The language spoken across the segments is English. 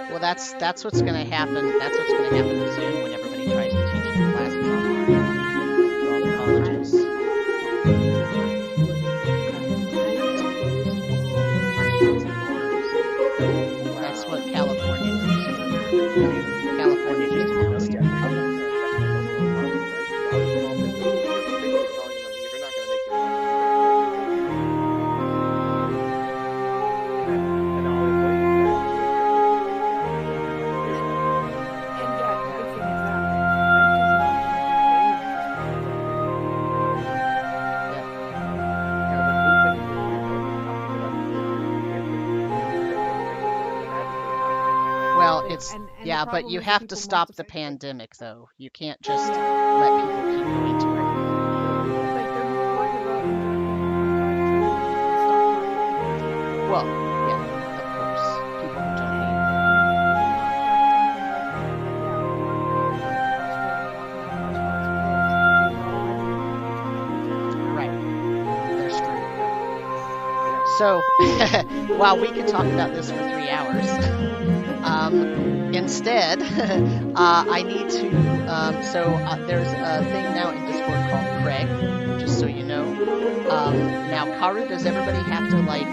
Well, that's what's going to happen. That's what's going to happen with Zoom when everybody tries to teach their classes online for all the colleges. That's what California is. California just announced it. Yeah, but you have to stop the pandemic, though. You can't just let people keep going to it. Well, yeah, of course. People who don't need it. Right. They're screwed. So, while we could talk about this for 3 hours, instead, I need to, there's a thing now in Discord called Craig, just so you know. Now, Karu, does everybody have to, like,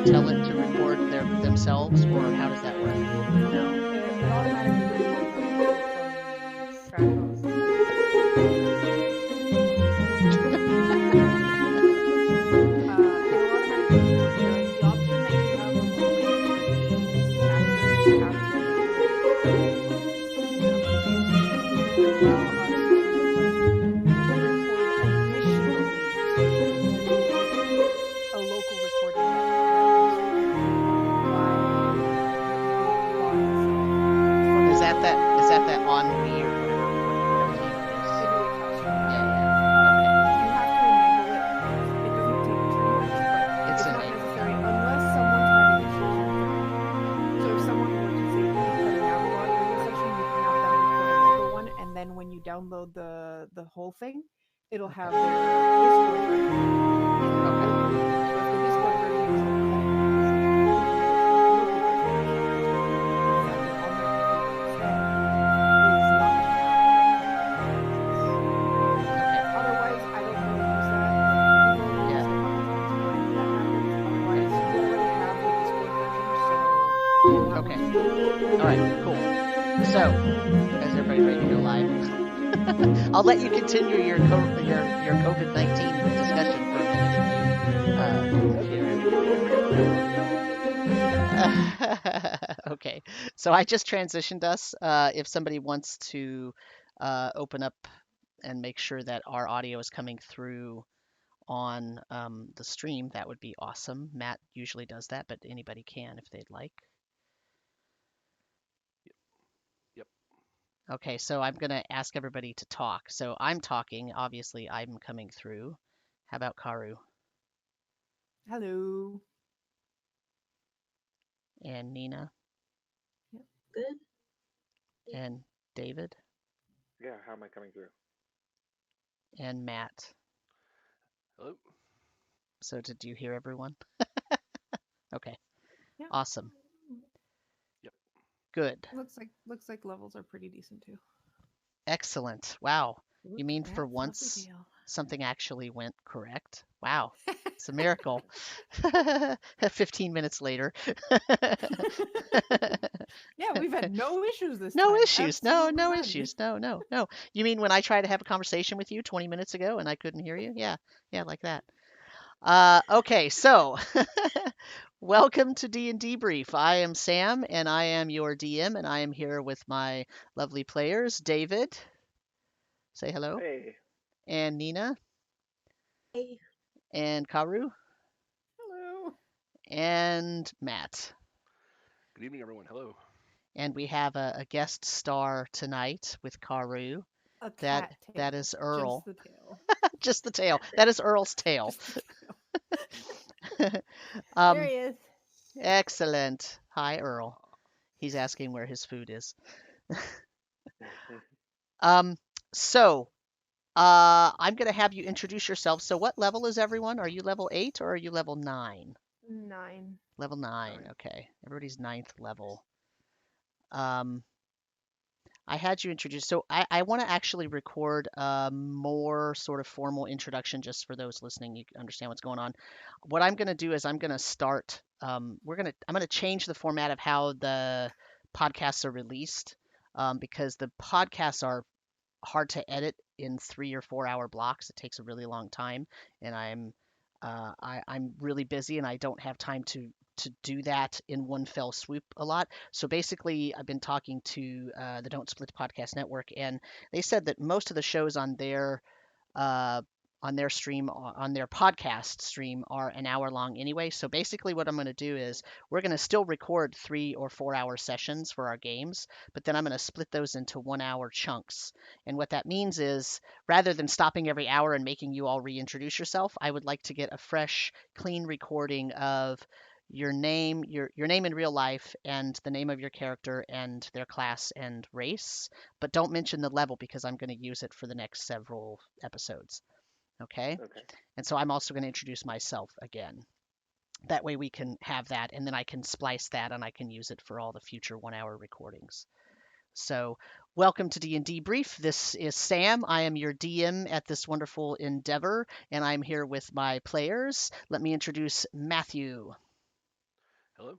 tell it to record themselves, or how does that work? No. It automatically records from download the whole thing, it'll have their Discord version. So if the Discord version is otherwise, I don't really use that. Otherwise, you already have the Discord version, so okay. Alright, cool. So, is everybody ready to go live? I'll let you continue your COVID-19 discussion for a minute. Okay, so I just transitioned us. If somebody wants to open up and make sure that our audio is coming through on the stream, that would be awesome. Matt usually does that, but anybody can if they'd like. Okay, so I'm going to ask everybody to talk. So I'm talking. Obviously, I'm coming through. How about Karu? Hello. And Nina? Yep. Good. And David? Yeah, how am I coming through? And Matt? Hello. So did you hear everyone? Okay. Yeah. Awesome. Yep. Good. Looks like levels are pretty decent too. Excellent. Wow. You mean for once something actually went correct? Wow. It's a miracle. 15 minutes later. Yeah, we've had no issues this No time. issues. No issues. No. You mean when I tried to have a conversation with you 20 minutes ago and I couldn't hear you? Yeah, like that. Okay, so welcome to DnDeBrief. I am Sam, and I am your DM, and I am here with my lovely players, David. Say hello. Hey. And Nina. Hey. And Karu. Hello. And Matt. Good evening, everyone. Hello. And we have a guest star tonight with Karu. That is Earl. Just the tail. Just the tail. That is Earl's tail. There he is. Excellent. Hi, Earl. He's asking where his food is. I'm going to have you introduce yourself. So what level is everyone? Are you level 8 or are you level 9? 9. Level 9. Okay. Everybody's ninth level. Um, I had you introduce. So I want to actually record a more sort of formal introduction just for those listening. You can understand what's going on. What I'm going to do is I'm going to start. I'm going to change the format of how the podcasts are released because the podcasts are hard to edit in 3 or 4 hour blocks. It takes a really long time, and I'm really busy and I don't have time to do that in one fell swoop a lot. So basically, I've been talking to the Don't Split Podcast Network, and they said that most of the shows uh, on their stream, on their podcast stream, are an hour long anyway. So basically, what I'm going to do is we're going to still record 3 or 4 hour sessions for our games, but then I'm going to split those into 1 hour chunks. And what that means is rather than stopping every hour and making you all reintroduce yourself, I would like to get a fresh, clean recording of your name, your name in real life, and the name of your character and their class and race, but don't mention the level because I'm going to use it for the next several episodes. Okay? Okay. And so I'm also going to introduce myself again. That way we can have that, and then I can splice that and I can use it for all the future 1 hour recordings. So welcome to DnDeBrief. This is Sam. I am your DM at this wonderful endeavor, and I'm here with my players. Let me introduce Matthew. Hello.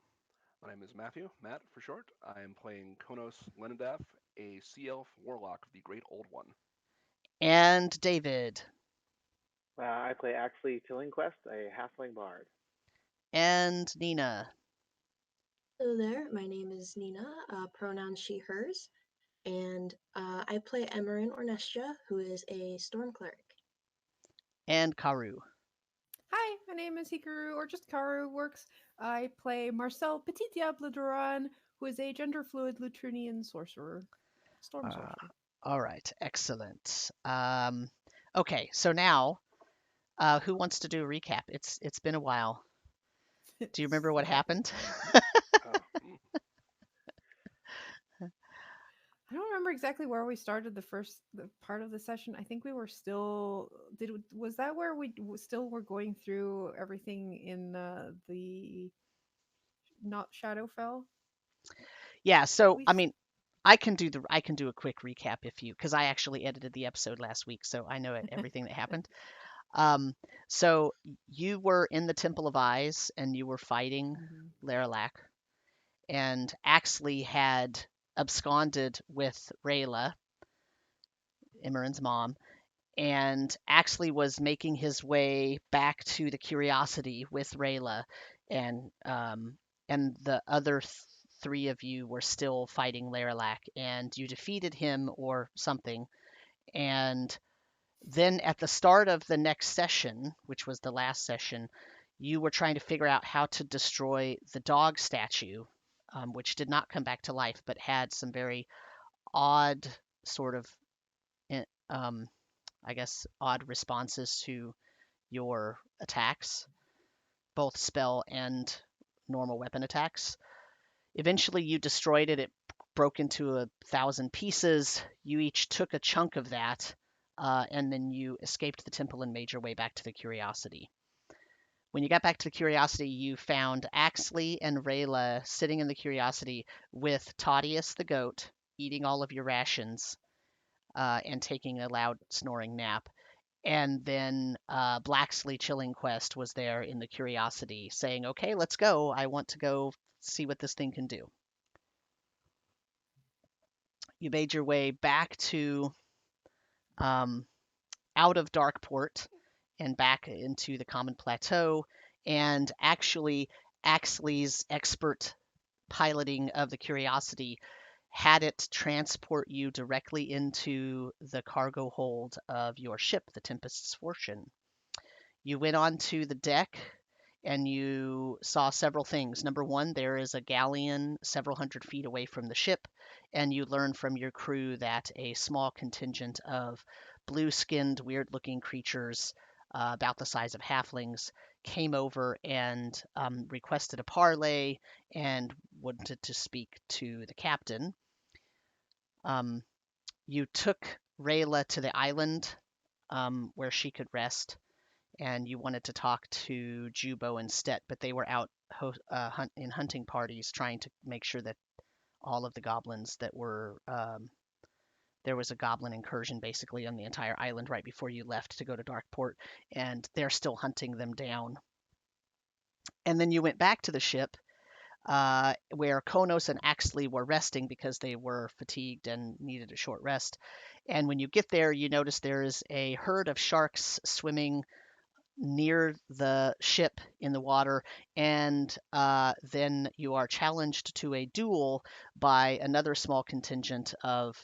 My name is Matthew, Matt for short. I am playing Khonnos Lenadaf, a Sea Elf Warlock of the Great Old One. And David. I play Axley Chillingquest, a halfling bard. And Nina. Hello there, my name is Nina, pronoun she, hers, and I play Emmeryn or Nestia, who is a storm cleric. And Karu. Hi, my name is Hikaru, or just Karu works. I play Marcel Petit Diable Duran, who is a gender fluid Lutrinian sorcerer. Storm sorcerer. All right, excellent. Okay, so now, who wants to do a recap? It's been a while. Do you remember what happened? I don't remember exactly where we started the part of the session. I think we were still was that where we still were going through everything in the not Shadowfell? Yeah, so I mean, I can do a quick recap if you, because I actually edited the episode last week, so I know everything that happened. So you were in the Temple of Eyes and you were fighting Leralak, and Axley had absconded with Reyla, Emmeryn's mom, and Axley was making his way back to the Curiosity with Reyla, and the other three of you were still fighting Leralak, and you defeated him or something, and then at the start of the next session, which was the last session, you were trying to figure out how to destroy the dog statue, which did not come back to life, but had some very odd sort of, I guess, odd responses to your attacks, both spell and normal weapon attacks. Eventually, you destroyed it. It broke into 1,000 pieces. You each took a chunk of that, and then you escaped the temple and made your way back to the Curiosity. When you got back to the Curiosity, you found Axley and Reyla sitting in the Curiosity with Toddeus the goat, eating all of your rations, and taking a loud snoring nap. And then Blaxley Chillingquest was there in the Curiosity saying, okay, let's go. I want to go see what this thing can do. You made your way back to out of Darkport and back into the Common Plateau, and actually Axley's expert piloting of the Curiosity had it transport you directly into the cargo hold of your ship, the Tempest's Fortune. You went onto the deck and you saw several things. Number one, there is a galleon several hundred feet away from the ship, and you learn from your crew that a small contingent of blue-skinned, weird-looking creatures about the size of halflings came over and requested a parley and wanted to speak to the captain. You took Reyla to the island where she could rest, and you wanted to talk to Jubo and Stet, but they were out in hunting parties trying to make sure that all of the goblins that were there was a goblin incursion basically on the entire island right before you left to go to Darkport, and they're still hunting them down. And then you went back to the ship where Khonnos and Axley were resting because they were fatigued and needed a short rest. And when you get there, you notice there is a herd of sharks swimming near the ship in the water, and then you are challenged to a duel by another small contingent of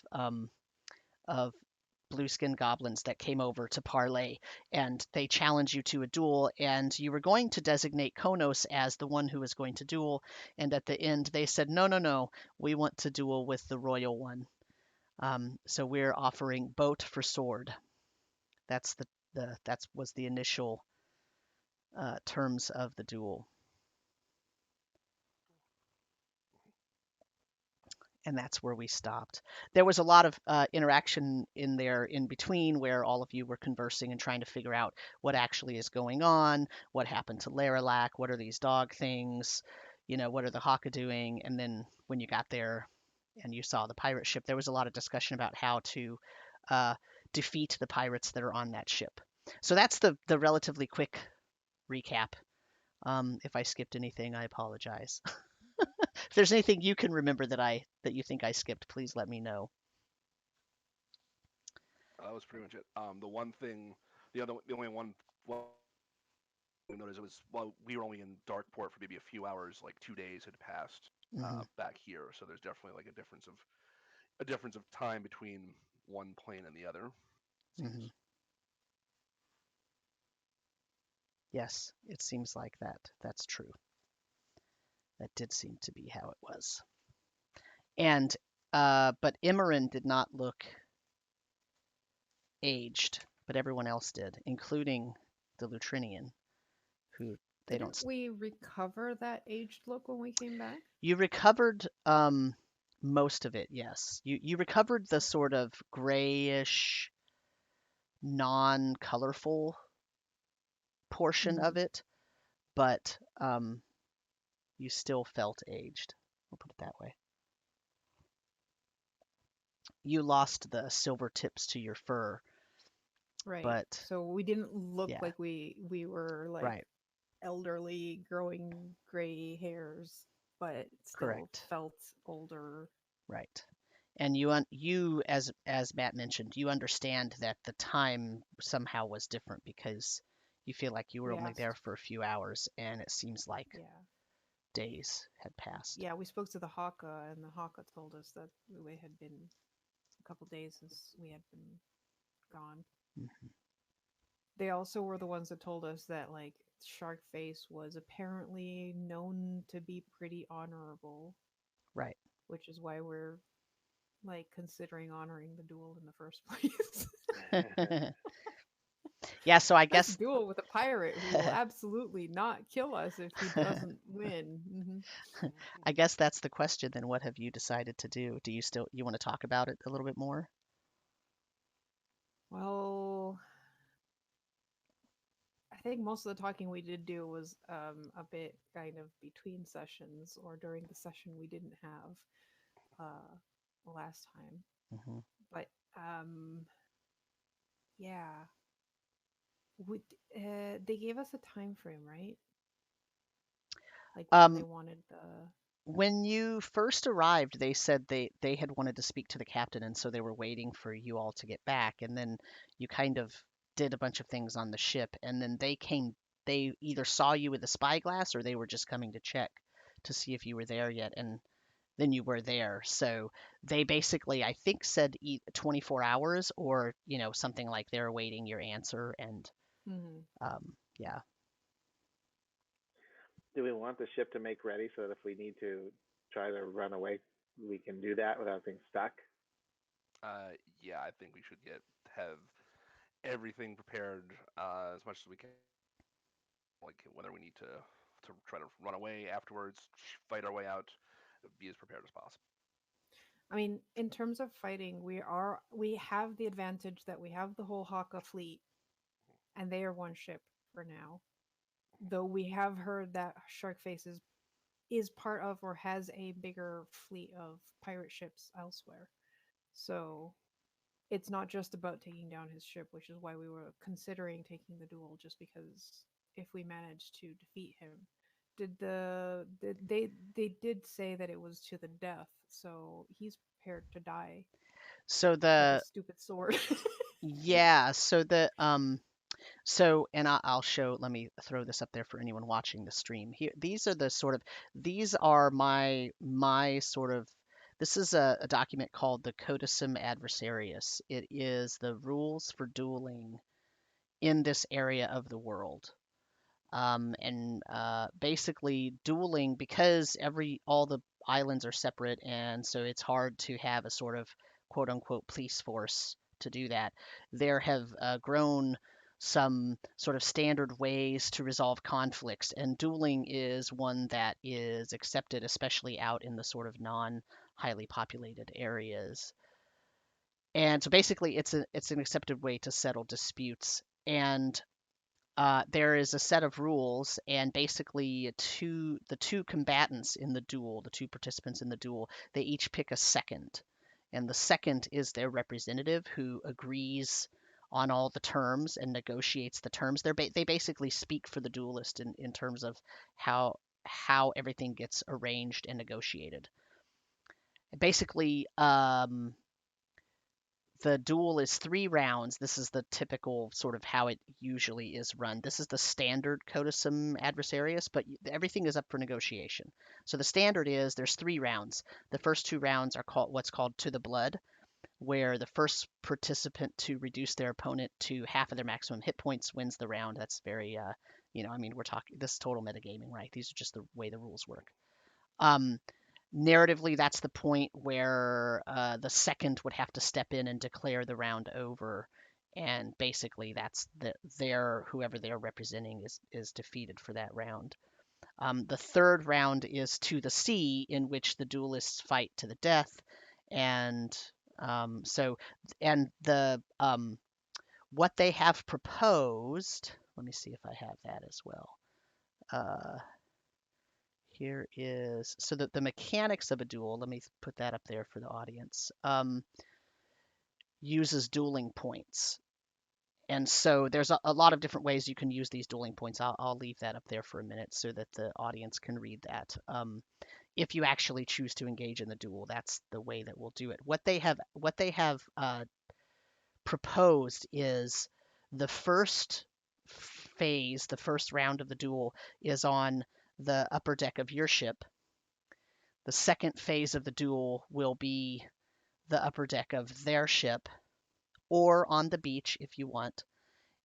blue skin goblins that came over to parley, and they challenge you to a duel, and you were going to designate Khonnos as the one who was going to duel, and at the end they said, no, no, no, we want to duel with the royal one. So we're offering boat for sword. That's that was the initial terms of the duel. And that's where we stopped. There was a lot of interaction in there in between where all of you were conversing and trying to figure out what actually is going on, what happened to Leralak, what are these dog things, what are the Haka doing, and then when you got there and you saw the pirate ship, there was a lot of discussion about how to defeat the pirates that are on that ship. So that's the relatively quick recap. If I skipped anything, I apologize. If there's anything you can remember that you think I skipped, please let me know. That was pretty much it. The one thing, the only one we noticed, it was, well, we were only in Darkport for maybe a few hours, like 2 days had passed back here, so there's definitely like a difference of time between one plane and the other. Mm-hmm. Yes, it seems like that. That's true. That did seem to be how it was. And but Emmeryn did not look aged, but everyone else did, including the Lutrinian, who they Didn't don't. we recover that aged look when we came back? You recovered most of it, yes. You recovered the sort of grayish, non-colorful portion of it, but you still felt aged. We'll put it that way. You lost the silver tips to your fur. Right. But so we didn't look yeah. like we were like Right. elderly, growing gray hairs, but still Correct. felt older. Right. And you as Matt mentioned, you understand that the time somehow was different because you feel like you were only there for a few hours, and it seems like days had passed. Yeah, we spoke to the Haka, and the Haka told us that it had been a couple days since we had been gone. Mm-hmm. They also were the ones that told us that like Sharkface was apparently known to be pretty honorable. Right. Which is why we're like considering honoring the duel in the first place. Yeah, so I guess Let's duel with a pirate who will absolutely not kill us if he doesn't win. Mm-hmm. I guess that's the question then. What have you decided to do? Do you want to talk about it a little bit more? Well, I think most of the talking we did do was a bit kind of between sessions or during the session we didn't have last time. Mm-hmm. But yeah, would they gave us a time frame, right? Like when they wanted the. When you first arrived, they said they had wanted to speak to the captain, and so they were waiting for you all to get back. And then you kind of did a bunch of things on the ship, and then they either saw you with a spyglass or they were just coming to check to see if you were there yet. And then you were there. So they basically, I think, said 24 hours or, something like they're awaiting your answer. And yeah. Do we want the ship to make ready so that if we need to try to run away, we can do that without being stuck? Yeah, I think we should have everything prepared as much as we can. Like whether we need to try to run away afterwards, fight our way out, be as prepared as possible. I mean, in terms of fighting, we have the advantage that we have the whole Haka fleet, and they are one ship for now. Though we have heard that Sharkface is part of or has a bigger fleet of pirate ships elsewhere. So it's not just about taking down his ship, which is why we were considering taking the duel, just because if we managed to defeat him, they did say that it was to the death, so he's prepared to die So for the the stupid sword. yeah, so the so and I'll show. Let me throw this up there for anyone watching the stream. Here, these are the sort of these are my sort of. This is a document called the Codicum Adversarius. It is the rules for dueling in this area of the world. And basically dueling because all the islands are separate, and so it's hard to have a sort of quote unquote police force to do that. There have grown some sort of standard ways to resolve conflicts, and dueling is one that is accepted, especially out in the sort of non highly populated areas. And so basically, it's an accepted way to settle disputes. And there is a set of rules, and basically the two combatants in the duel, the two participants in the duel, they each pick a second, and the second is their representative who agrees on all the terms and negotiates the terms. They basically speak for the duelist in terms of how everything gets arranged and negotiated. Basically, the duel is 3 rounds. This is the typical sort of how it usually is run. This is the standard Codicum Adversarius, but everything is up for negotiation. So the standard is there's 3 rounds. The first 2 rounds are called what's called to the blood, where the first participant to reduce their opponent to half of their maximum hit points wins the round. That's very, I mean, we're talking this is total metagaming, right? These are just the way the rules work. Um, Narratively, that's the point where the second would have to step in and declare the round over, and basically that's whoever they're representing is defeated for that round. The third round is to the sea, in which the duelists fight to the death, and the what they have proposed. Let me see if I have that as well. Uh, Here is so the mechanics of a duel. Let me put that up there for the audience. Uses dueling points, and so there's a lot of different ways you can use these dueling points. I'll leave that up there for a minute so that the audience can read that. If you actually choose to engage in the duel, that's the way that we'll do it. What they have proposed is the first phase, the first round of the duel, is on the upper deck of your ship. The second phase of the duel will be the upper deck of their ship, or on the beach if you want.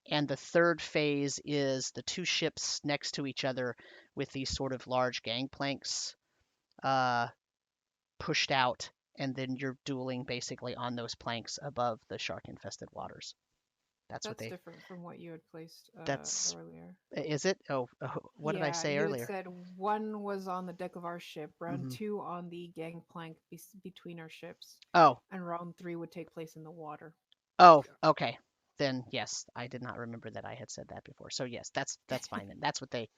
And the third phase is the 2 ships next to each other with these sort of large gangplanks pushed out, and then you're dueling basically on those planks above the shark-infested waters. That's what That's they. different from what you had placed That's earlier. is it? Oh, what did I Yeah, say you had earlier? said one was on the deck of our ship, round Hmm. 2 on the gangplank between our ships, Oh, and round 3 would take place in the water. oh, Yeah. okay. Then yes, I did not remember that I had said that before. So yes, that's fine then. That's what they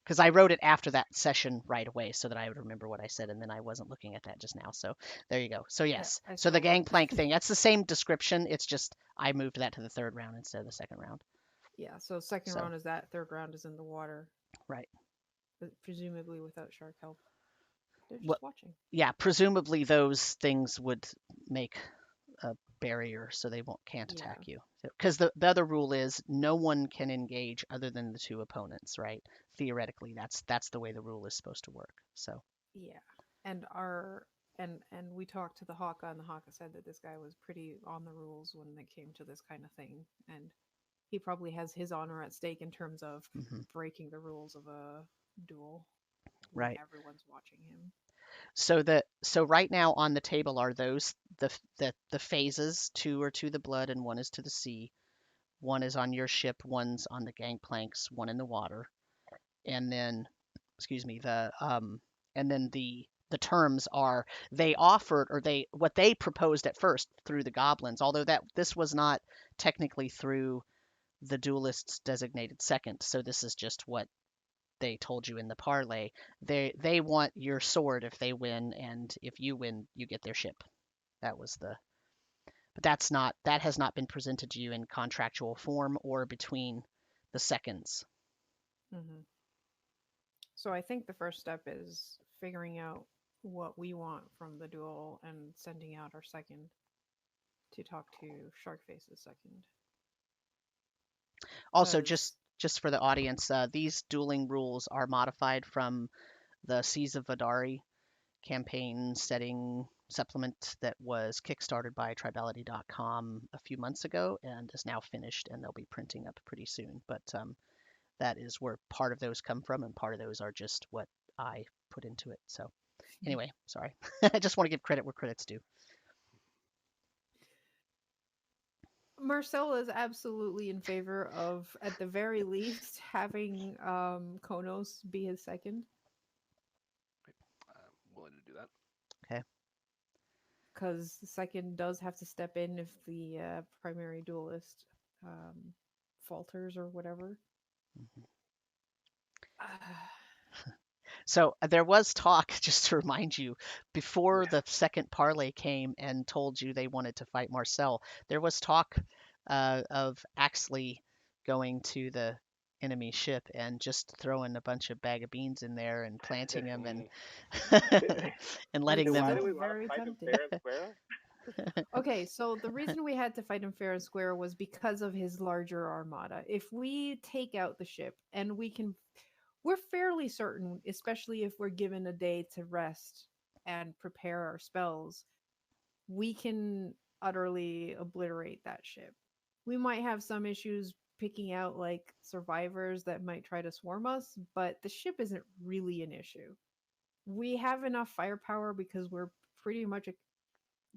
because I wrote it after that session right away so that I would remember what I said, and then I wasn't looking at that just now. So there you go. So Yeah, yes, I so the saw that. gangplank thing, that's the same description. It's just I moved that to the third round instead of the second round. Yeah, so second So round is that, third round is in the water, right. presumably without shark help. They're Well, just watching. yeah, presumably those things would make a barrier so they can't Yeah, attack you. Because the other rule is no one can engage other than the 2 opponents, right? Theoretically, that's the way the rule is supposed to work. So yeah. And our and we talked to the Haka, and the Haka said that this guy was pretty on the rules when it came to this kind of thing, and he probably has his honor at stake in terms of mhm, breaking the rules of a duel when right. everyone's watching him. So right now on the table are those the phases. 2 are to the blood and 1 is to the sea. 1 is on your ship, 1's on the gangplanks, 1 in the water. And then excuse me, the and then the the terms are they offered, or what they proposed at first through the goblins, although this was not technically through the duelist's designated second. So this is just what they told you in the parlay. They want your sword if they win, and if you win, you get their ship. That was the but that has not been presented to you in contractual form or between the seconds. Mm-hmm. So I think the first step is figuring out what we want from the duel and sending out our second to talk to Sharkface's second. Also, 'Cause just for the audience, these dueling rules are modified from the Seas of Vadari campaign setting supplement that was kickstarted by tribality.com a few months ago and is now finished, and they'll be printing up pretty soon. But that is where part of those come from, and part of those are just what I put into it. So anyway, sorry. I just want to give credit where credit's due. Marcel is absolutely in favor of, at the very least, having Khonnos be his second. I'm willing to do that. Okay. Because the second does have to step in if the primary duelist falters or whatever. So there was talk, just to remind you, before the second parlay came and told you they wanted to fight Marcel, there was talk of Axley going to the enemy ship and just throwing a bunch of bag of beans in there and planting them and and letting It's Why them. do still we want to very fight him tempting. fair and square? Okay, so the reason we had to fight him fair and square was because of his larger armada. If we take out the ship and we're fairly certain, especially if we're given a day to rest and prepare our spells, we can utterly obliterate that ship. We might have some issues picking out like survivors that might try to swarm us, but the ship isn't really an issue. We have enough firepower because we're pretty much a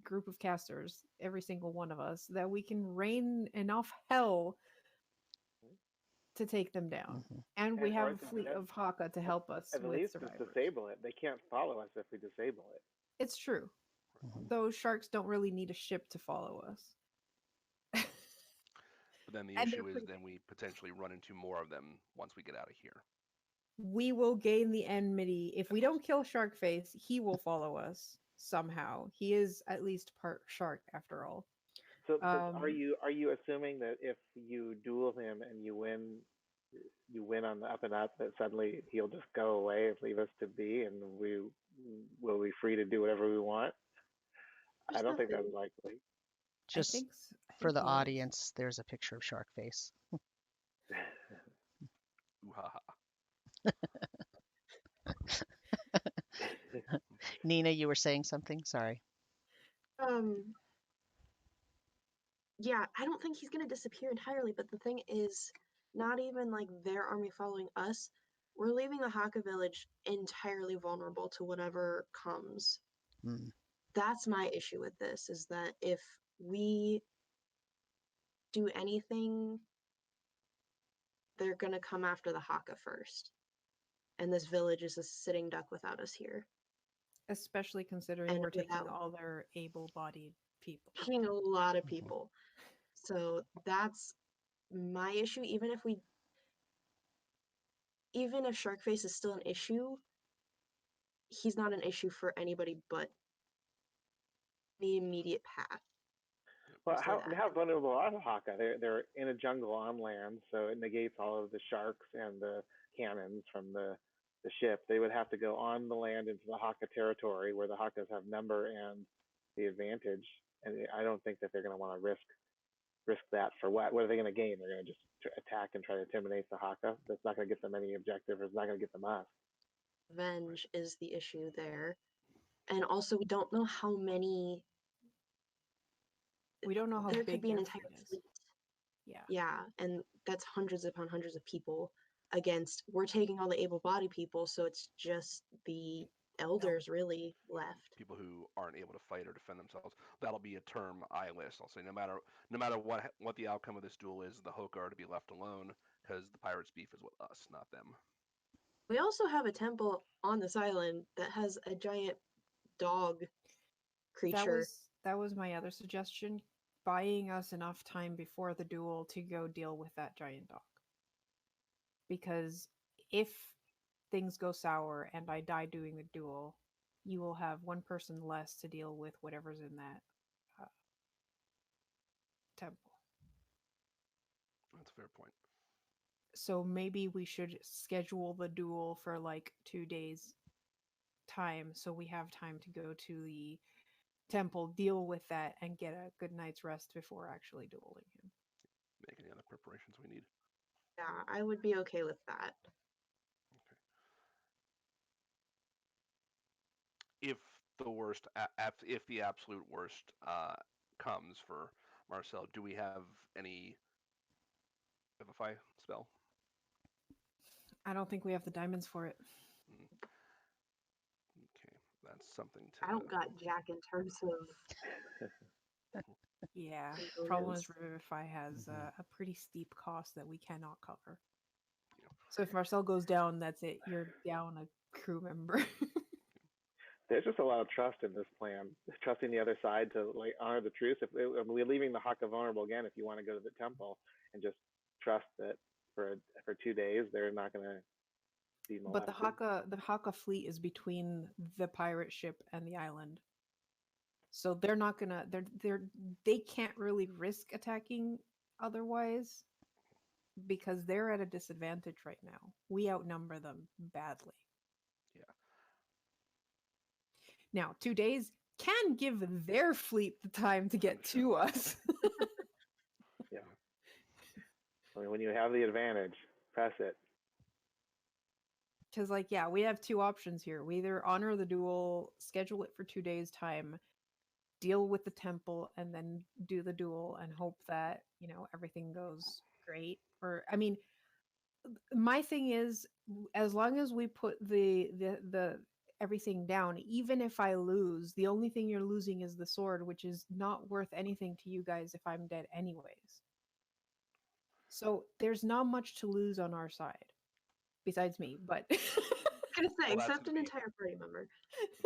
group of casters, every single one of us, that we can rain enough hell to take them down. Mhm. And we have Or a fleet of Haka to help us at the with least just survivors. disable it. They can't follow us if we disable it. It's true. Mhm. Those sharks don't really need a ship to follow us. But then the And they're issue is pretty. then we potentially run into more of them once we get out of here. We will gain the enmity. If we don't kill Sharkface, he will follow us somehow. He is at least part shark after all. So are you assuming that if you duel him and you win on the up and up, that suddenly he'll just go away and leave us to be, and we will be free to do whatever we want? I There's don't think that's nothing. likely. Just I for think the he is. audience, there's a picture of Sharkface. Ooh, ha, ha. Nina, you were saying something? Sorry. Um, yeah, I don't think he's gonna disappear entirely, but the thing is, not even like their army following us. We're leaving the Haka village entirely vulnerable to whatever comes. Mm. That's my issue with this, is that if we do anything, they're gonna come after the Haka first. And this village is a sitting duck without us here. Especially considering And we're taking without all their able-bodied people. taking a lot of Mhm. people. So that's my issue. Even if Sharkface is still an issue, he's not an issue for anybody but the immediate path. Well, Say that. how vulnerable are the Haka? They're in a jungle on land, so it negates all of the sharks and the cannons from the ship. They would have to go on the land into the Haka territory where the Hakas have number and the advantage. And I don't think that they're going to want to risk that for what? What are they going to gain? They're going to just attack and try to intimidate the Haka. That's not going to get them any objective, or it's not going to get them us. Revenge is the issue there. And also, we don't know how many. We don't know how There could big be an their entire fleet is. fleet. Yeah. Yeah, and that's hundreds upon hundreds of people against. We're taking all the able-bodied people, so it's just the elders really left. People who aren't able to fight or defend themselves. That'll be a term I list. I'll say no matter what the outcome of this duel is, the Hoka are to be left alone because the pirates' beef is with us, not them. We also have a temple on this island that has a giant dog creature. That was my other suggestion. Buying us enough time before the duel to go deal with that giant dog. Because if things go sour and I die doing the duel, you will have one person less to deal with whatever's in that temple. That's a fair point. So maybe we should schedule the duel for like 2 days time so we have time to go to the temple, deal with that, and get a good night's rest before actually dueling him. Make any other preparations we need. Yeah, I would be okay with that. Okay. If the worst, if the absolute worst comes for Marcel, do we have any Vivify spell? I don't think we have the diamonds for it. Okay, that's something to. I don't got jack in terms of. Yeah, components. problem is Revivify has a pretty steep cost that we cannot cover. Yeah. So if Marcel goes down, that's it. You're down a crew member. There's just a lot of trust in this plan. Trusting the other side to like honor the truce. If we're leaving the Haka vulnerable again, if you want to go to the temple and just trust that for 2 days they're not going to be But molested. the Haka fleet is between the pirate ship and the island. So they're not gonna they can't really risk attacking otherwise because they're at a disadvantage right now. We outnumber them badly. Yeah. Now, 2 days can give their fleet the time to get to us. Yeah. I mean, when you have the advantage, press it. Because, like, yeah, we have two options here. We either honor the duel, schedule it for 2 days' time, deal with the temple, and then do the duel and hope that, everything goes great. Or, I mean, my thing is, as long as we put the everything down, even if I lose, the only thing you're losing is the sword, which is not worth anything to you guys if I'm dead anyways. So there's not much to lose on our side, besides me, but I was gonna say, Well, except an entire party member.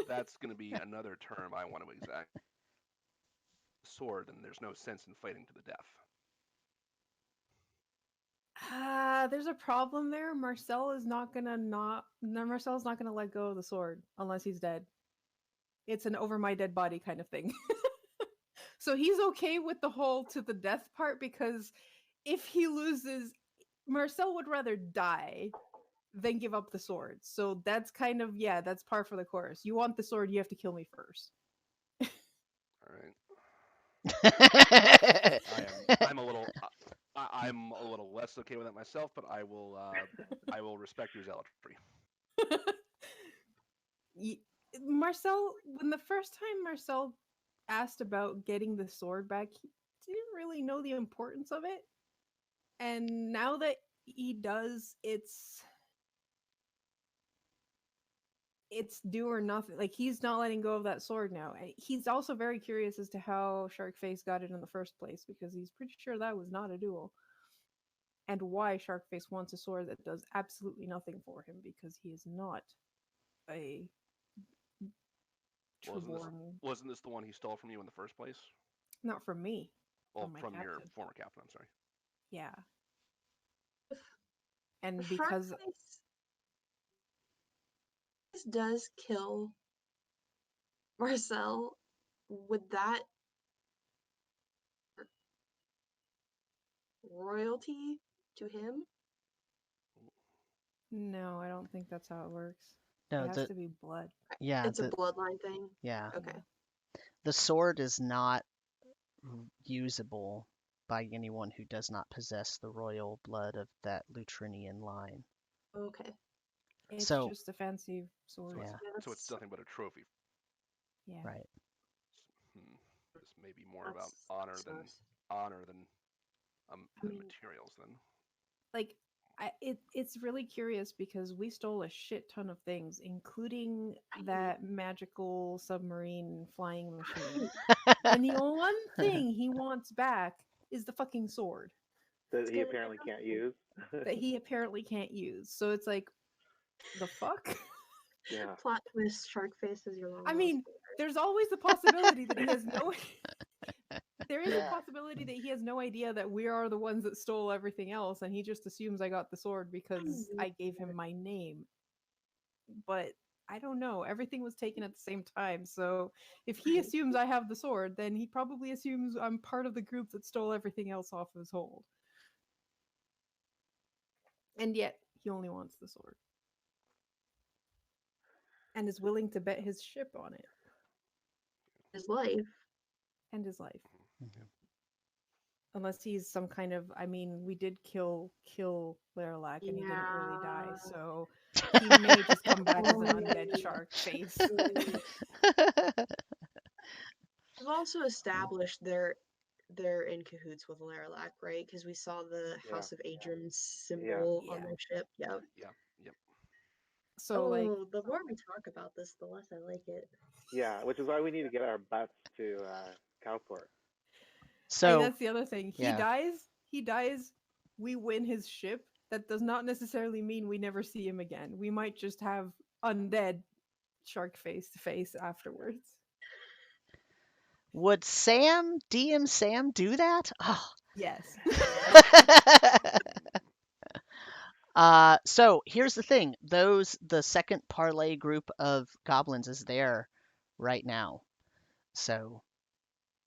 That's going to be another term I want to exact. Sword, and there's no sense in fighting to the death. there's a problem there. Marcel's not gonna let go of the sword unless he's dead. It's an over my dead body kind of thing. So he's okay with the whole to the death part because if he loses, Marcel would rather die than give up the sword. So that's kind of, that's par for the course. You want the sword, you have to kill me first. All right. I'm a little. I'm a little less okay with that myself, but I will respect your zealotry. Marcel, when the first time Marcel asked about getting the sword back, he didn't really know the importance of it. And now that he does, it's do or nothing. Like, he's not letting go of that sword now. He's also very curious as to how Sharkface got it in the first place, because he's pretty sure that was not a duel. And why Sharkface wants a sword that does absolutely nothing for him, because he is not a Wasn't this the one he stole from you in the first place? Not from me. Well, from your former captain, I'm sorry. Yeah. And because this does kill Marcel, would that royalty to him? No, I don't think that's how it works. No, it has to be blood. Yeah, it's a bloodline thing. Yeah. Okay. The sword is not usable by anyone who does not possess the royal blood of that Lutrinian line. Okay. It's just a fancy sword. So it's nothing but a trophy. Yeah. Right. This may be more about honor than materials then. Like, it's really curious because we stole a shit ton of things, including that magical submarine flying machine. And the one thing he wants back is the fucking sword. That he apparently can't use. So it's like, the fuck? Yeah. Plot twist, Sharkface is your long I mean, there's always the possibility that he has no. There is a Yeah. possibility that he has no idea that we are the ones that stole everything else, and he just assumes I got the sword because I gave him my name. But I don't know. Everything was taken at the same time, so if he Right. assumes I have the sword, then he probably assumes I'm part of the group that stole everything else off his hold. And yet, he only wants the sword. And is willing to bet his ship on it. His life. And his life. Mhm. Unless he's some kind of, I mean, we did kill Leralak and he didn't really die, Yeah. so he may just come back as an undead Oh. shark face. We've also established they're in cahoots with Leralak, right? Because we saw the Yeah. House of Adrian Yeah. symbol on Yeah. their ship. Yep. Yep. So like, Oh, the more we talk about this, the less I like it. Yeah, which is why we need to get our butts to Cowport. So that's the other thing. yeah. He dies, we win his ship. That does not necessarily mean we never see him again. We might just have undead shark face to face afterwards. Would DM Sam do that? Oh. Yes. So here's the thing. The second parlay group of goblins is there right now. So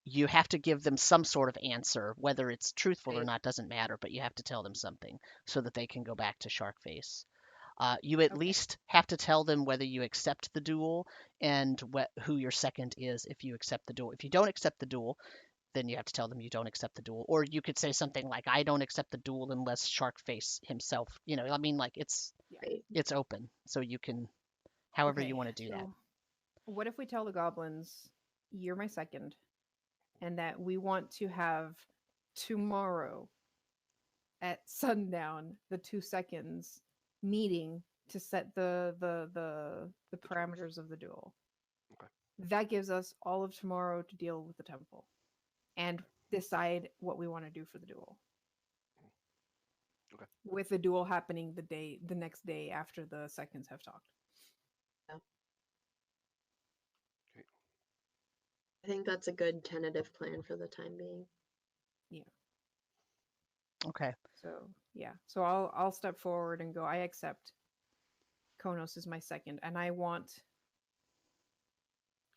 you have to give them some sort of answer. Whether it's truthful or Right. not doesn't matter, but you have to tell them something so that they can go back to Sharkface. You at Okay. least have to tell them whether you accept the duel and who your second is if you accept the duel. If you don't accept the duel, then you have to tell them you don't accept the duel. Or you could say something like, I don't accept the duel unless Sharkface himself, I mean, like Right. it's open. So you can, however Okay, you want to do that. so what if we tell the goblins, you're my second, and that we want to have tomorrow at sundown the 2 seconds meeting to set the parameters of the duel. Okay. That gives us all of tomorrow to deal with the temple and decide what we want to do for the duel. Okay. With the duel happening the next day after the seconds have talked. I think that's a good tentative plan for the time being. Okay. So yeah. So I'll step forward and go, I accept Khonnos is my second, and I want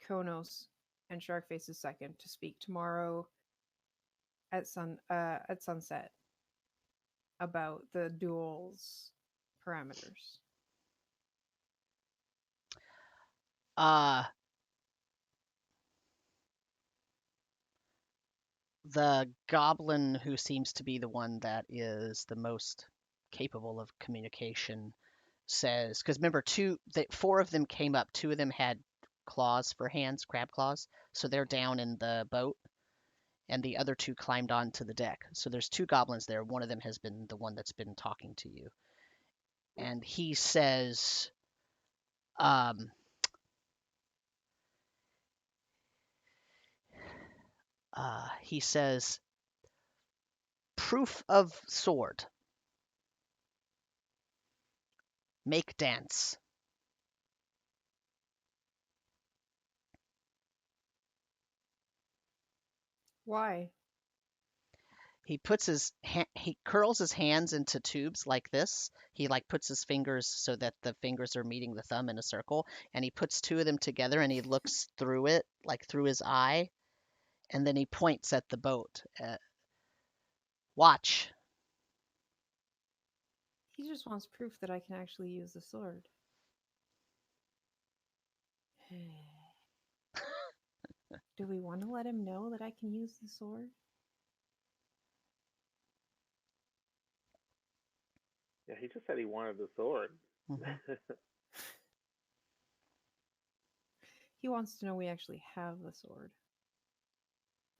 Khonnos and Sharkface's second to speak tomorrow at sunset about the duel's parameters. The goblin who seems to be the one that is the most capable of communication says, because remember, four of them came up. Two of them had claws for hands, crab claws, so they're down in the boat, and the other two climbed onto the deck. So there's two goblins there. One of them has been the one that's been talking to you, and he says, he says, proof of sword. Make dance. Why? He curls his hands into tubes like this. He like puts his fingers so that the fingers are meeting the thumb in a circle, and he puts two of them together and he looks through it, like through his eye, and then he points at the boat. Watch. He just wants proof that I can actually use the sword. Do we want to let him know that I can use the sword? Yeah, he just said he wanted the sword. Mm-hmm. He wants to know we actually have the sword.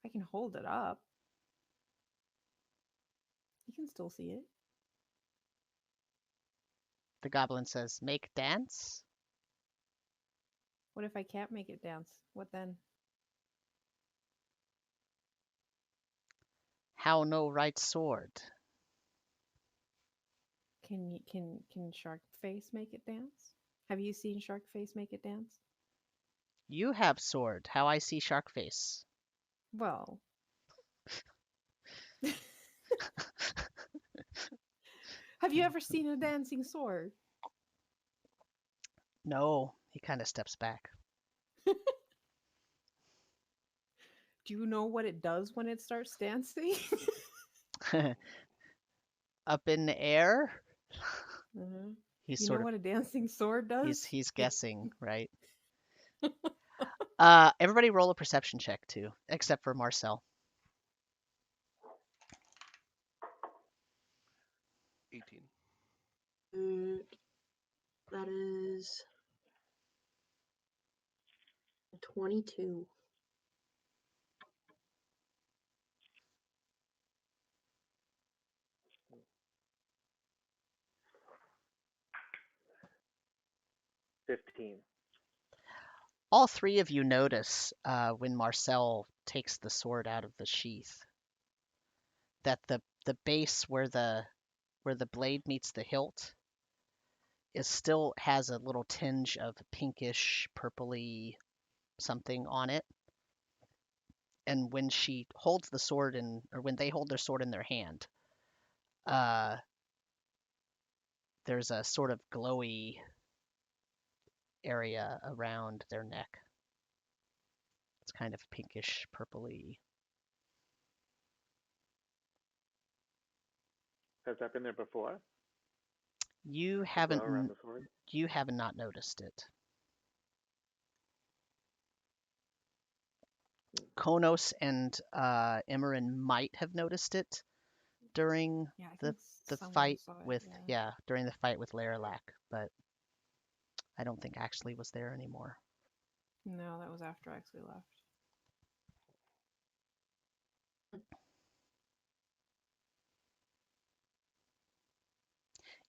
I can hold it up. You can still see it. The goblin says, make dance. What if I can't make it dance? What then? How no right sword. Can Sharkface make it dance? Have you seen Sharkface make it dance? You have sword. How I see Sharkface. Well. Have you ever seen a dancing sword? No, he kind of steps back. Do you know what it does when it starts dancing? Up in the air. Uh-huh. He's You know sort of what a dancing sword does? he's guessing, right? Everybody roll a perception check too, except for Marcel. 18. That is 22.15. All three of you notice when Marcel takes the sword out of the sheath that the base where the blade meets the hilt is still has a little tinge of pinkish purpley something on it. And when she holds the sword in, or when they hold their sword in their hand, there's a sort of glowy area around their neck. It's kind of pinkish purpley. Has that been there before? You The haven't glow around the sword? you have not noticed it. Khonnos and Emmeryn might have noticed it during Yeah, I the think someone fight saw it, with yeah. during the fight with Leralak, but I don't think Axley was there anymore. No, that was after I actually left.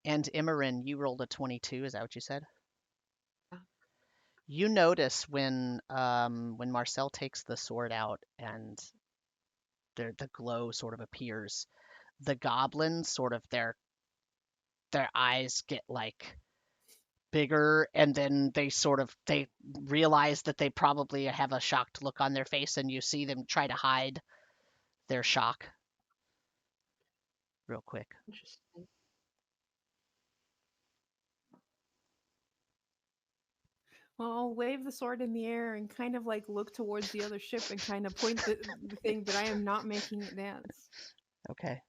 And Emmeryn, you rolled a 22, is that what you said? Yeah. You notice when Marcel takes the sword out and the glow sort of appears, the goblins sort of their eyes get like bigger, and then they realize that they probably have a shocked look on their face, and you see them try to hide their shock real quick. Interesting. Well, I'll wave the sword in the air and kind of like look towards the other ship and kind of point the thing, but I am not making it dance. Okay.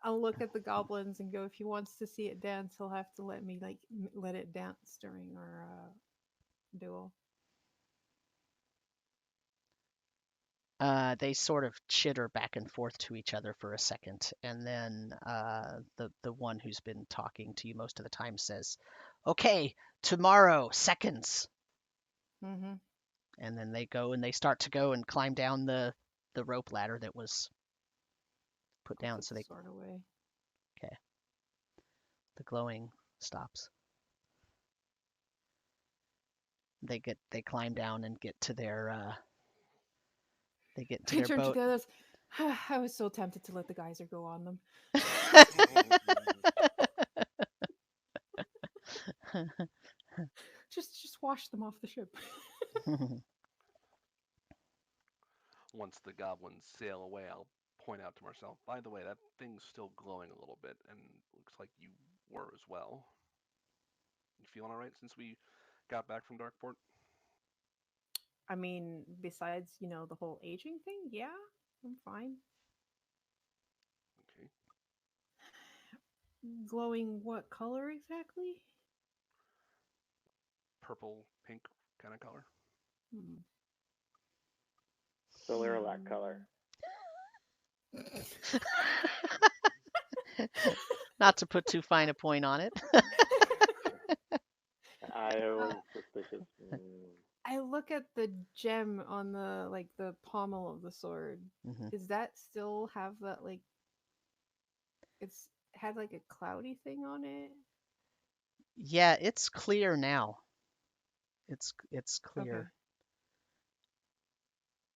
I'll look at the goblins and go, if he wants to see it dance, he'll have to let me let it dance during our duel. They sort of chitter back and forth to each other for a second, and then the one who's been talking to you most of the time says, "Okay, tomorrow, seconds." Mm-hmm. And then they go and they start to go and climb down the rope ladder that was put down. Put So the they sword away. the glowing stops. They climb down and get to their I turn to boat. the others. I was so tempted to let the geyser go on them. Just wash them off the ship. Once the goblins sail away, I'll point out to Marcel, by the way, that thing's still glowing a little bit, and looks like you were as well. You feeling all right since we got back from Darkport? I mean, besides, the whole aging thing, yeah, I'm fine. Okay. Glowing what color exactly? Purple, pink kind of color. Hmm. The Leralak color. Not to put too fine a point on it. I was suspicious. I look at the gem on the pommel of the sword. Mhm. Does that still have that it's had like a cloudy thing on it? Yeah, it's clear now. It's clear. Okay.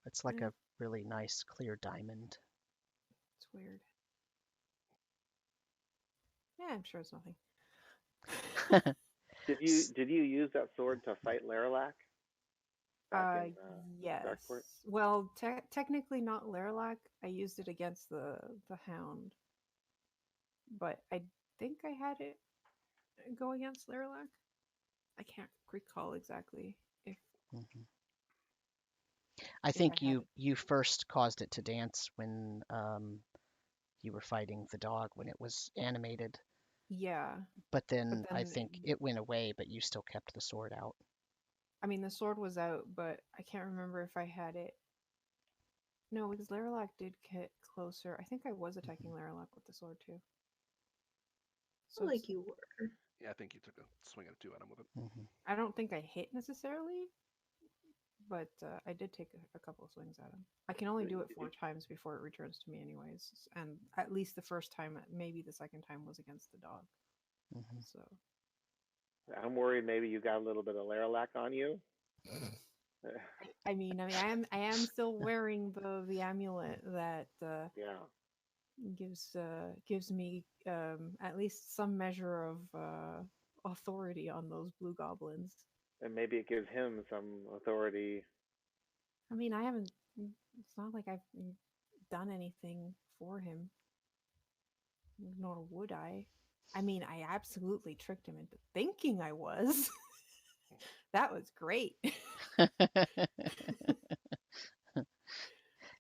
It's like Yeah. a really nice clear diamond. It's weird. Yeah, I'm sure it's nothing. Did you use that sword to fight Leralak back in Yes. Darkport? Well, technically not Leralak. I used it against the Hound, but I think I had it go against Leralak. I can't recall exactly if Mhm. I I think had it. you first caused it to dance when you were fighting the dog when it was animated, Yeah, but but then I then think it went away, but you still kept the sword out. I mean the sword was out, but I can't remember if I had it. No, because Leralak did get closer. I think I was attacking Leralak with the sword too. So like you were. Yeah, I think you took a swing at it too, Adam, with it. Mhm. I don't think I hit necessarily, but I did take a couple of swings at him. I can only do it 4 times before it returns to me, anyways. And at least the first time, maybe the second time, was against the dog. Mhm. So I'm worried maybe you got a little bit of Leralak on you. I mean, I am still wearing the amulet that Yeah. gives me at least some measure of authority on those blue goblins. And maybe it gives him some authority. I mean, I haven't. It's not like I've done anything for him, nor would I. I mean, I absolutely tricked him into thinking I was. That was great. It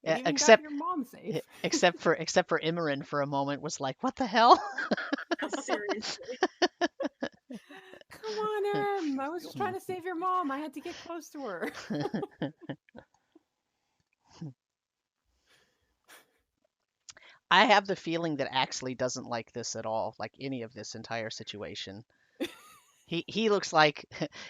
Yeah, even got your mom safe. except for Emmeryn for a moment was like, what the hell? Seriously. Come on, Em. I was just trying to save your mom. I had to get close to her. I have the feeling that Axley doesn't like this at all, like any of this entire situation. He looks like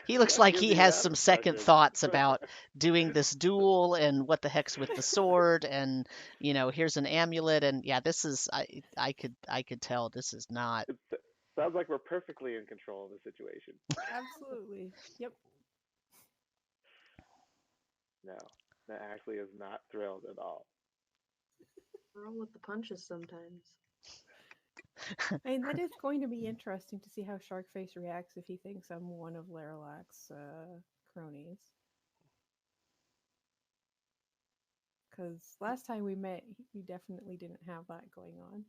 he looks What like gives he you has that some second impression? thoughts about doing this duel and what the heck's with the sword and here's an amulet and yeah, this is I could tell this is not. It sounds like we're perfectly in control of the situation. Absolutely. Yep. No, that actually is not thrilled at all. Roll with the punches sometimes. I mean, that is going to be interesting to see how Sharkface reacts if he thinks I'm one of Leralak's cronies. Because last time we met, he definitely didn't have that going on.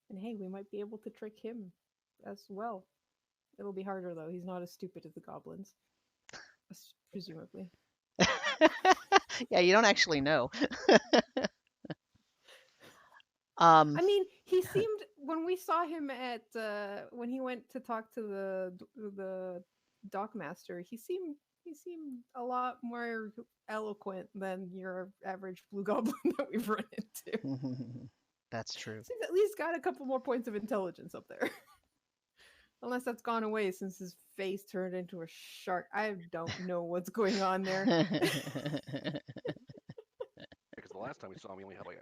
And hey, we might be able to trick him as well. It'll be harder though. He's not as stupid as the goblins, presumably. Yeah, you don't actually know. I mean, he seemed when we saw him at when he went to talk to the dockmaster. He seemed a lot more eloquent than your average blue goblin that we've run into. That's true. He's at least got a couple more points of intelligence up there. Unless that's gone away since his face turned into a shark. I don't know what's going on there. Because the last time we saw him, we only had like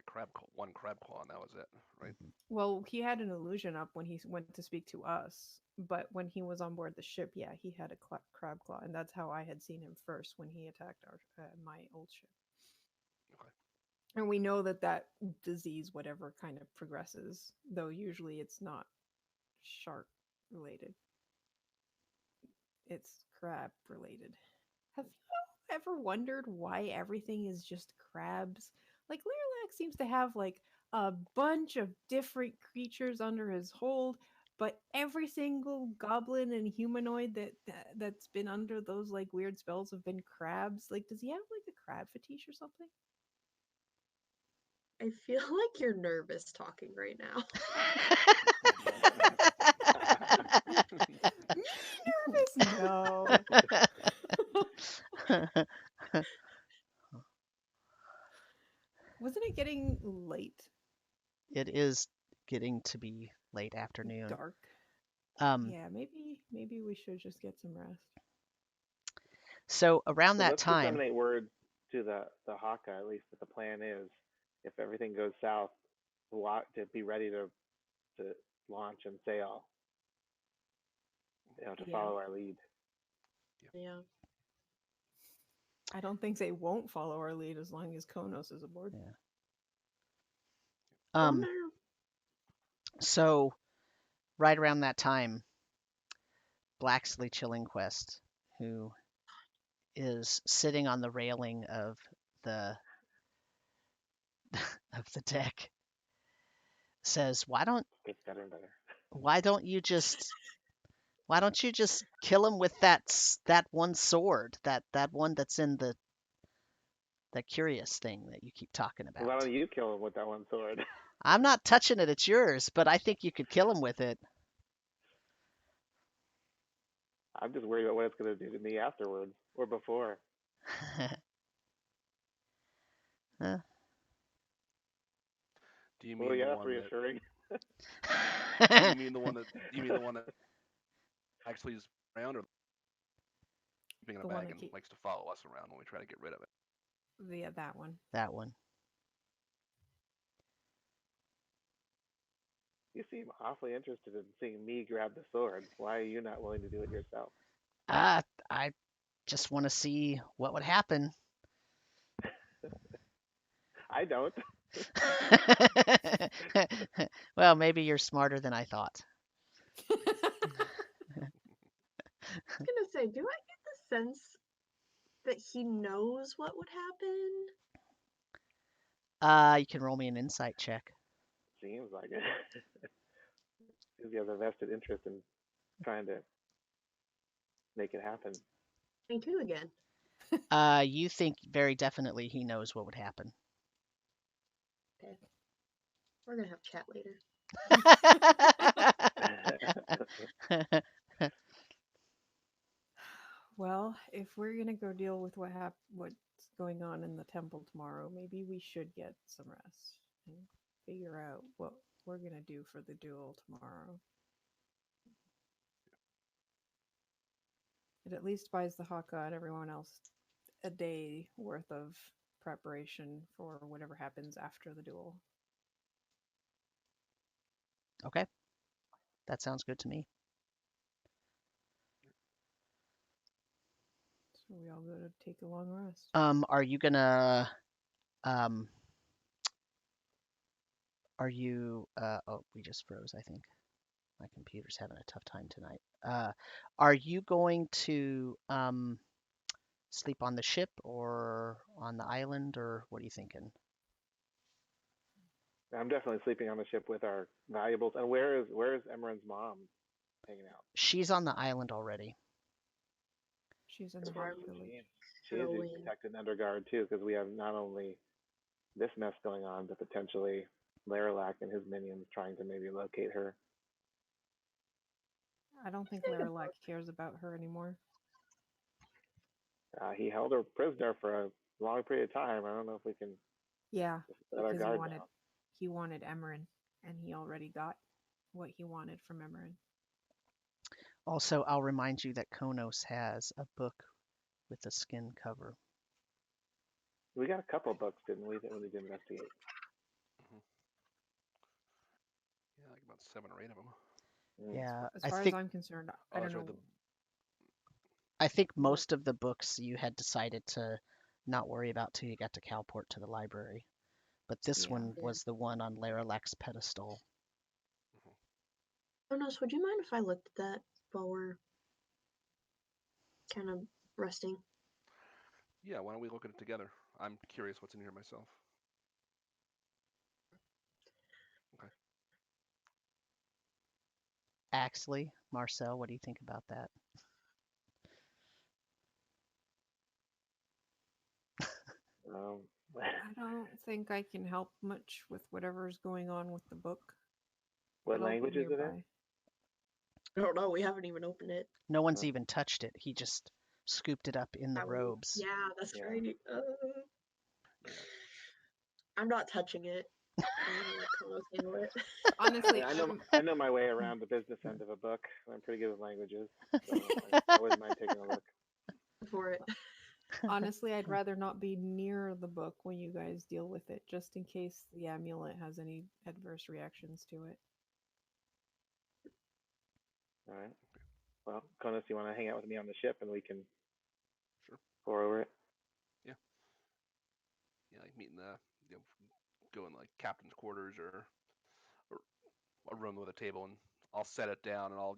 one crab claw, and that was it, right? Well, he had an illusion up when he went to speak to us, but when he was on board the ship, yeah, he had a crab claw, and that's how I had seen him first when he attacked my old ship. Okay. And we know that disease, whatever, kind of progresses, though usually it's not shark related. It's crab related. Have you ever wondered why everything is just crabs? Like Leralak seems to have like a bunch of different creatures under his hold, but every single goblin and humanoid that's been under those like weird spells have been crabs. Like, does he have like a crab fetish or something? I feel like you're nervous talking right now. Nervous? No. Wasn't it getting late? It is getting to be late afternoon. Dark. Yeah, maybe we should just get some rest. So around that let's time, disseminate word to the Haka, at least that the plan is, if everything goes south, to be ready to launch and sail. To follow our lead. Yeah. I don't think they won't follow our lead as long as Khonnos is aboard. Yeah. Oh, no. So right around that time, Blaxley Chillingquest, who is sitting on the railing of the of the deck, says, Gets better and better. why don't you just kill him with that one sword, that one that's in the curious thing that you keep talking Why about? don't you kill him with that one sword? I'm not touching it, it's yours, but I think you could kill him with it. I'm just worried about what it's going to do to me afterwards or before. Huh? Do you Well, mean yeah, the that's one that? reassuring. You mean the one that? You mean the one that actually is around, or keeping in The a one bag that and keep likes to follow us around when we try to get rid of it? that one. That one. You seem awfully interested in seeing me grab the sword. Why are you not willing to do it yourself? I just want to see what would happen. I don't. Well, maybe you're smarter than I thought. I was gonna say, do I get the sense that he knows what would happen? You can roll me an insight check. Seems like it. Because he has a vested interest in trying to make it happen. 22 again. You think very definitely he knows what would happen. Okay. We're gonna have chat later. Well, if we're gonna go deal with what's going on in the temple tomorrow, maybe we should get some rest and figure out what we're gonna do for the duel tomorrow. It at least buys the Haka and everyone else a day worth of preparation for whatever happens after the duel. Okay. That sounds good to me. So we all go to take a long rest. Are you gonna oh, we just froze, I think. My computer's having a tough time tonight. Are you going to sleep on the ship or on the island, or what are you thinking? I'm definitely sleeping on the ship with our valuables. And where is Emmeryn's mom hanging out? She's on the island already. She's in That's the where Hawk I'm Village. She is Halloween. protected under guard too, because we have not only this mess going on, but potentially Leralak and his minions trying to maybe locate her. I don't think Leralak cares about her anymore. He held her prisoner for a long period of time. I don't know if we can Yeah, let our because guard down. he wanted Emmeryn, and he already got what he wanted from Emmeryn. Also, I'll remind you that Khonnos has a book with a skin cover. We got a couple books, didn't we, that we need to investigate? Yeah, like about 7 or 8 of them. Yeah, As far as I'm concerned, I don't know. I think most of the books you had decided to not worry about till you got to Calport to the library. But this one was the one on Leralak's pedestal. Khonnos, would you mind if I looked at that while we're kind of resting? Yeah, why don't we look at it together? I'm curious what's in here myself. Okay. Axley, Marcel, what do you think about that? I don't think I can help much with whatever's going on with the book. What language is it in? I don't know. We haven't even opened it. No one's even touched it. He just scooped it up in the robes. Yeah, that's right. I'm not touching it. Honestly, I know my way around the business end of a book. I'm pretty good with languages, so I wouldn't mind taking a look. For it. Honestly, I'd rather not be near the book when you guys deal with it, just in case the amulet has any adverse reactions to it. All right. Well, Khonnos, you want to hang out with me on the ship and we can pour over it? Yeah. Yeah, like meeting go in like captain's quarters or a room with a table and I'll set it down, and I'll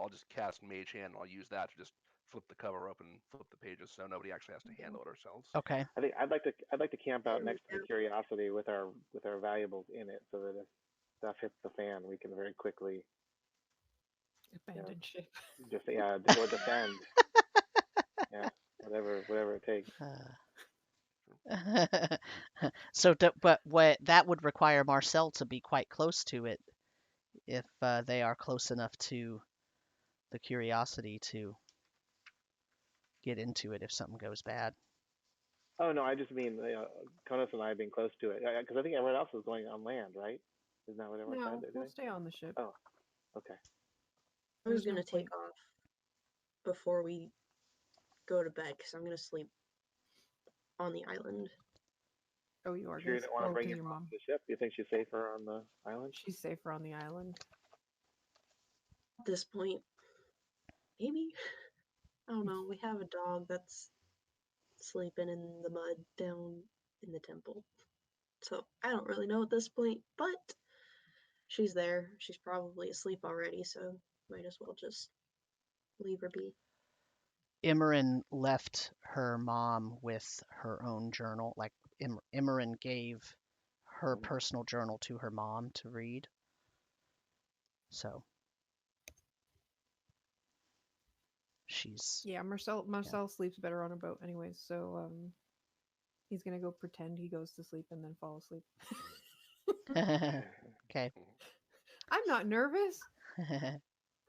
just cast Mage Hand, and I'll use that to just flip the cover open, flip the pages, so nobody actually has to handle it ourselves. Okay. I think I'd like to camp out There we next to the go. Curiosity with our valuables in it, so that if stuff hits the fan, we can very quickly Abandoned ship. just or defend. Yeah, whatever it takes. So, but what that would require Marcel to be quite close to it, if they are close enough to the Curiosity to get into it if something goes bad. Oh no, I just mean Khonnos and I being close to it, because I think everyone else is going on land, right? Isn't that what everyone No, said? we'll stay on the ship. Oh, okay. I was There's no gonna take point. off before we go to bed because I'm gonna sleep on the island. Oh, you are Sure, you gonna don't want to bring to your your mom mom. to the ship? You think she's safer on the island? She's safer on the island. At this point, maybe. I don't know. We have a dog that's sleeping in the mud down in the temple. So I don't really know at this point, but she's there. She's probably asleep already, so might as well just leave her be. Emmeryn left her mom with her own journal. Like Emmeryn gave her personal journal to her mom to read. So she's Yeah, Marcel sleeps better on a boat anyways, so he's gonna go pretend he goes to sleep and then fall asleep. okay. I'm not nervous.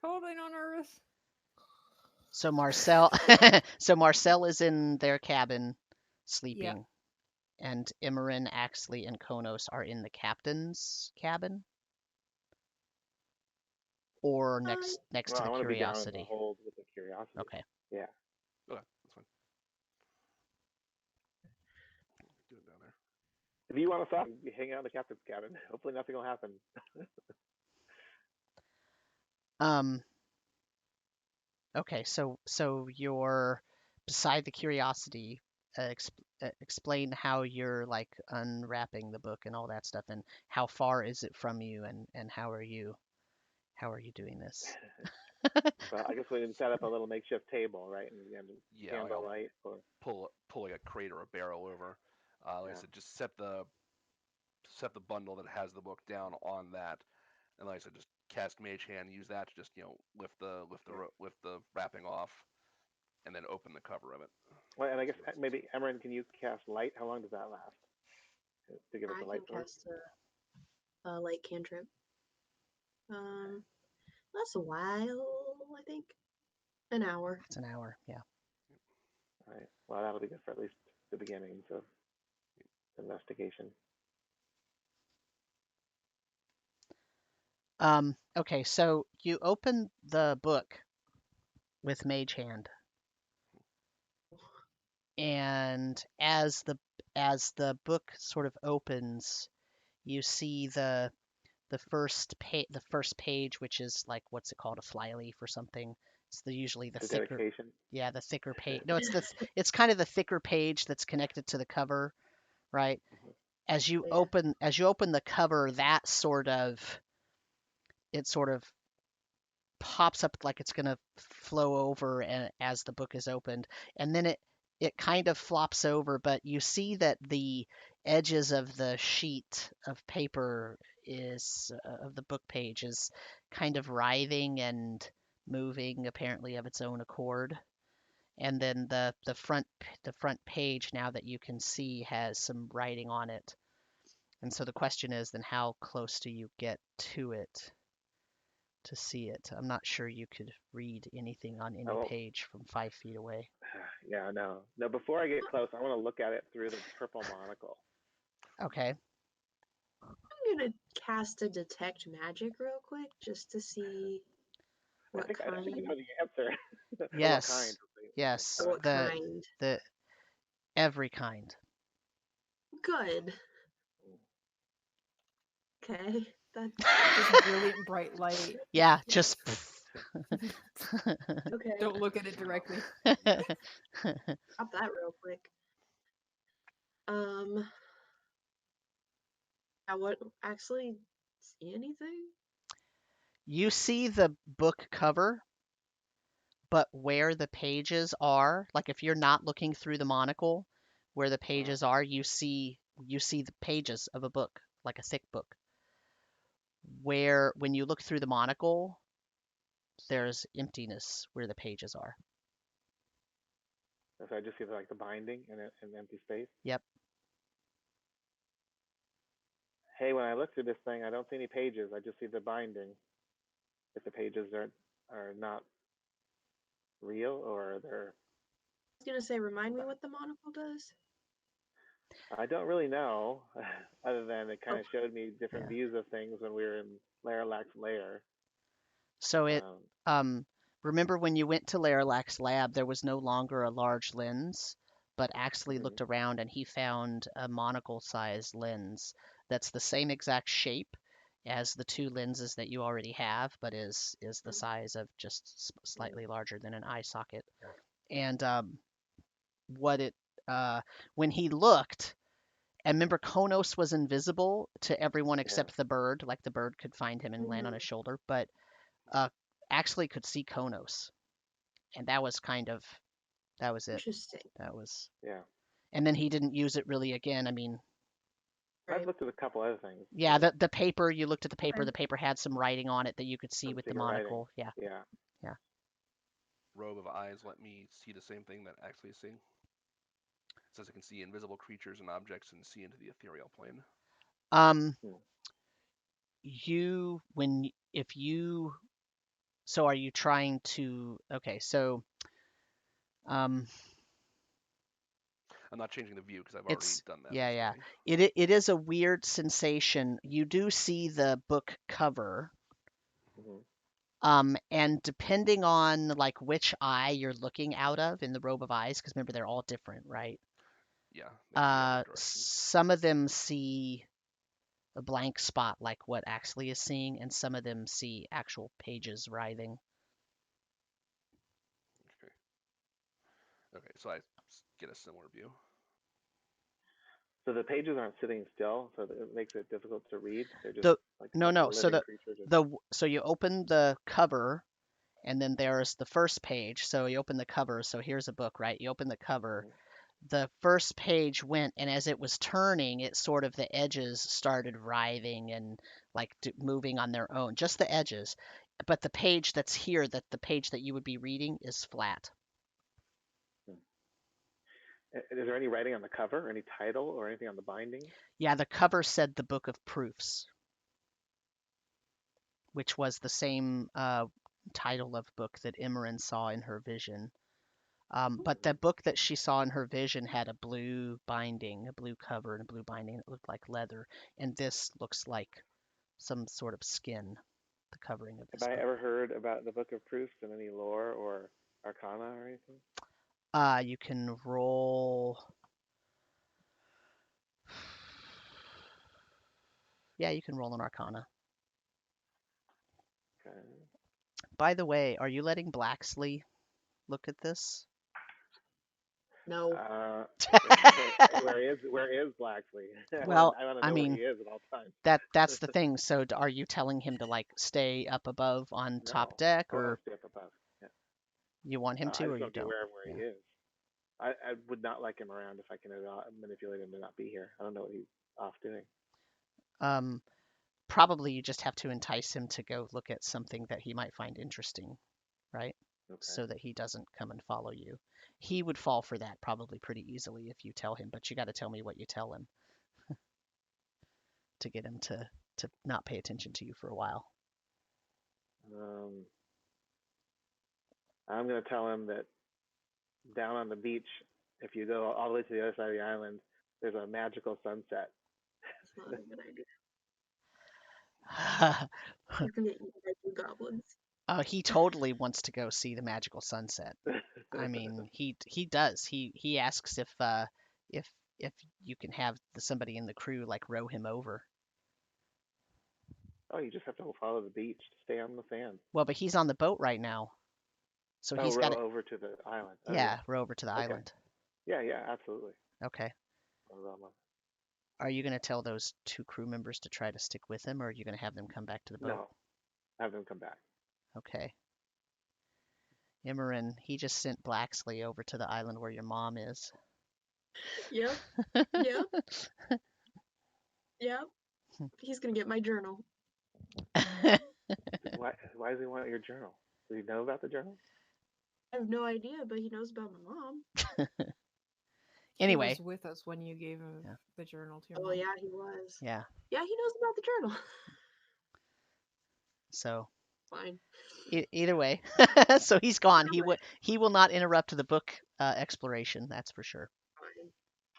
Totally not nervous. So Marcel, so Marcel is in their cabin sleeping, and Emmeryn, Axley, and Khonnos are in the captain's cabin, or next Well, to I the want to be down in the Curiosity. hold with the Curiosity. Okay. Yeah. Okay, that's fine. Do it down there. If you want to stop, you hang out in the captain's cabin. Hopefully, nothing will happen. Okay. So you're beside the Curiosity. Explain how you're like unwrapping the book and all that stuff, and how far is it from you, and how are you doing this? Well, I guess we can set up a little makeshift table, right? And Yeah, like I'll candlelight. Or pull like a crate or a barrel over. Like I said, just set the bundle that has the book down on that, and like I said, just cast Mage Hand, use that to just lift the wrapping off, and then open the cover of it. well, and I guess maybe Emmeryn, can you cast light? How long does that last? To give us I a light can source. cast a light cantrip. That's a while, I think. An hour. It's an hour. Yeah. All right. Well, that'll be good for at least the beginnings of investigation. Okay, so you open the book with Mage Hand, and as the book sort of opens, you see the first page, which is like, what's it called, a flyleaf or something. It's usually the thicker, dedication. yeah, the thicker page. No, it's kind of the thicker page that's connected to the cover, right? As you open the cover, that sort of pops up like it's going to flow over as the book is opened, and then it kind of flops over, but you see that the edges of the sheet of paper of the book page is kind of writhing and moving, apparently of its own accord. And then the front page, now that you can see, has some writing on it. And so the question is, then how close do you get to it to see it? I'm not sure you could read anything on any page from 5 feet away. Yeah, no. Before I get close, I want to look at it through the purple monocle. Okay. I'm gonna cast a detect magic real quick just to see what kind. I think you know the answer. Yes. What kind? Yes. What kind? The every kind. Good. Okay. That's Just brilliant bright light. Yeah, just. okay. Don't look at it directly. Stop that real quick. I wouldn't actually see anything. You see the book cover, but where the pages are, like if you're not looking through the monocle, where the pages are, you see the pages of a book, like a thick book. Where when you look through the monocle, there's emptiness where the pages are. So I just see like the binding and an empty space. Yep. Hey, when I look through this thing, I don't see any pages. I just see the binding. If the pages are not real or they're, I was gonna say, remind me what the monocle does. I don't really know, other than it kind Oh. of showed me different Yeah. views of things when we were in Leralak's lair. So remember when you went to Leralak's lab, there was no longer a large lens, but Axley Mhm. looked around and he found a monocle-sized lens that's the same exact shape as the two lenses that you already have, but is the size of just slightly larger than an eye socket. And what it when he looked, and remember Khonnos was invisible to everyone Yeah. except the bird, like the bird could find him and land on his shoulder, but Axley could see Khonnos, and that was it. Interesting. That was, Yeah. and then he didn't use it really again. I mean, I've looked at a couple other things. yeah, the paper, you looked at the paper. Okay. The paper had some writing on it that you could see Some with the secret writing. monocle. Yeah. Yeah. Robe of eyes let me see the same thing that Axley is seeing. It says I can see invisible creatures and objects and see into the ethereal plane. So are you trying to? Okay, so I'm not changing the view because I've already done that. Yeah. It is a weird sensation. You do see the book cover. And depending on like which eye you're looking out of in the robe of eyes, because remember they're all different, right? Yeah. Some of them see a blank spot like what Axley is seeing, and some of them see actual pages writhing. Okay, so I get a similar view. So the pages aren't sitting still, so it makes it difficult to read. They're just no. creatures. So you open the cover, and then there's the first page. So you open the cover. So here's a book, right? You open the cover. The first page went, and as it was turning, it sort of the edges started writhing and like moving on their own, just the edges. But the page that's here, that the page that you would be reading, is flat. Is there any writing on the cover, any title, or anything on the binding? Yeah, the cover said the Book of Proofs, which was the same title of book that Emmeryn saw in her vision. But the book that she saw in her vision had a blue binding, a blue cover, and a blue binding that looked like leather. And this looks like some sort of skin, the covering of this Have I book. ever heard about the Book of Proofs in any lore or arcana or anything? You can roll. Yeah, you can roll an arcana. Okay. By the way, are you letting Blaxley look at this? No. Where is Blaxley? Well, I want to I know mean, where he is at all times. that's the thing. So are you telling him to like stay up above on top deck, I want or to stay up above. Yeah. you want him to, I or just you want to be don't? aware of where he is. I would not like him around if I can manipulate him to not be here. I don't know what he's off doing. Probably you just have to entice him to go look at something that he might find interesting, right? Okay. So that he doesn't come and follow you. He would fall for that probably pretty easily if you tell him, but you got to tell me what you tell him to get him to not pay attention to you for a while. I'm going to tell him that down on the beach, if you go all the way to the other side of the island, there's a magical sunset. That's not a good idea. You're gonna get eaten by 2 goblins. He totally wants to go see the magical sunset. I mean, he does. He asks if you can have somebody in the crew like row him over. Oh, you just have to follow the beach to stay on the sand. Well, but he's on the boat right now, so he's got to row over to the island. Row over to the island. Yeah, absolutely. Okay. Are you going to tell those 2 crew members to try to stick with him, or are you going to have them come back to the boat? No, have them come back. Okay. Emmeryn, he just sent Blaxley over to the island where your mom is. Yep. Yep. Yep. He's gonna get my journal. Why does he want your journal? Does he know about the journal? I have no idea, but he knows about my mom. He Anyway. was with us when you gave him Yeah. the journal to your Oh mom. yeah, he was. Yeah. Yeah, he knows about the journal. So Fine. either way, so he's gone. He will not interrupt the book exploration. That's for sure. Fine.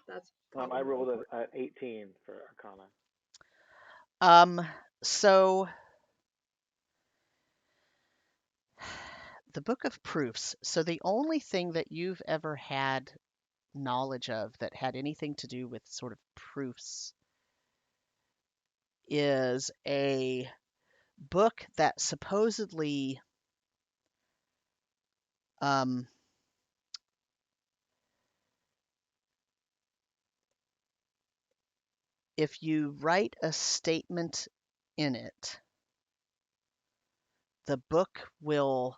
That's I rolled an 18 for Arcana. So the Book of Proofs. So the only thing that you've ever had knowledge of that had anything to do with sort of proofs is a book that supposedly if you write a statement in it, the book will,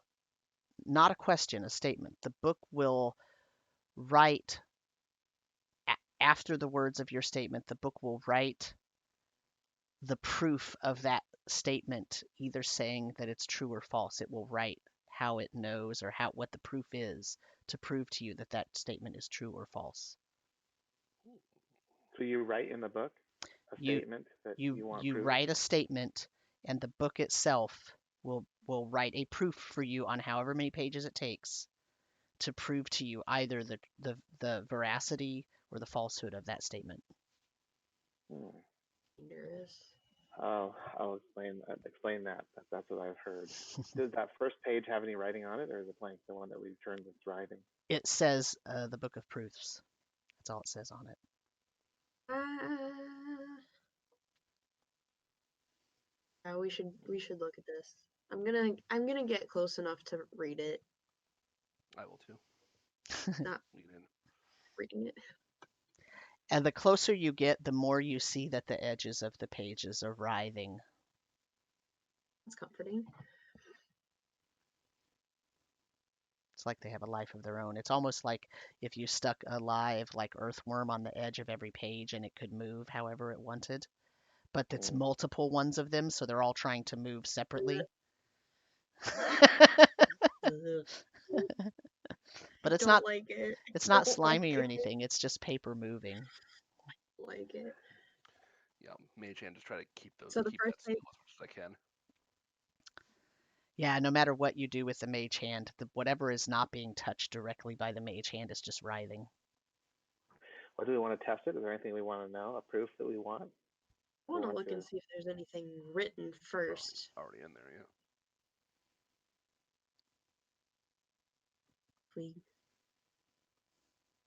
not a question, a statement, the book will write, after the words of your statement, the book will write the proof of that statement, either saying that it's true or false. It will write how it knows or what the proof is to prove to you that that statement is true or false. So you write in the book a statement that you want you proven? write a statement, and the book itself will write a proof for you on however many pages it takes to prove to you either the veracity or the falsehood of that statement. Oh, I'll explain that. That's what I've heard. Does that first page have any writing on it, or is it blank? The one that we've turned that's writing. It says the Book of Proofs. That's all it says on it. We should look at this. I'm gonna get close enough to read it. I will too. Not reading it. And the closer you get, the more you see that the edges of the pages are writhing. That's comforting. It's like they have a life of their own. It's almost like if you stuck a live, like earthworm on the edge of every page and it could move however it wanted. But it's multiple ones of them, so they're all trying to move separately. But it's not like it. It's not slimy or anything. It's just paper moving. Like it. Yeah, Mage Hand just try to keep those. So the keep first that still page. as much as I can. Yeah, no matter what you do with the mage hand, whatever is not being touched directly by the mage hand is just writhing. Well, do we want to test it? Is there anything we want to know? A proof that we want? I want to look and see if there's anything written first. Already in there, yeah. We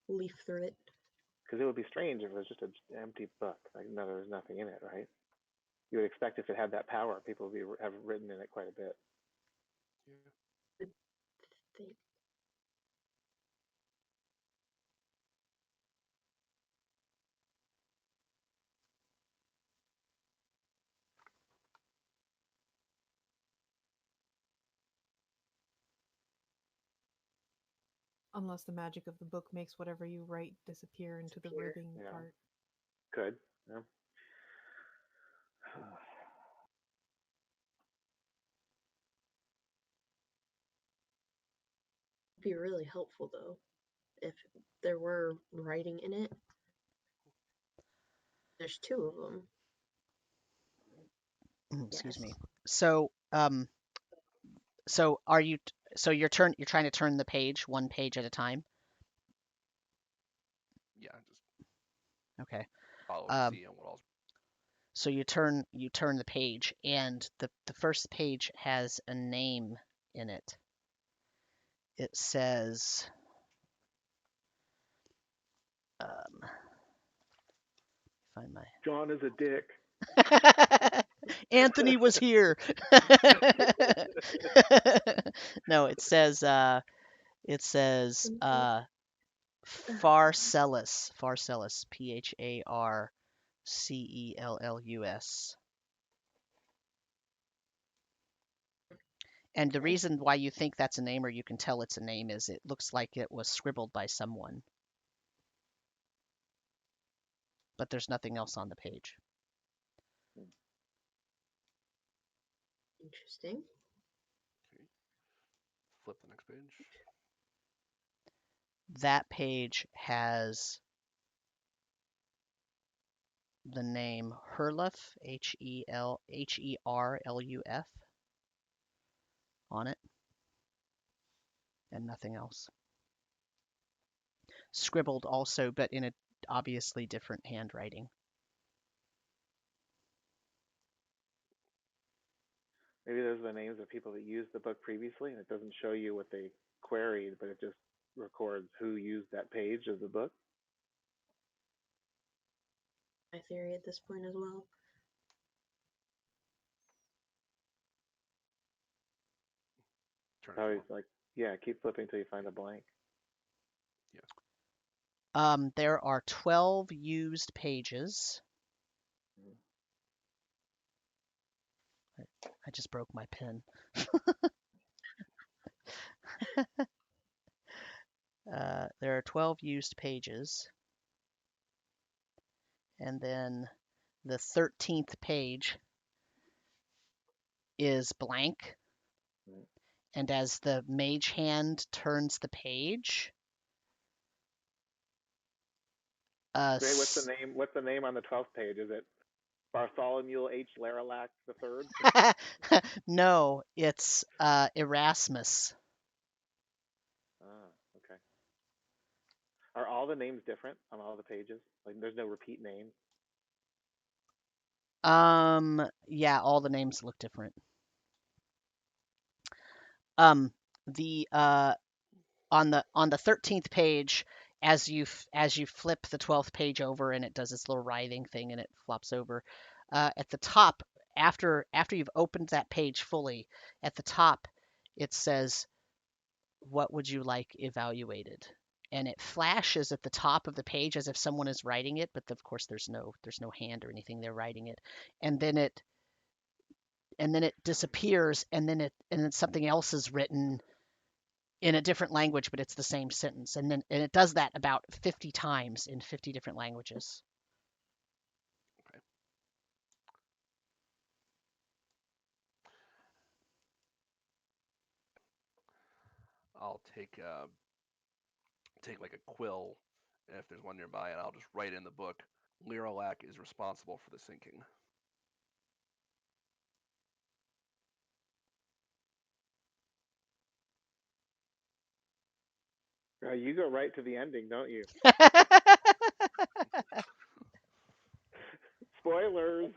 leaf through it. Because it would be strange if it was just an empty book. Like, no, there's nothing in it, right? You would expect if it had that power, people would have written in it quite a bit. Yeah. Unless the magic of the book makes whatever you write disappear into the ribbing part. Could. Yeah. It'd be really helpful though if there were writing in it. There's 2 of them. Excuse me. So, so are you? So you're trying to turn the page one page at a time. Yeah, just Okay. follow and see on what else. So you turn the page, and the first page has a name in it. It says, find my. John is a dick. Anthony was here. No, it says Pharcellus, Pharcellus. And the Okay. reason why you think that's a name, or you can tell it's a name, is it looks like it was scribbled by someone. But there's nothing else on the page. Interesting. Okay. Flip the next page. That page has the name Herluf, Herluf, on it, and nothing else. Scribbled also, but in a obviously different handwriting. Maybe those are the names of people that used the book previously, and it doesn't show you what they queried, but it just records who used that page of the book. My theory at this point as well. Turn So it always over. like, yeah, keep flipping until you find a blank. There are 12 used pages. I just broke my pen. There are 12 used pages. And then the 13th page is blank. And as the mage hand turns the page, Great. What's the name? What's the name on the 12th page? Is it Bartholomew H. Leralak III? no, it's Erasmus. Ah, okay. Are all the names different on all the pages? Like, there's no repeat names. Yeah, all the names look different. The on the 13th page, as you flip the 12th page over, and it does this little writhing thing and it flops over, at the top, after you've opened that page fully, at the top it says, what would you like evaluated? And it flashes at the top of the page as if someone is writing it, but of course there's no hand or anything. They're writing it, and then it disappears, and then something else is written in a different language, but it's the same sentence. And it does that about 50 times in 50 different languages. Okay. I'll take like a quill, and if there's one nearby, and I'll just write in the book, Leralak is responsible for the sinking. You go right to the ending, don't you? Spoilers.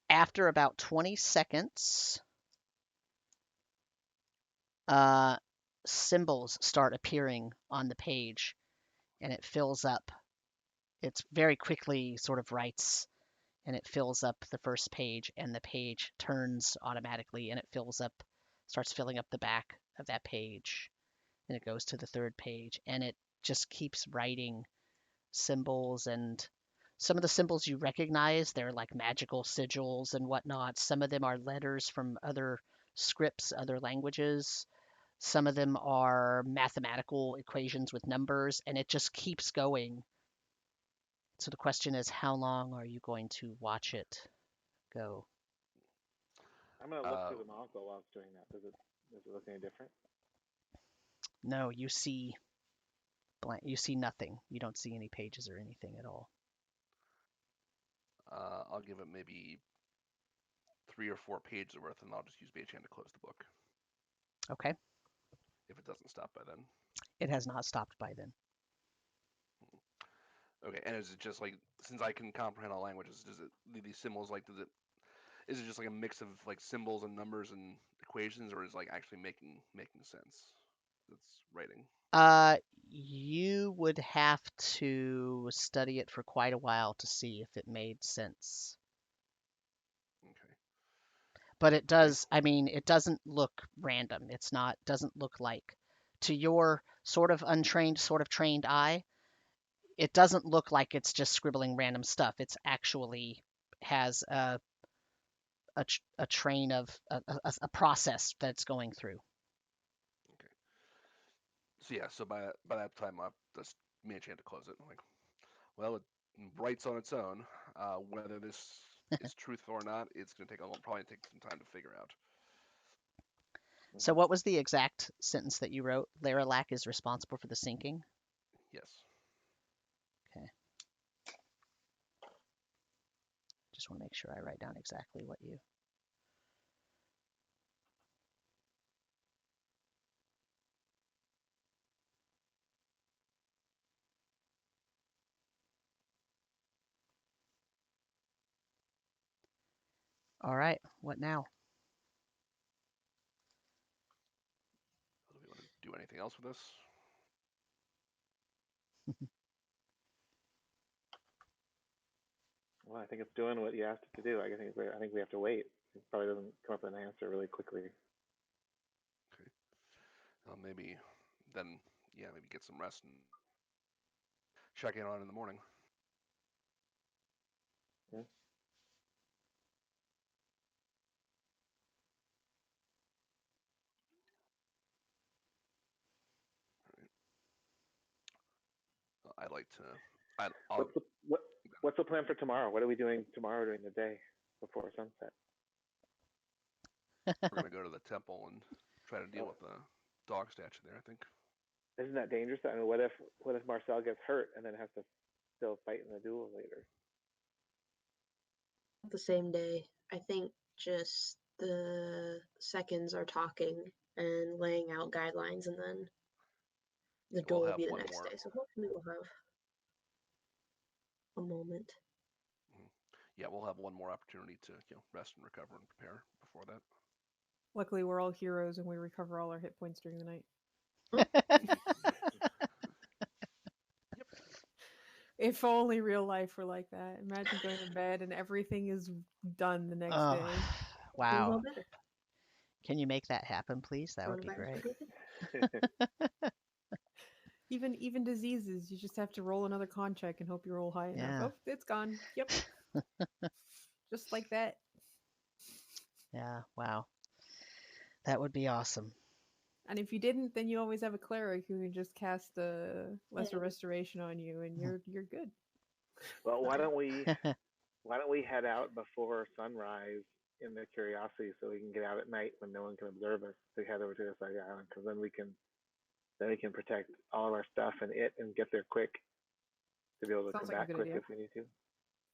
After about 20 seconds, symbols start appearing on the page, and it fills up. It's very quickly sort of writes, and it fills up the first page, and the page turns automatically, and it starts filling up the back of that page. And it goes to the third page, and it just keeps writing symbols. And some of the symbols you recognize, they're like magical sigils and whatnot. Some of them are letters from other scripts, other languages. Some of them are mathematical equations with numbers, and it just keeps going. So the question is, how long are you going to watch it go? I'm gonna look through the module while it's doing that. Does it look any different? No, you see blank. You see nothing. You don't see any pages or anything at all. I'll give it maybe 3 or 4 pages worth, and I'll just use Mage Hand to close the book. Okay. If it doesn't stop by then. It has not stopped by then. Okay, and is it just like, since I can comprehend all languages, does it these symbols like is it just like a mix of like symbols and numbers and equations, or is it like actually making sense? It's writing. You would have to study it for quite a while to see if it made sense. Okay. But it does, I mean, it doesn't look random. Doesn't look like to your sort of untrained, sort of trained eye, it doesn't look like it's just scribbling random stuff. It's actually has a train of a process that's going through. Okay. So yeah, so by that time, just me and Chan to close it. I'm like, well, it writes on its own. Whether this is truthful or not, it's going to probably take some time to figure out. So what was the exact sentence that you wrote? Leralak is responsible for the sinking? Yes. Okay. Just want to make sure I write down exactly what you... All right, what now? Do we want to do anything else with this? Well, I think it's doing what you asked it to do. I think we have to wait. It probably doesn't come up with an answer really quickly. Okay. Maybe then, yeah, maybe get some rest and check in on it in the morning. Yeah. I'd like to. What's the plan for tomorrow? What are we doing tomorrow during the day before sunset? We're gonna go to the temple and try to deal with the dog statue there. I think. Isn't that dangerous? I mean, what if Marcel gets hurt and then has to still fight in the duel later? The same day. I think just the seconds are talking and laying out guidelines, and then the duel will be the next day. So hopefully we'll have a moment. Yeah, we'll have one more opportunity to rest and recover and prepare before that. Luckily, we're all heroes and we recover all our hit points during the night. Yep. If only real life were like that. Imagine going to bed and everything is done the next day. Wow. Can you make that happen, please? That would be great. Even diseases, you just have to roll another con check and hope you roll high enough. Oh, it's gone. Yep. Just like that. Yeah, wow. That would be awesome. And if you didn't, then you always have a cleric who can just cast a lesser restoration on you, and you're good. Well, why don't we head out before sunrise in the Curiosity so we can get out at night when no one can observe us to head over to the side of the island, because then we can protect all of our stuff and get there quick to be able to Sounds come like a back good quick idea. if we need to.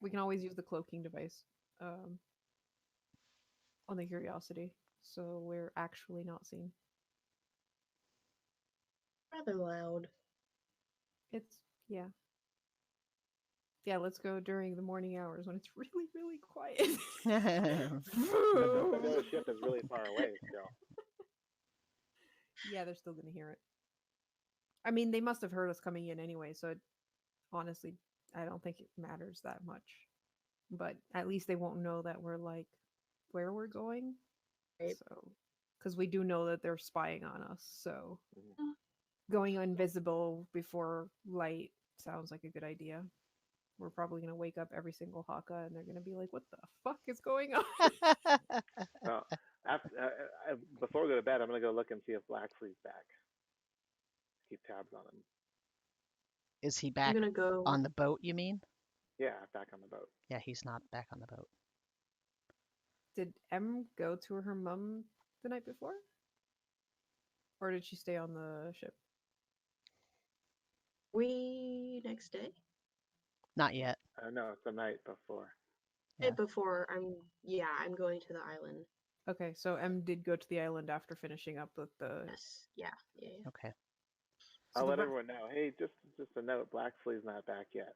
We can always use the cloaking device on the Curiosity, so we're actually not seen. Rather loud. Yeah. Let's go during the morning hours when it's really, really quiet. The ship is really far away still. Yeah, they're still gonna hear it. I mean, they must have heard us coming in anyway, so honestly, I don't think it matters that much. But at least they won't know that we're like where we're going. Right. So, because we do know that they're spying on us, so going invisible before light sounds like a good idea. We're probably going to wake up every single Haka and they're going to be like, what the fuck is going on? Well, before we go to bed, I'm going to go look and see if Blaxley's back. Keep tabs on him. Is he back I'm gonna go on the boat, you mean? Yeah, back on the boat. Yeah, he's not back on the boat. Did Em go to her mum the night before? Or did she stay on the ship? We next day? Not yet. No, it's the night before. Yeah. Before I'm going to the island. Okay, so Em did go to the island after finishing up with the... Yes. Yeah. Okay. So I'll let everyone know. Hey, just a note, Blaxley's not back yet.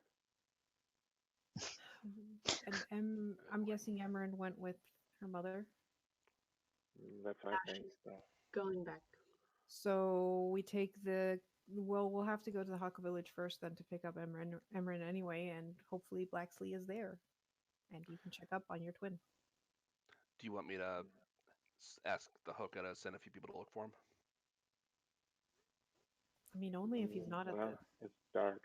And I'm guessing Emmeryn went with her mother. That's what I think. So. Going back. So we take we'll have to go to the Haka village first then to pick up Emmeryn anyway, and hopefully Blaxley is there. And you can check up on your twin. Do you want me to ask the Hoka to send a few people to look for him? I mean, only if he's not at Well, the. it's dark.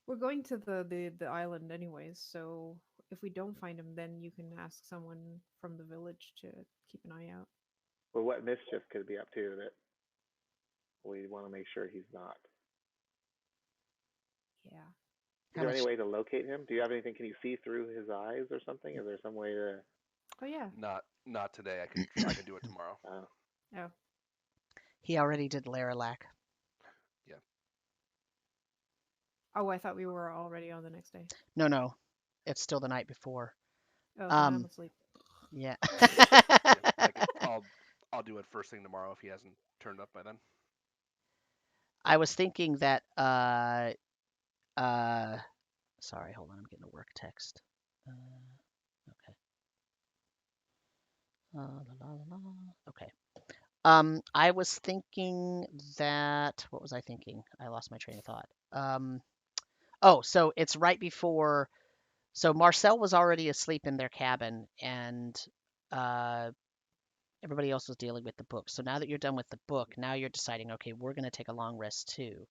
We're going to the island anyways, so if we don't find him, then you can ask someone from the village to keep an eye out. But what mischief could be up to that we want to make sure he's not? Yeah. Is How there any much? way to locate him? Do you have anything? Can you see through his eyes or something? Is there some way to? Oh yeah. Not today. I can do it tomorrow. Oh. He already did Leralak. Yeah. Oh, I thought we were already on the next day. No, it's still the night before. Oh, then I'm asleep. Yeah. Yeah, I'll do it first thing tomorrow if he hasn't turned up by then. I was thinking that sorry, hold on, I'm getting a work text. Okay. Okay. I was thinking that, what was I thinking? I lost my train of thought. Oh, so it's right before, so Marcel was already asleep in their cabin, and everybody else was dealing with the book. So now that you're done with the book, now you're deciding, okay, we're going to take a long rest too.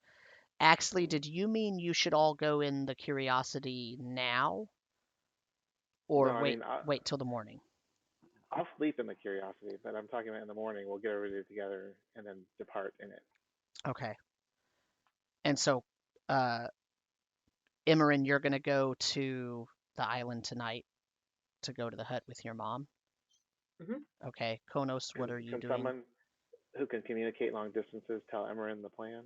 Axley, did you mean you should all go in the Curiosity now, or No, I mean wait till the morning? I'll sleep in the Curiosity, but I'm talking about in the morning. We'll get everybody together and then depart in it. Okay. And so, Emmeryn, you're going to go to the island tonight to go to the hut with your mom? Mm-hmm. Okay. Khonnos, what are you Can doing? someone who can communicate long distances tell Emmeryn the plan?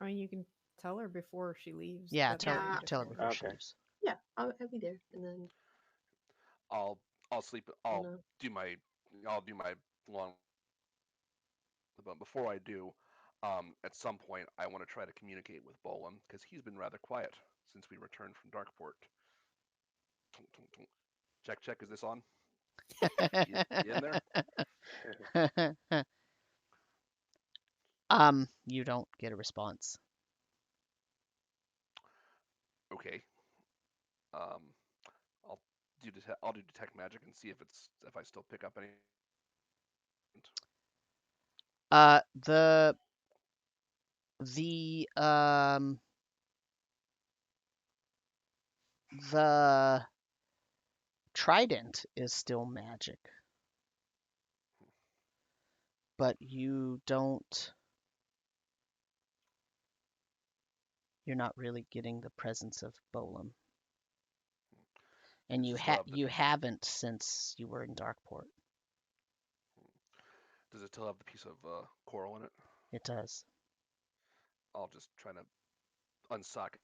I mean, you can tell her before she leaves. Yeah, that tell might Yeah. be her difficult. before she Okay. leaves. Yeah, I'll be there, and then I'll sleep. you know. I'll do my long. But before I do, at some point I want to try to communicate with Bolin because he's been rather quiet since we returned from Darkport. Check. Is this on? You in there? You don't get a response. Okay. Um, I'll do detect magic and see if I still pick up any. The the trident is still magic, but you're not really getting the presence of Bolin. And you haven't since you were in Darkport. Does it still have the piece of coral in it? It does. I'll just try to unsock it.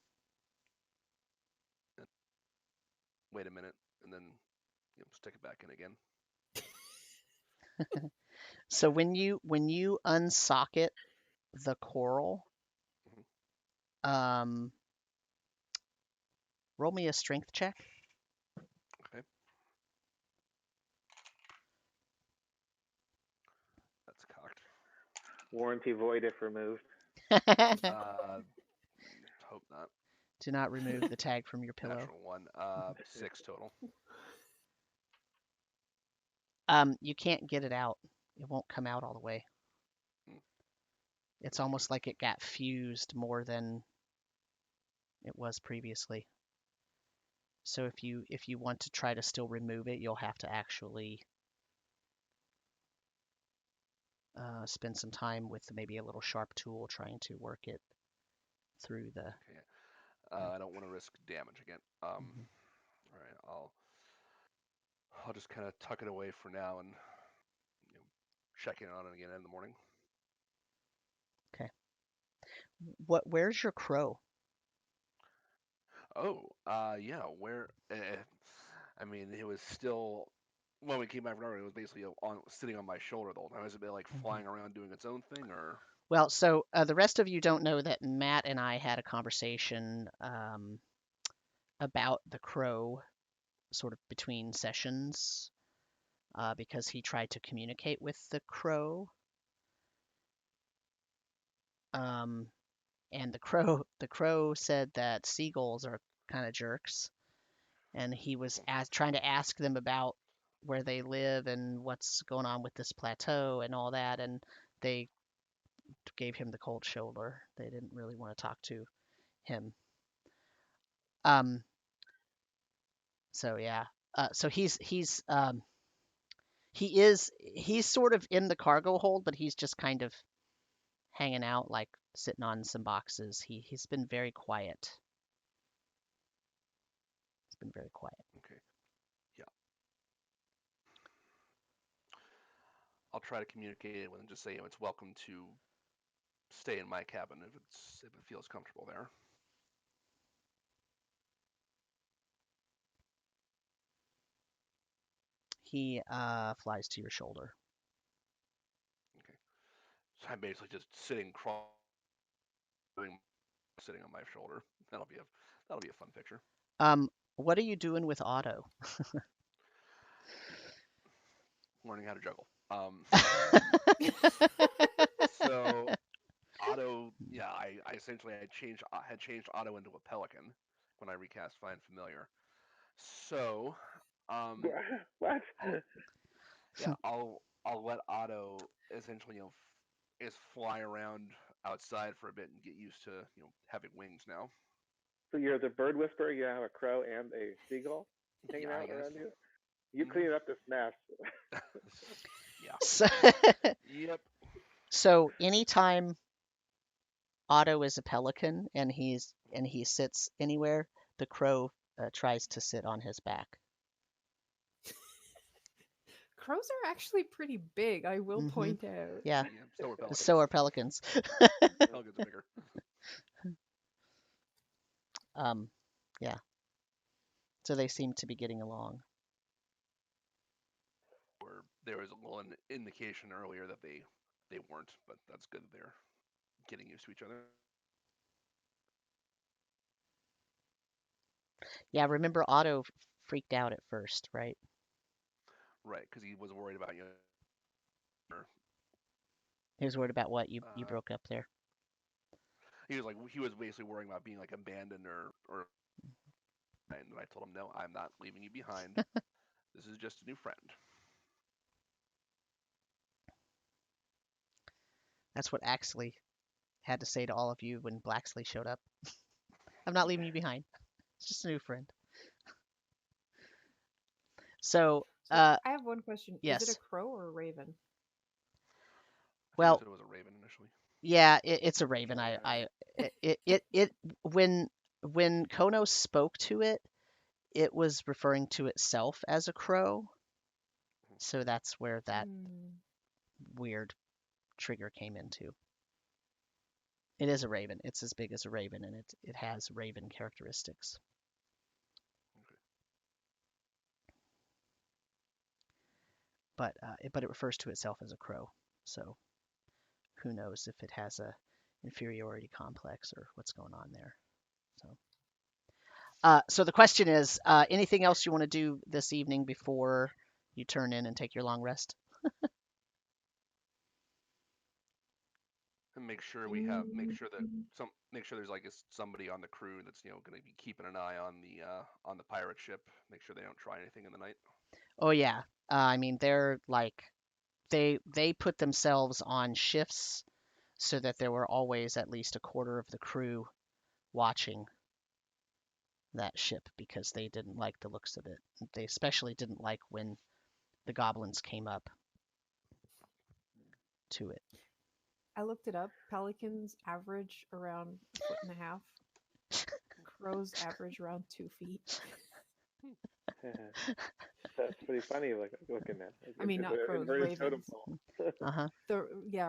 Wait a minute, and then stick it back in again. So when you unsocket the coral, roll me a strength check. Okay. That's cocked. Warranty void if removed. Hope not. Do not remove the tag from your pillow. Natural 1. 6 total. You can't get it out. It won't come out all the way. It's almost like it got fused more than it was previously. So if you want to try to still remove it, you'll have to actually spend some time with maybe a little sharp tool trying to work it through the. Okay. I don't want to risk damage again. All right. I'll just kind of tuck it away for now and check in on it again in the morning. Okay. Where's your crow? Oh, yeah. Where? I mean, it was still when we came back from Norway. It was basically sitting on my shoulder the whole time. Has it been like flying around doing its own thing, or? Well, so the rest of you don't know that Matt and I had a conversation about the crow, sort of between sessions, because he tried to communicate with the crow. And the crow said that seagulls are kind of jerks, and he was trying to ask them about where they live and what's going on with this plateau and all that, and they gave him the cold shoulder. They didn't really want to talk to him. So yeah. So he's sort of in the cargo hold, but he's just kind of hanging out, like sitting on some boxes. He's been very quiet. He's been very quiet. Okay. Yeah. I'll try to communicate it with him. Just say it's welcome to stay in my cabin if it feels comfortable there. He flies to your shoulder. Okay. So I'm basically just sitting sitting on my shoulder. That'll be a fun picture. What are you doing with Otto? Learning how to juggle. So Otto, yeah, I essentially had changed Otto into a pelican when I recast Find Familiar. So, What? yeah, I'll let Otto essentially is fly around outside for a bit and get used to having wings now. So you're the bird whisperer. You have a crow and a seagull hanging Yeah, I out guess. around you. You clean up this mess. Yeah. So, Yep. so anytime Otto is a pelican and he sits anywhere, the crow tries to sit on his back. Crows are actually pretty big, I will Mhm. point out. Yeah, Yeah. So are pelicans. so are pelicans. Pelicans are bigger. Yeah. So they seem to be getting along. Or there was a little indication earlier that they weren't, but that's good that they're getting used to each other. Yeah, remember Otto freaked out at first, right? Right, because he was worried about He was worried about what you broke up there. he was basically worrying about being like abandoned or and I told him, no, I'm not leaving you behind. This is just a new friend. That's what Axley had to say to all of you when Blaxley showed up. I'm not leaving you behind. It's just a new friend. So, I have one question. yes. Is it a crow or a raven? Well, it was a raven initially. Yeah, it's a raven. Yeah. It when Khonnos spoke to it, it was referring to itself as a crow. So that's where that weird trigger came into. It is a raven. It's as big as a raven, and it has raven characteristics. Okay. But it refers to itself as a crow. So who knows if it has a inferiority complex or what's going on there. So the question is, anything else you want to do this evening before you turn in and take your long rest? And make sure there's like somebody on the crew that's going to be keeping an eye on the pirate ship. Make sure they don't try anything in the night. Oh yeah, I mean they're like they put themselves on shifts so that there were always at least a quarter of the crew watching that ship because they didn't like the looks of it. They especially didn't like when the goblins came up to it. I looked it up. Pelicans average around 1.5 feet. Crows average around 2 feet. That's pretty funny. Looking at. I mean, not crows, ravens.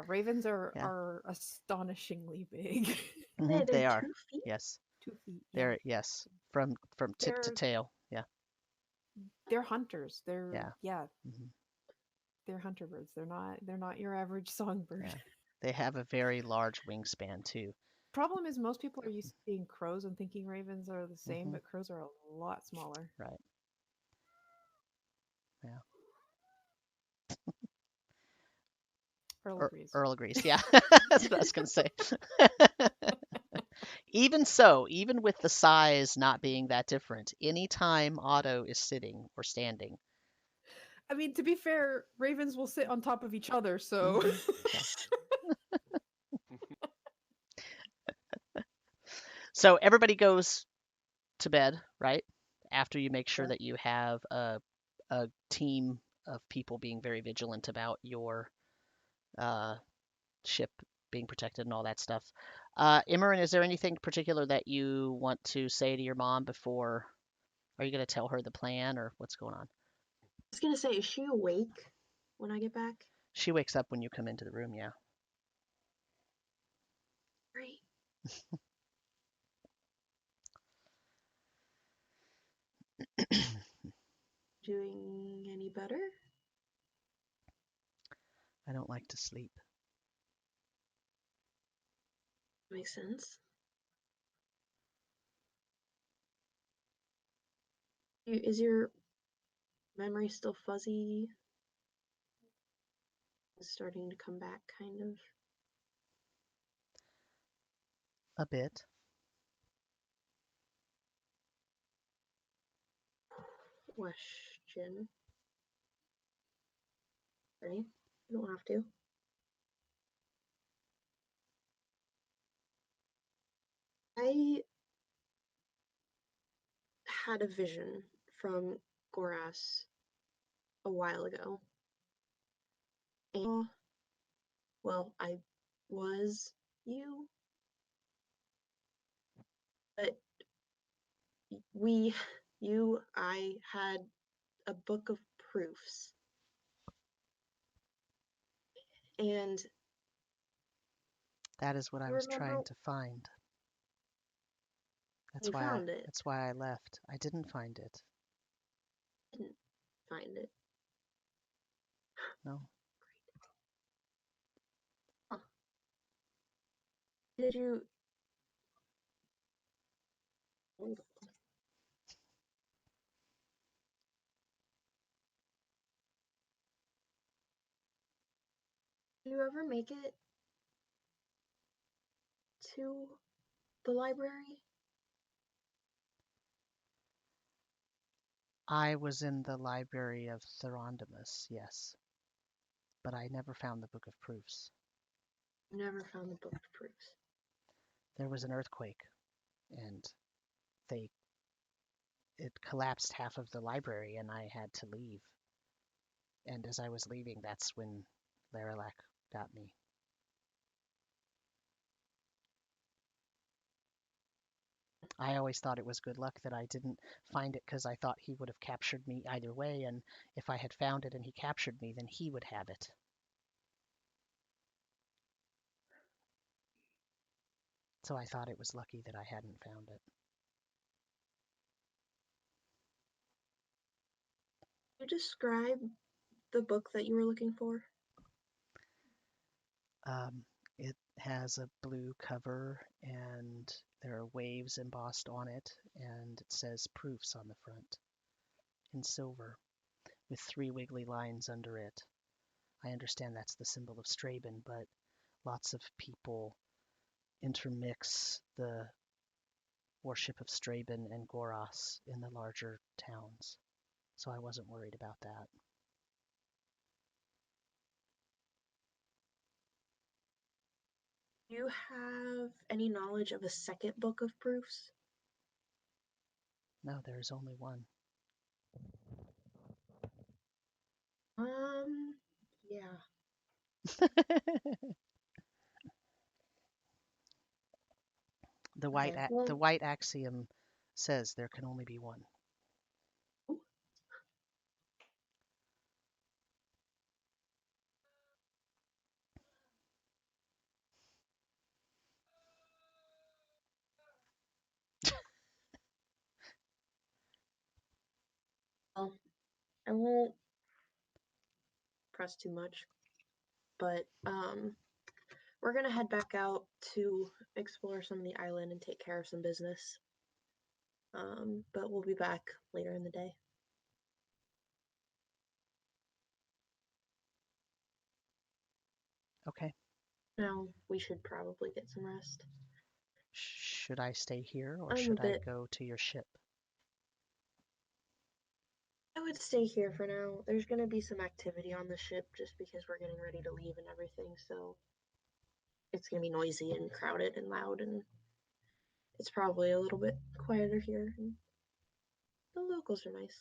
Ravens are astonishingly big. They are. 2 feet? Yes. 2 feet. They're yes, from tip to tail. Yeah. They're hunters. They're Mhm. They're hunter birds. They're not your average songbird. Yeah. They have a very large wingspan too. Problem is most people are used to seeing crows and thinking ravens are the same, but crows are a lot smaller. Right. Yeah. Earl agrees. Earl agrees. Yeah. That's what I was going to say. Even so, even with the size not being that different, anytime Otto is sitting or standing. I mean, to be fair, ravens will sit on top of each other, so. So everybody goes to bed, right? After you make sure Sure. that you have a team of people being very vigilant about your uh, ship being protected and all that stuff. Emmeryn, is there anything particular that you want to say to your mom before? Are you going to tell her the plan or what's going on? I was gonna say, is she awake when I get back? She wakes up when you come into the room, yeah. Great. Doing any better? I don't like to sleep. Makes sense. Is your memory still fuzzy? It's starting to come back, kind of. A bit. Question. Ready? You don't have to. I had a vision from Goras a while ago. And, well, I was you, but I had a book of proofs. And That is what I you was remember trying to find. you found it. That's why I left. I didn't find it. Didn't find it. No. Huh. Did you ever make it to the library? I was in the library of Therondimus, yes. But I never found the Book of Proofs. Never found the book of proofs. There was an earthquake, and it collapsed half of the library, and I had to leave. And as I was leaving, that's when Leralak got me. I always thought it was good luck that I didn't find it because I thought he would have captured me either way, and if I had found it and he captured me, then he would have it. So I thought it was lucky that I hadn't found it. Can you describe the book that you were looking for? It has a blue cover, and there are waves embossed on it, and it says proofs on the front in silver with 3 wiggly lines under it. I understand that's the symbol of Straben, but lots of people intermix the worship of Straben and Goras in the larger towns, so I wasn't worried about that. Do you have any knowledge of a second book of proofs? No, there is only one. Yeah. The Okay, well, white axiom says there can only be one. well, I won't press too much, but we're gonna head back out to explore some of the island and take care of some business. But we'll be back later in the day. Okay. Now we should probably get some rest. Should I stay here or I'm a should I bit. go to your ship? I would stay here for now. There's gonna be some activity on the ship just because we're getting ready to leave and everything, so it's gonna be noisy and crowded and loud, and it's probably a little bit quieter here. And the locals are nice.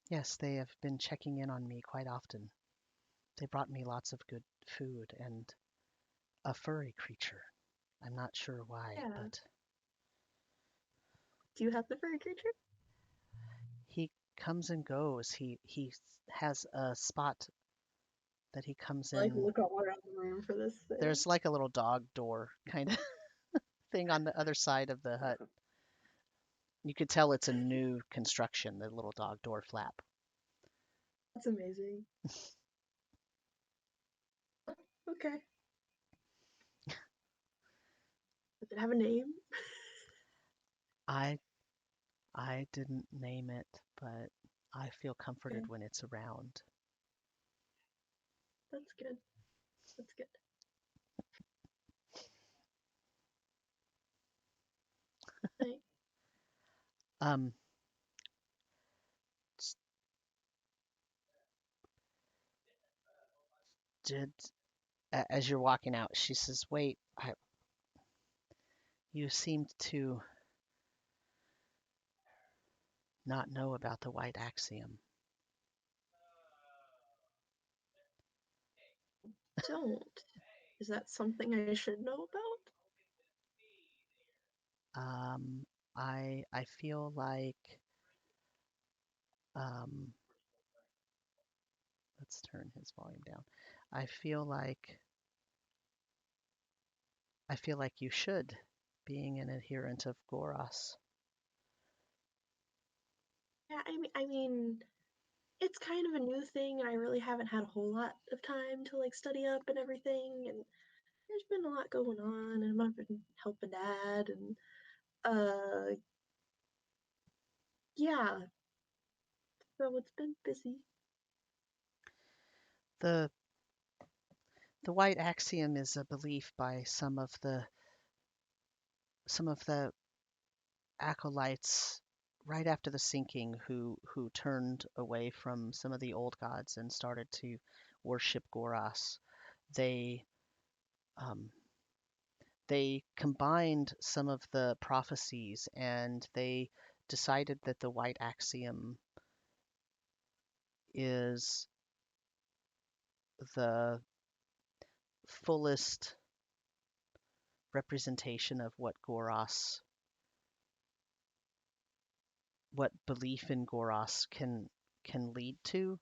Yes, they have been checking in on me quite often. They brought me lots of good food and a furry creature. I'm not sure why, Yeah. but Do you have the furry creature? he comes and goes. He has a spot that he comes Like, in. look all around the room for this thing. There's like a little dog door kind of thing on the other side of the hut. You could tell it's a new construction, the little dog door flap. That's amazing. Okay. Does it have a name? I didn't name it, but I feel comforted when it's around. That's good. That's good. Right. Um, did as you're walking out, she says, "Wait, you seemed to not know about the white axiom." Don't. Is that something I should know about? I feel like let's turn his volume down. I feel like you should, being an adherent of Goras. Yeah, I mean, it's kind of a new thing. I really haven't had a whole lot of time to like study up and everything, and there's been a lot going on, and I've been helping Dad, and yeah, so it's been busy. The white axiom is a belief by some of the acolytes right after the sinking who turned away from some of the old gods and started to worship Goras. They they combined some of the prophecies and they decided that the white axiom is the fullest representation of what belief in Goras can lead to.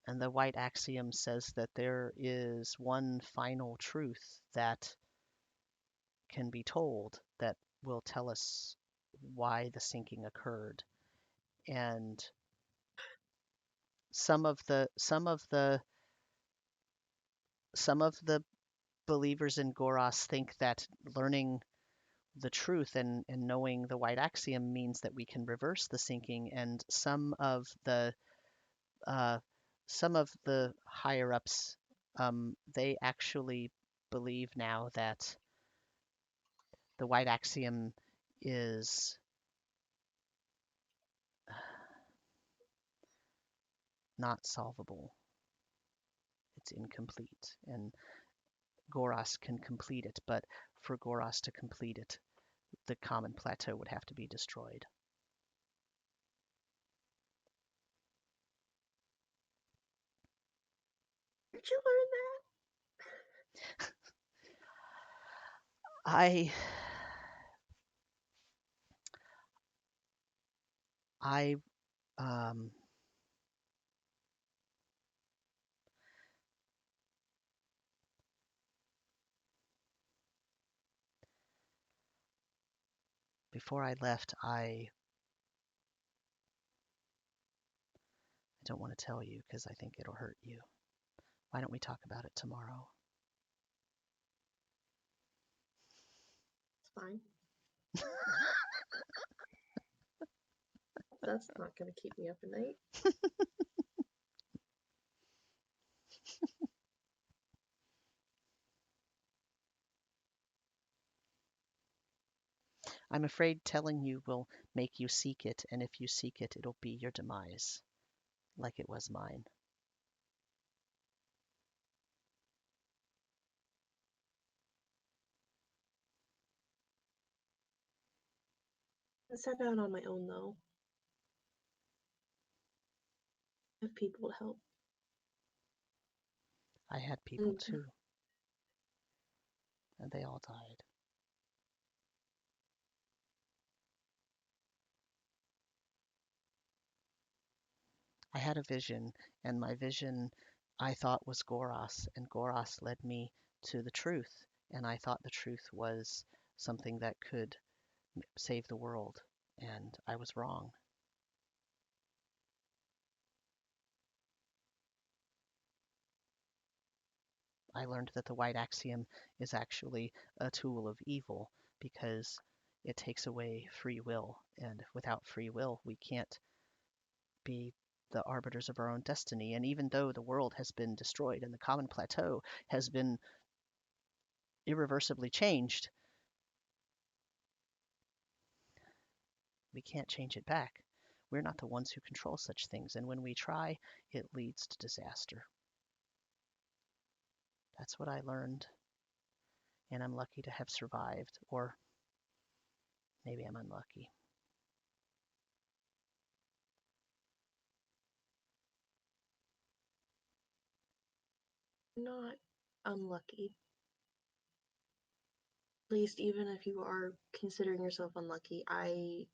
And the white axiom says that there is one final truth that can be told that will tell us why the sinking occurred. And some of the believers in Goras think that learning the truth and knowing the white axiom means that we can reverse the sinking, and some of the higher ups they actually believe now that the white axiom is not solvable. It's incomplete, and Goras can complete it, but for Goras to complete it, the common plateau would have to be destroyed. Where'd you learn that? I um before I left, I don't want to tell you because I think it'll hurt you. Why don't we talk about it tomorrow? It's fine. That's not gonna keep me up at night. I'm afraid telling you will make you seek it, and if you seek it, it'll be your demise, like it was mine. I set out on my own, though. I have people to help. I had people Mm. too, and they all died. I had a vision, and my vision I thought was Goras, and Goras led me to the truth, and I thought the truth was something that could save the world, and I was wrong. I learned that the white axiom is actually a tool of evil because it takes away free will, and without free will, we can't be the arbiters of our own destiny. And even though the world has been destroyed and the common plateau has been irreversibly changed, we can't change it back. We're not the ones who control such things, and when we try, it leads to disaster. That's what I learned, and I'm lucky to have survived, or maybe I'm unlucky. Not unlucky. At least, even if you are considering yourself unlucky, I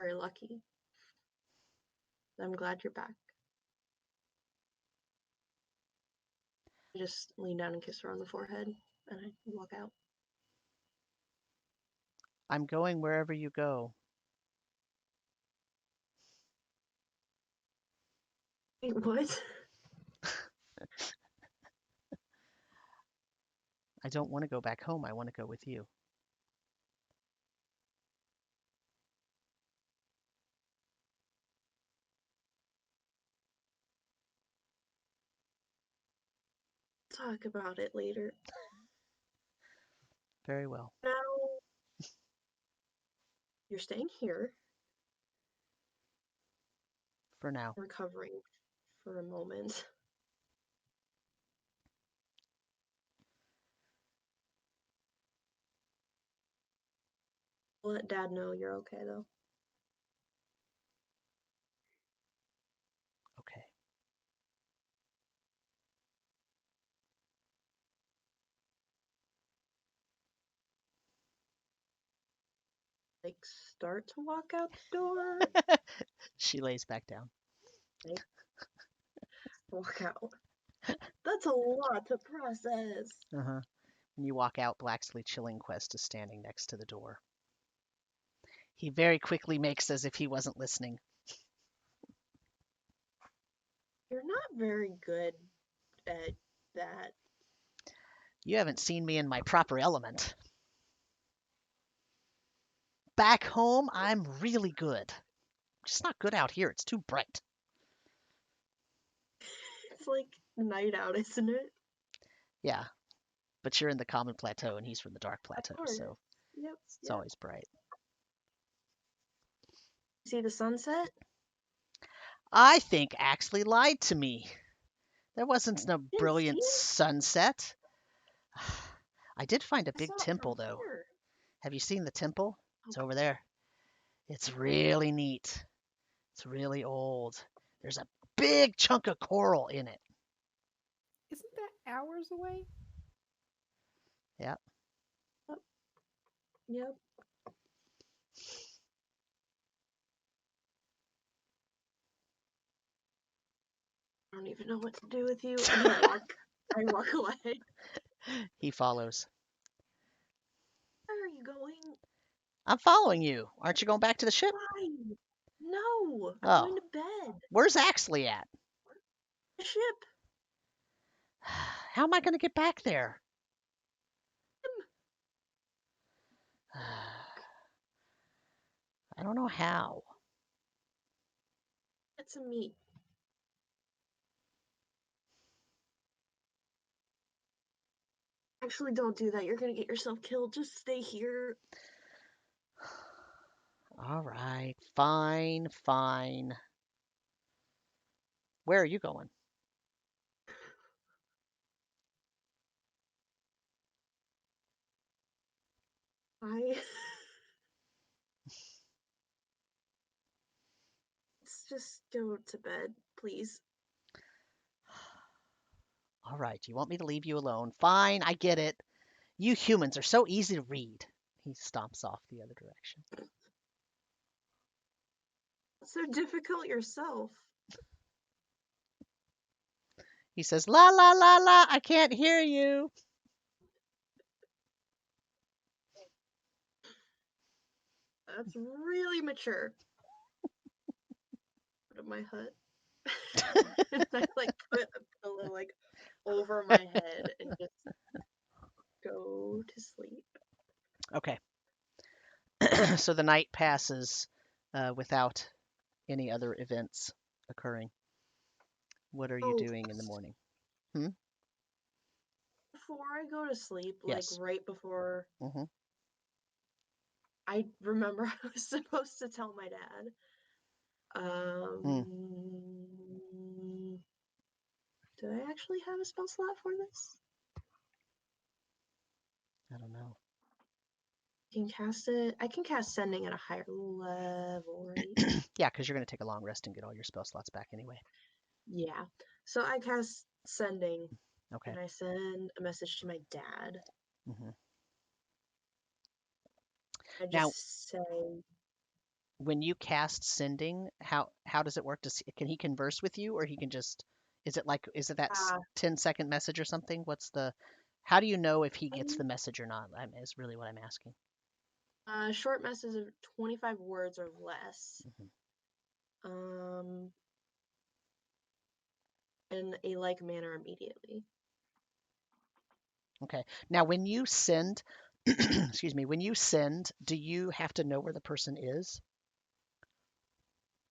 very lucky. I'm glad you're back. I just lean down and kiss her on the forehead, and I walk out. I'm going wherever you go. Wait, what? I don't want to go back home. I want to go with you. Talk about it later. Very well. Now, you're staying here, For now. recovering for a moment. I'll let Dad know you're okay, though. Okay. Like, start to walk out the door. She lays back down. Like, walk out. That's a lot to process. Uh-huh. When you walk out, Blaxley Chillingquest is standing next to the door. He very quickly makes as if he wasn't listening. You're not very good at that. You haven't seen me in my proper element. Back home, I'm really good. Just not good out here. It's too bright. It's like night out, isn't it? Yeah. But you're in the common plateau and he's from the dark Of plateau, course. so Yep. it's always bright. See the sunset? I think Axley lied to me. There wasn't no Didn't brilliant see it? sunset. I did find a I big saw it temple, from though. here. Have you seen the temple? It's Oh, over there. It's really neat. It's really old. There's a big chunk of coral in it. Isn't that hours away? Yep. yep. I don't even know what to do with you. And I walk away. He follows. Where are you going? I'm following you. Aren't you going back to the ship? Why? No, I'm Oh. going to bed. Where's Axley at? The ship. How am I going to get back there? I don't know how. Get some meat. Actually, don't do that. You're gonna get yourself killed. Just stay here. All right. Fine, fine. Where are you going? I just go to bed, please. All right, you want me to leave you alone? Fine, I get it. You humans are so easy to read. He stomps off the other direction. What's so difficult yourself? He says, la la la la, I can't hear you. That's really mature. Out of my hut. And I like put a pillow like over my head and just go to sleep. Okay. So the night passes without any other events occurring. What are you doing in the morning? Before I go to sleep, Yes. like right before, Mm-hmm. I remember I was supposed to tell my dad. Do I actually have a spell slot for this? I don't know. I can cast it. I can cast sending at a higher level, right? Yeah, because you're going to take a long rest and get all your spell slots back anyway. Yeah. So I cast sending, Okay. and I send a message to my dad. Mm-hmm. I Now, just say, when you cast sending, how does it work? Can he converse with you, or he can just? Is it that 10-second message or something? How do you know if he gets the message or not? Is really what I'm asking. Short message of 25 words or less. Mm-hmm. In a like manner immediately. Okay. Now, when you send, excuse me, when you send, do you have to know where the person is?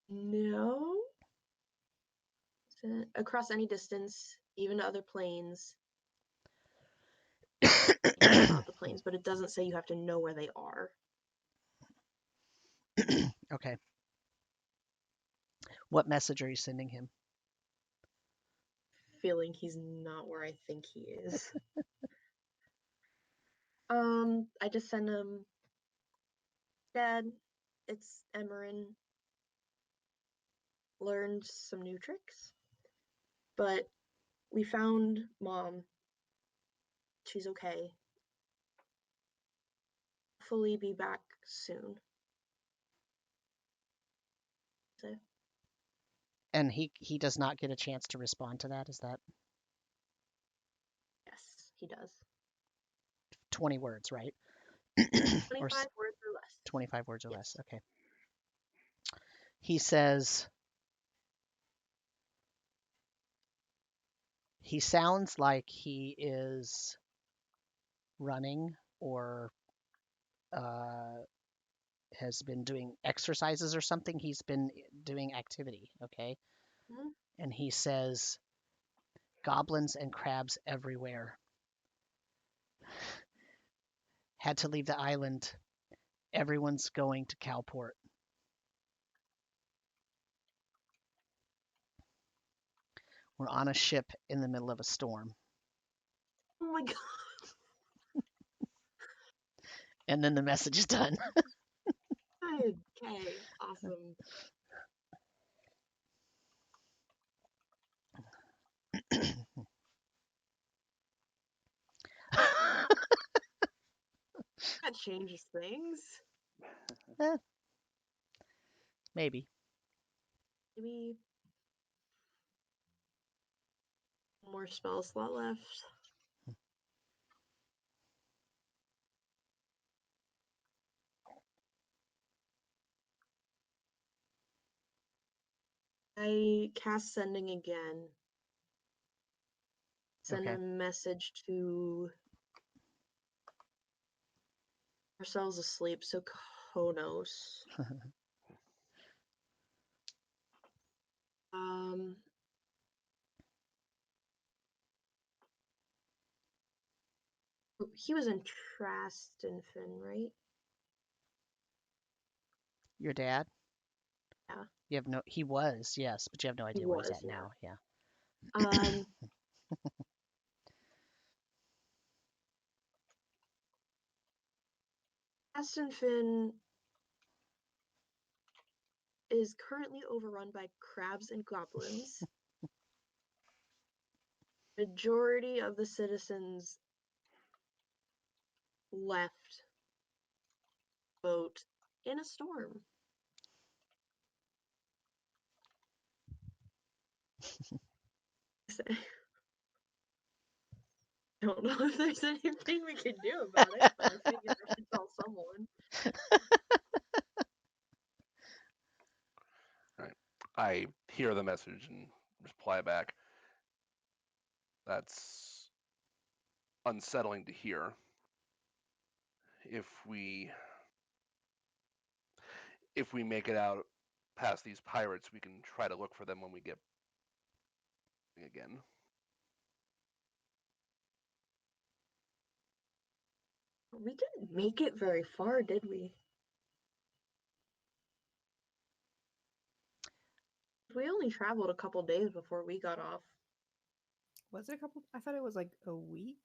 No. Across any distance, even to other planes. About the planes, but it doesn't say you have to know where they are. Okay. What message are you sending him? Feeling he's not where I think he is. I just send him, Dad, it's Emmeryn. Learned some new tricks, but we found Mom. She's okay. Hopefully be back soon. So. And he does not get a chance to respond to that, is that? Yes, he does. 20 words, right? 25 words or less. 25 words or less, okay. He says, he sounds like he is running or has been doing exercises or something. He's been doing activity, okay? Mm-hmm. And he says, goblins and crabs everywhere. Had to leave the island. Everyone's going to Cowport. We're on a ship in the middle of a storm. Oh my god. And then the message is done. Okay, awesome. That changes things. Maybe. Maybe one more spell slot left. I cast sending again. Send a message to Marcel's asleep, so Khonnos. He was in Trastenfin, right? Your dad? Yeah. You have no. He was, yes, but you have no idea where he's at now. Yeah. Trastenfin is currently overrun by crabs and goblins. Majority of the citizens left boat in a storm. I don't know if there's anything we can do about it, but I figured I should tell someone. Right. I hear the message and reply back. That's unsettling to hear. If we make it out past these pirates, we can try to look for them when we get again. We didn't make it very far, did we? We only traveled a couple days before we got off. Was it a couple? I thought it was like a week.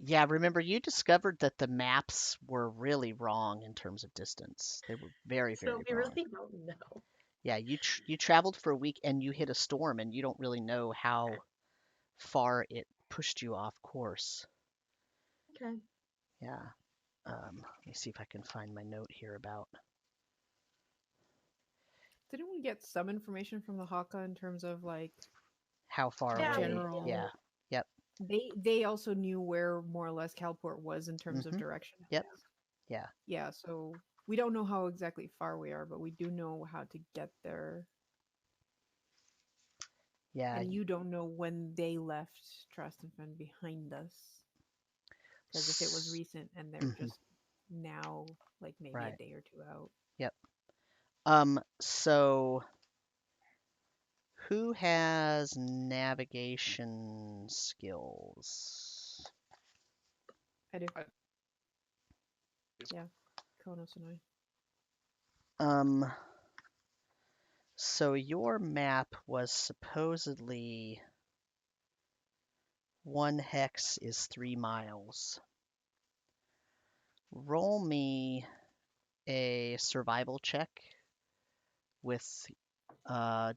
Yeah, remember you discovered that the maps were really wrong in terms of distance. They were very, very So we wrong. really don't know. Yeah, you traveled for a week and you hit a storm and you don't really know how far it pushed you off course. Okay. Yeah. Let me see if I can find my note here about Didn't we get some information from the Haka in terms of like how far Yeah, away. general? Yeah. Yep. They also knew where more or less Calport was in terms of Mhm. direction. Yep. Yeah. Yeah, so we don't know how exactly far we are, but we do know how to get there. Yeah. And you don't know when they left Trastenfen behind us. Because if it was recent and they're Mhm. just now, like maybe a Right. day or two out. Yep. So who has navigation skills? I do. I- Yeah, Khonnos and I. So your map was supposedly 1 hex is 3 miles. Roll me a survival check with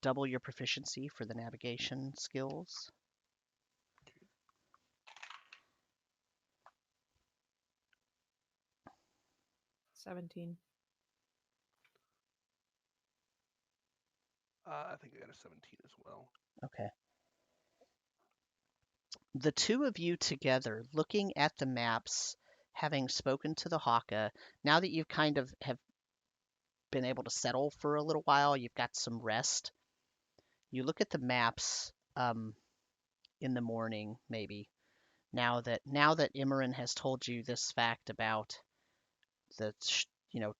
double your proficiency for the navigation skills. 17. I think I got a 17 as well. Okay. The two of you together, looking at the maps, having spoken to the Haka, now that you kind of have been able to settle for a little while, you've got some rest. You look at the maps in the morning, maybe. Now that Emmeryn has told you this fact about the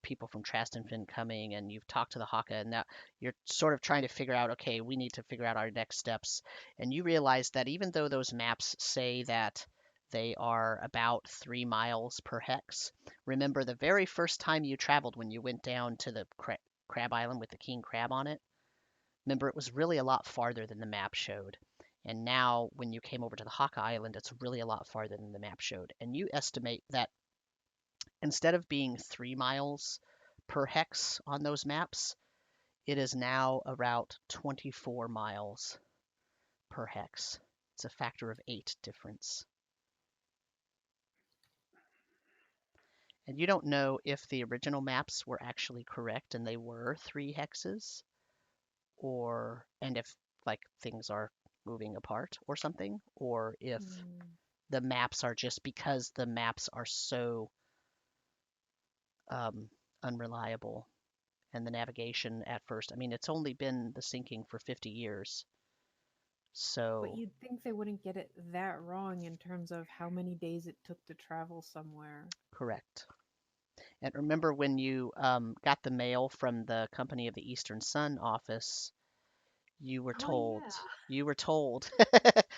people from Trastenfin coming, and you've talked to the Haka, and now you're sort of trying to figure out, okay, we need to figure out our next steps. And you realize that even though those maps say that they are about 3 miles per hex, remember the very first time you traveled when you went down to the crab island with the king crab on it? Remember, it was really a lot farther than the map showed. And now, when you came over to the Haka Island, it's really a lot farther than the map showed. And you estimate that instead of being 3 miles per hex on those maps, it is now about 24 miles per hex. It's a factor of 8 difference. And you don't know if the original maps were actually correct and they were 3 hexes, and if like things are moving apart or something, or if the maps are just because the maps are so unreliable. And the navigation at first, I mean, it's only been the sinking for 50 years. So. But you'd think they wouldn't get it that wrong in terms of how many days it took to travel somewhere. Correct. And remember when you got the mail from the Company of the Eastern Sun office, you were told,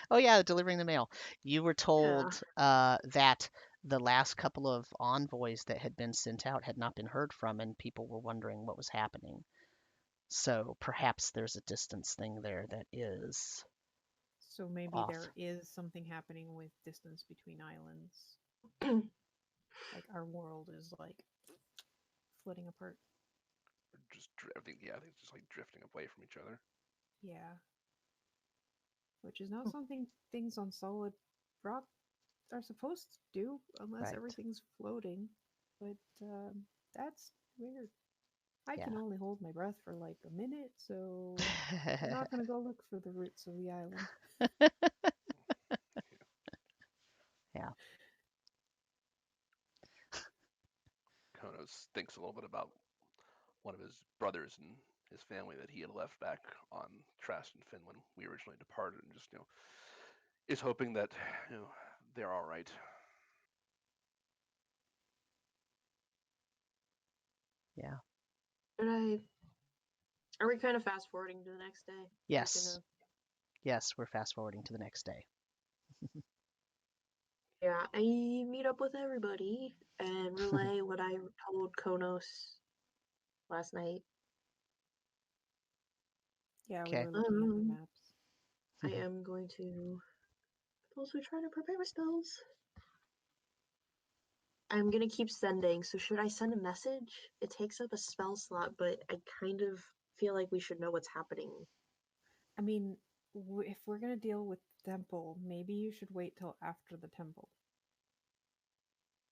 oh yeah, delivering the mail. You were told that the last couple of envoys that had been sent out had not been heard from, and people were wondering what was happening. So perhaps there's a distance thing there that is So maybe off. there is something happening with distance between islands. Like our world is like splitting apart. just everything. Yeah, I think it's just like drifting away from each other. Yeah. Which is not something things on solid rock are supposed to do unless Right. everything's floating. But that's weird. I Yeah. can only hold my breath for like a minute, so we're not going to go look for the roots of the island. Yeah. Khonnos thinks a little bit about one of his brothers and his family that he had left back on Trast and Finn when we originally departed, and just is hoping that they're all right. Yeah. Are we kind of fast forwarding to the next day? Yes. Yes, we're fast forwarding to the next day. Yeah, I meet up with everybody and relay what I told Khonnos last night. Yeah, we Okay. were looking at the maps. I am going to also try to prepare my spells. I'm gonna keep sending, so should I send a message? It takes up a spell slot, but I kind of feel like we should know what's happening. I mean, if we're going to deal with the temple, maybe you should wait till after the temple.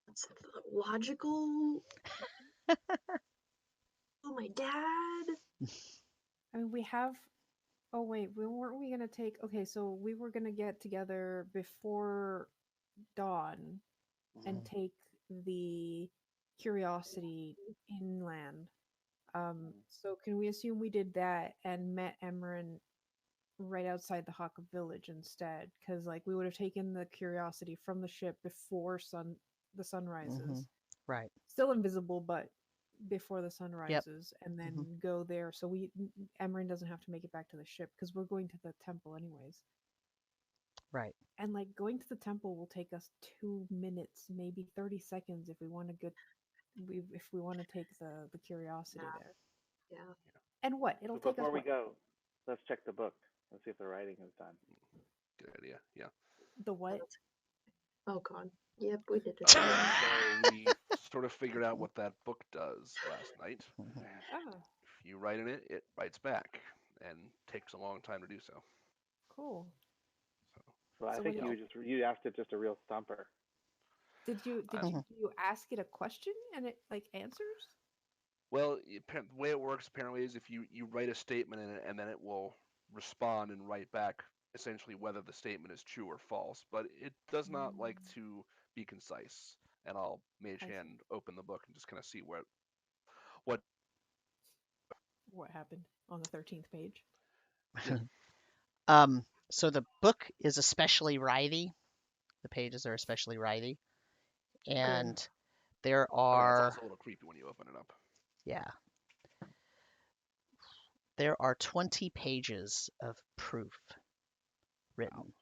That's logical. Oh, my dad. I mean, we have. Oh wait, weren't we gonna take? Okay, so we were gonna get together before dawn and take the curiosity inland. So can we assume we did that and met Emmeryn right outside the Haka village instead? Because like we would have taken the curiosity from the ship before the sun rises. Right. Still invisible, but before the sun Yep. rises, and then go there. So Emmeryn doesn't have to make it back to the ship because we're going to the temple anyways. Right. And like going to the temple will take us 2 minutes, maybe 30 seconds if we want to take the curiosity there. Yeah. And what? It'll So take us before we what? go, let's check the book. Let's see if the writing is done. Good idea. Yeah. The what? Oh god. Yep, we did it. So we sort of figured out what that book does last night. Oh, If you write in it, it writes back, and takes a long time to do so. cool. So I So think what you asked it just a real stumper. did you ask it a question and it like answers? Well, the way it works apparently is if you write a statement in it, and then it will respond and write back essentially whether the statement is true or false. But it does not like to be concise. And I'll mage hand open the book and just kind of see what What happened on the 13th page? So the book is especially writhy. The pages are especially writhy. And there I mean, it's are also a little creepy when you open it up. yeah. There are 20 pages of proof written.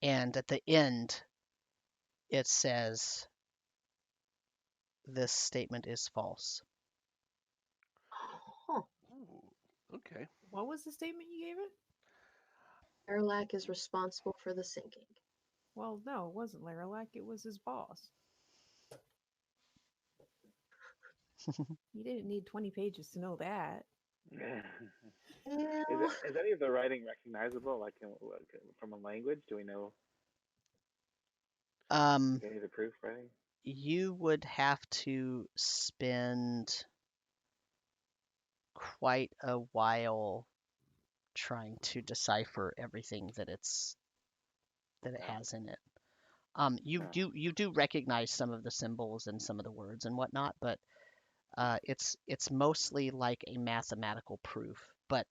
And at the end, it says this statement is false. Huh. Ooh, okay. What was the statement you gave it? Leralak is responsible for the sinking. Well, no, it wasn't Leralak. It was his boss. You didn't need 20 pages to know that. Is any of the writing recognizable, like from a language? Do we know any of the proof writing? You would have to spend quite a while trying to decipher everything that it has in it. You do recognize some of the symbols and some of the words and whatnot, but it's mostly like a mathematical proof. But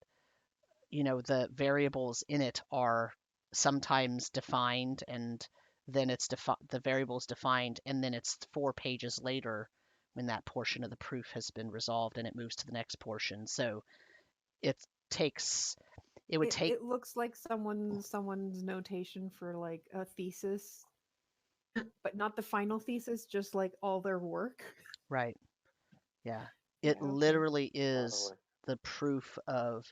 the variables in it are sometimes defined, and then the variables defined, and then it's 4 pages later when that portion of the proof has been resolved and it moves to the next portion. So it would take It looks like someone's notation for like a thesis, but not the final thesis, just like all their work. right. Yeah. It Okay. literally is the proof of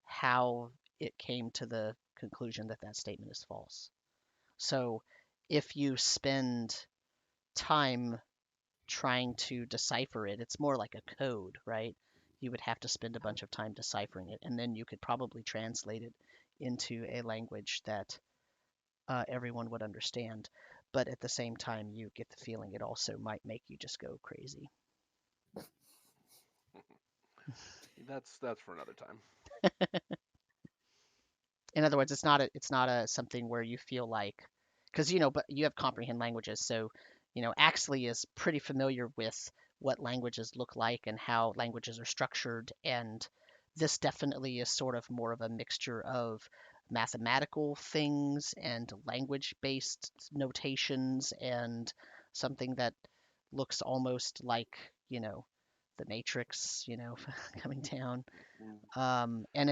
how it came to the conclusion that that statement is false. So if you spend time trying to decipher it. It's more like a code, right? You would have to spend a bunch of time deciphering it, and then you could probably translate it into a language that everyone would understand. But at the same time, you get the feeling it also might make you just go crazy. That's for another time. In other words, it's not a something where you feel like, because but you have comprehend languages, so Axley is pretty familiar with what languages look like and how languages are structured, and this definitely is sort of more of a mixture of mathematical things and language-based notations and something that looks almost like the Matrix, coming down. And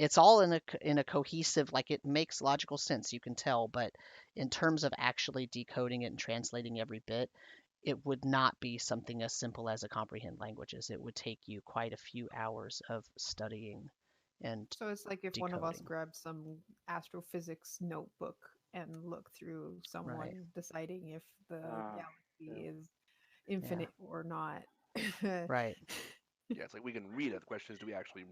it's all in a cohesive, like, it makes logical sense, you can tell, but in terms of actually decoding it and translating every bit, it would not be something as simple as a comprehend languages. It would take you quite a few hours of studying and So it's like if one of us decoding. grabbed some astrophysics notebook and looked through someone Right. deciding if the galaxy Yeah. is infinite or not. Right. Yeah, it's like we can read it. The question is, do we actually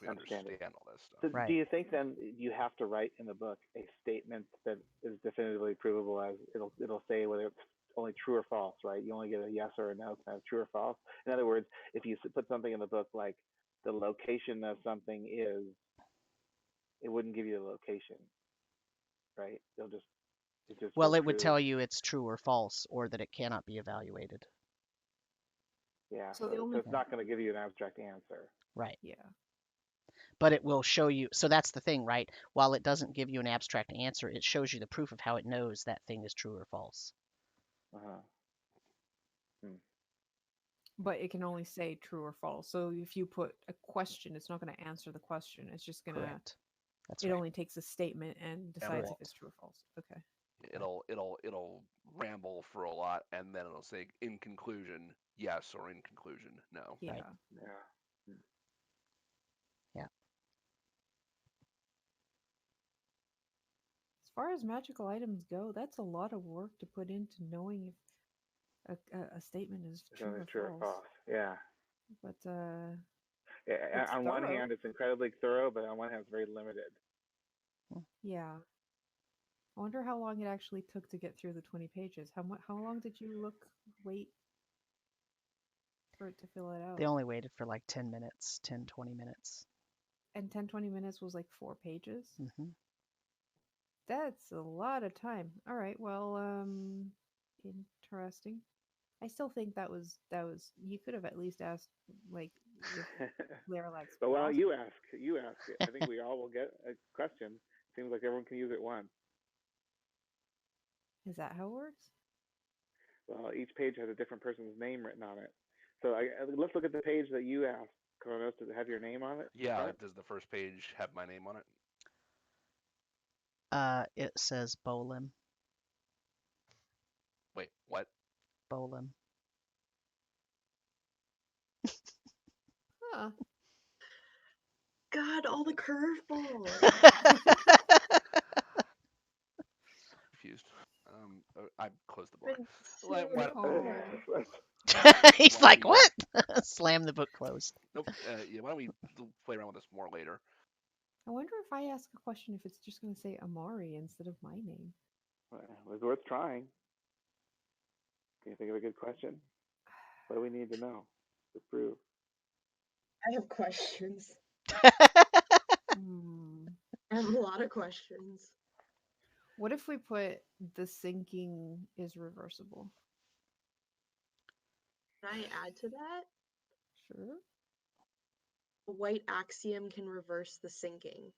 Understand understand it. all this stuff? So Right. do you think then you have to write in the book a statement that is definitively provable, as it'll say whether it's only true or false, right? You only get a yes or a no, kind of true or false. In other words, if you put something in the book like the location of something is, it wouldn't give you the location, right? It just Well, will it would prove. tell you it's true or false, or that it cannot be evaluated. Yeah, So so, the only it's not going to give you an abstract answer. Right. yeah. But it will show you. So that's the thing, right? While it doesn't give you an abstract answer, it shows you the proof of how it knows that thing is true or false. Uh-huh. But it can only say true or false. So if you put a question, it's not going to answer the question. It's just going to. Correct. That's It right. only takes a statement and decides well- if it's true or false. Okay. It'll ramble for a lot, and then it'll say in conclusion yes or in conclusion no. Yeah. Right. Yeah. Yeah. As far as magical items go, that's a lot of work to put into knowing if a statement is It's true only or true or false. false. Yeah. But Yeah, It's on one thorough. hand, it's incredibly thorough, but on one hand, it's very limited. yeah. I wonder how long it actually took to get through the 20 pages. How long did you wait for it to fill it out? They only waited for like 10 minutes, 10, 20 minutes. And 10-20 minutes was like 4 pages. Hmm. That's a lot of time. All right. Well, interesting. I still think that was you could have at least asked like if Leralak's But why don't boss. you ask? You ask it. I think we all will get a question. Seems like everyone can use it once. Is that how it works? Well, each page has a different person's name written on it. So let's look at the page that you asked, Khonnos. Does it have your name on it? Yeah, does the first page have my name on it? It says Bolem. Wait, what? Bolem. Huh. God, all the curveballs. Confused. I closed the book. Been What- so Oh. hard. He's like, what? Slam the book closed. Nope. Yeah, why don't we play around with this more later? I wonder if I ask a question if it's just going to say Amari instead of my name. It was worth trying. Can you think of a good question? What do we need to know to prove? I have questions. Hmm. I have a lot of questions. What if we put the sinking is reversible? Can I add to that? Sure. The white axiom can reverse the sinking.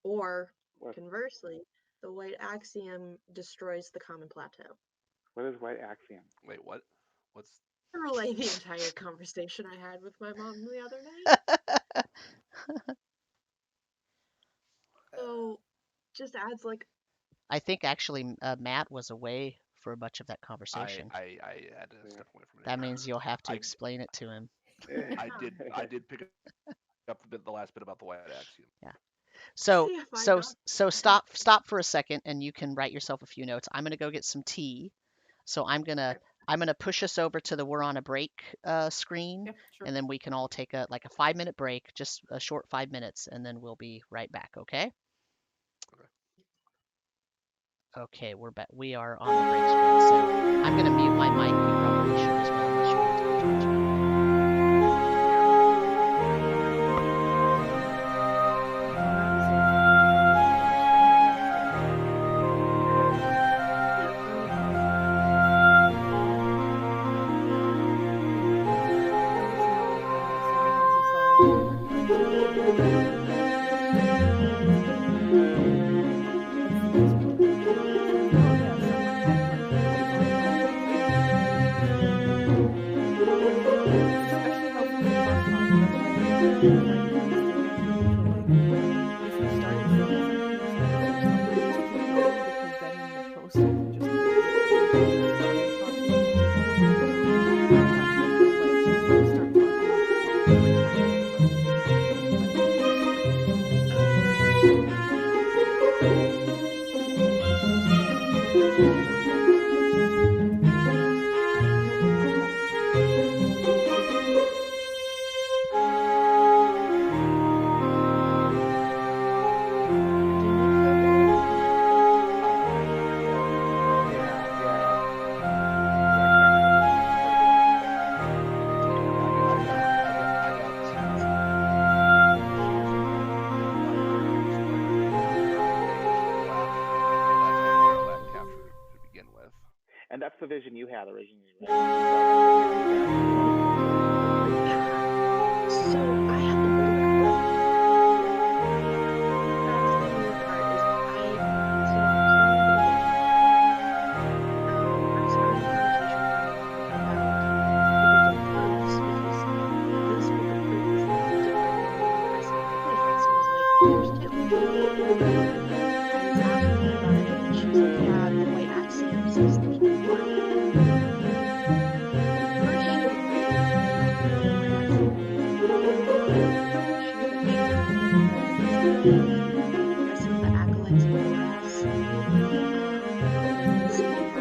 Or, What? conversely, the white axiom destroys the common plateau. What is white axiom? Wait, what? What's I relay the entire conversation I had with my mom the other night. So, just adds like I think actually Matt was away for much of that conversation. I had to step away from it. That means you'll have to I- explain it to him. I did pick up the last bit about the white axiom. So Yeah, fine, so Doc. so stop for a second, and you can write yourself a few notes. I'm gonna go get some tea. So I'm gonna I'm going to push us over to the we're on a break screen, Yeah, sure. and then we can all take a 5-minute break, just a short 5 minutes, and then we'll be right back, okay? Okay, we're back. We are on the break screen, so I'm going to mute my mic. You probably should as well, unless you want to talk to each other. And that's the vision you had originally, right? So I have the bit of a book. That's the weird part is I'm starting a conversation about the book of proofs because this book of proofs is different than the rest of my playthroughs. So I was like, there's two. I was asking her about it and she was like, yeah, the white axiom says there's one. Rest of the acolytes and Goras, they combined certain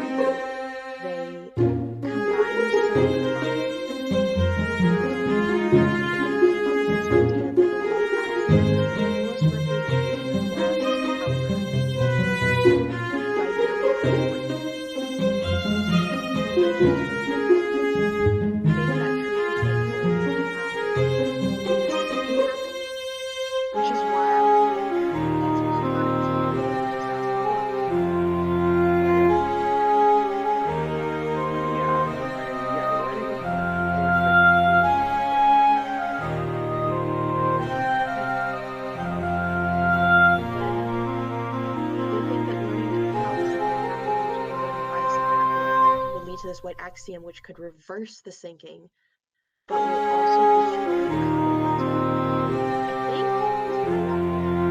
which is why I was to this white axiom which could reverse the sinking, but will also destroy the common plateau. I think is what I got there.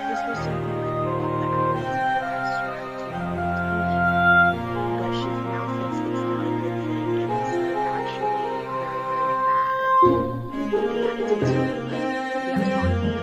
This was something like what the acolytes strive to obtain, but she now thinks it's not a good thing and it's actually very, very bad. And that takes away the autonomy.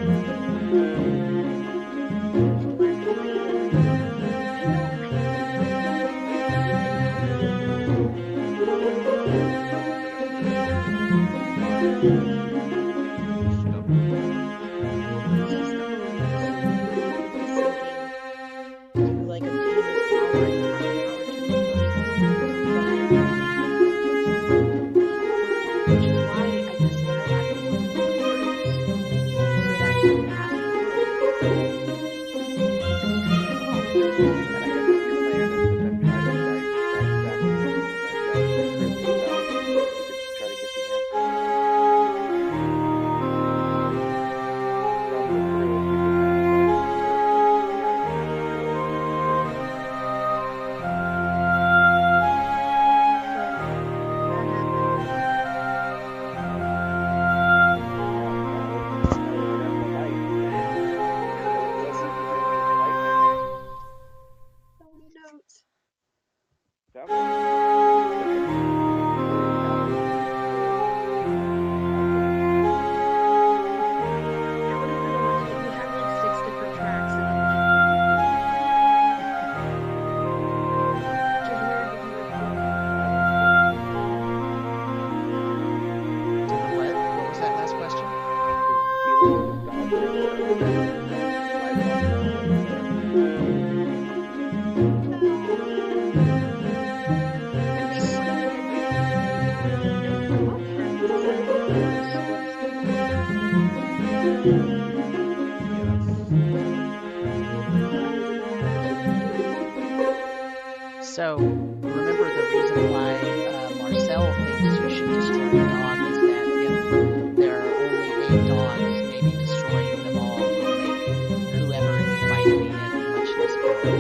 destroy the dog is that if there are only 8 dogs, maybe destroying them all will make whoever you fight in the end much less powerful.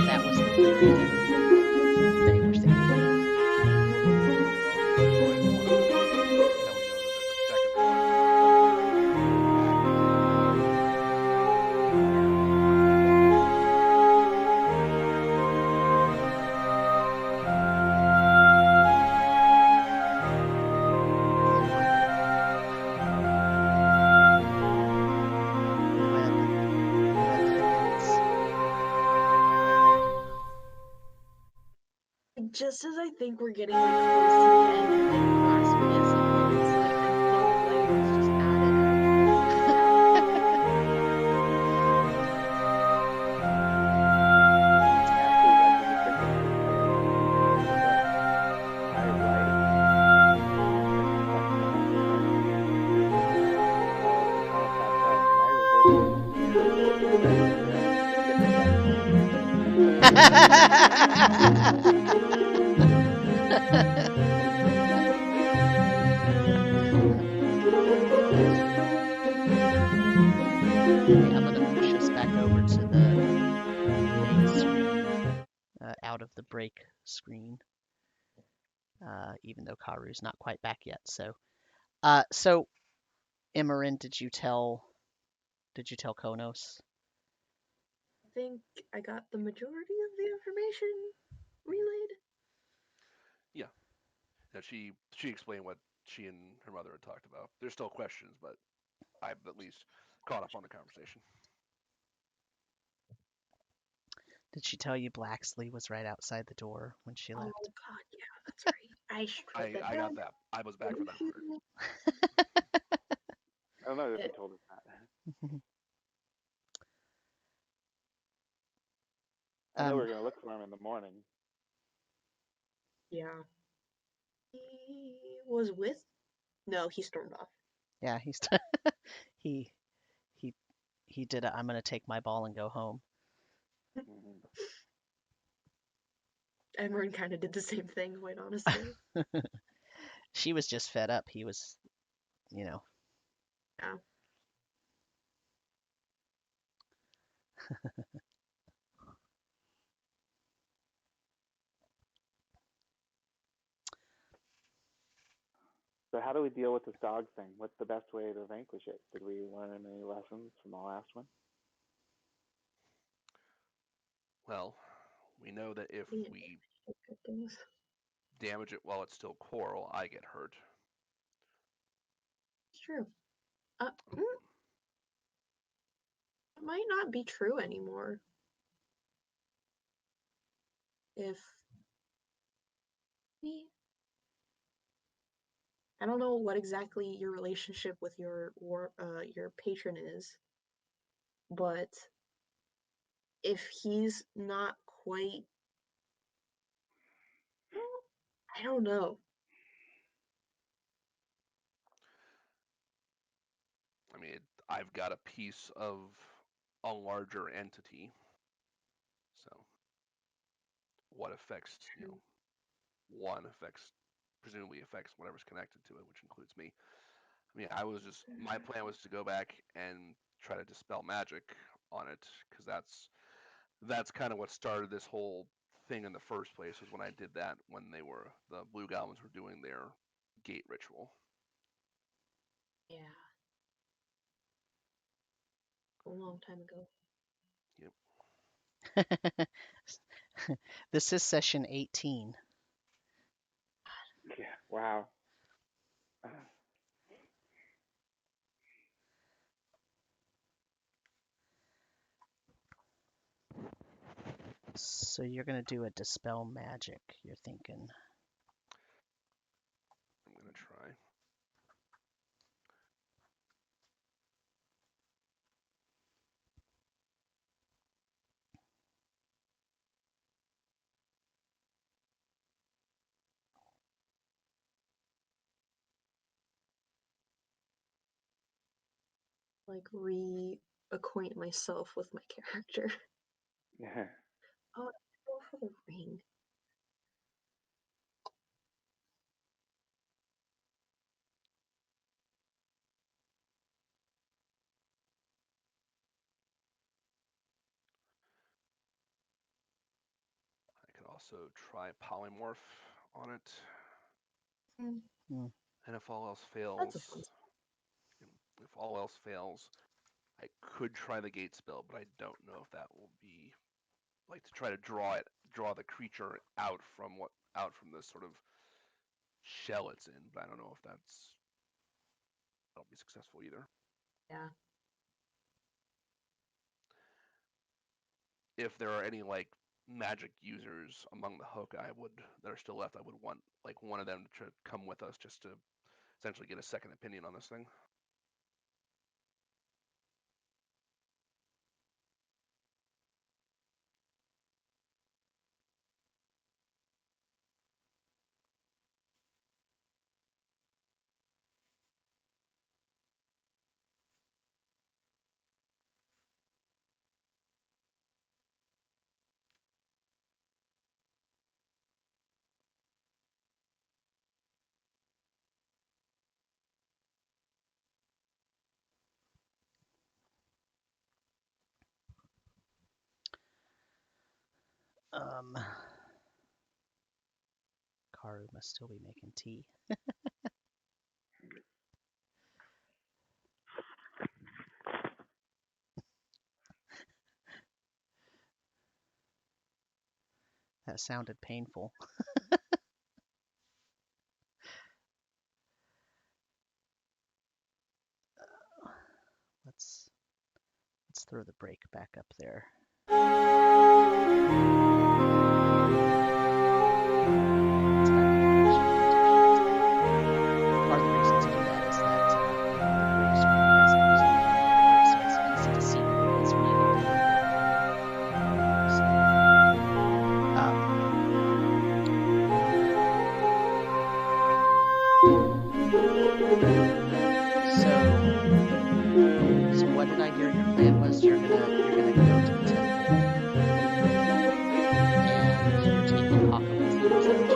That was the theory that they were thinking. That we know that there's a second one. Just as I think we're getting like close to the end, like grasping at something, it's like another layer is just added. Okay, I'm gonna push us back over to the main screen, out of the break screen, even though Karu's not quite back yet. So Emmeryn, did you tell Khonnos? I think I got the majority of the information relayed. Yeah. That she explained what she and her mother had talked about. There's still questions, but I've at least caught up on the conversation. Did she tell you Blaxley was right outside the door when she left? Oh god, yeah, that's right. I should write that I down. got that. I was back for that part. I don't know if you told us that. I know we're gonna look for him in the morning. Yeah. He was with. No, he stormed off. Yeah, he did a I'm gonna take my ball and go home. Emmeryn kind of did the same thing, quite honestly. She was just fed up. He was, you know. Yeah. So how do we deal with this dog thing? What's the best way to vanquish it? Did we learn any lessons from the last one? Well, we know that if Yeah. we Good things. damage it while it's still coral, I get hurt. It's true. It might not be true anymore. If I don't know what exactly your relationship with your patron is, but if he's not quite, I don't know. I mean, I've got a piece of a larger entity. So, what affects, one presumably affects whatever's connected to it, which includes me. I mean, my plan was to go back and try to dispel magic on it, because that's kind of what started this whole thing in the first place, was when I did that, when the blue goblins were doing their gate ritual. Yeah. A long time ago. Yep. This is session 18. Yeah. Wow. So you're gonna do a dispel magic, you're thinking. I'm gonna try. Like reacquaint myself with my character. Yeah. Oh, go for the ring. also try polymorph on it. Mm. And if all else That's a fun. fails, if all else fails, I could try the gate spell, but I don't know if that will be like to try to draw the creature out from this sort of shell it's in. But I don't know if that'll be successful either. Yeah. If there are any like magic users among the hook, that are still left, I would want like one of them to come with us just to essentially get a second opinion on this thing. Karu must still be making tea. That sounded painful. Let's throw the break back up there. Part of the reason to do that is that the gray screen doesn't usually work, so it's easy to see what's really So what did I hear your plan was? You're gonna go to the temple and you're taking Haka with you, is that what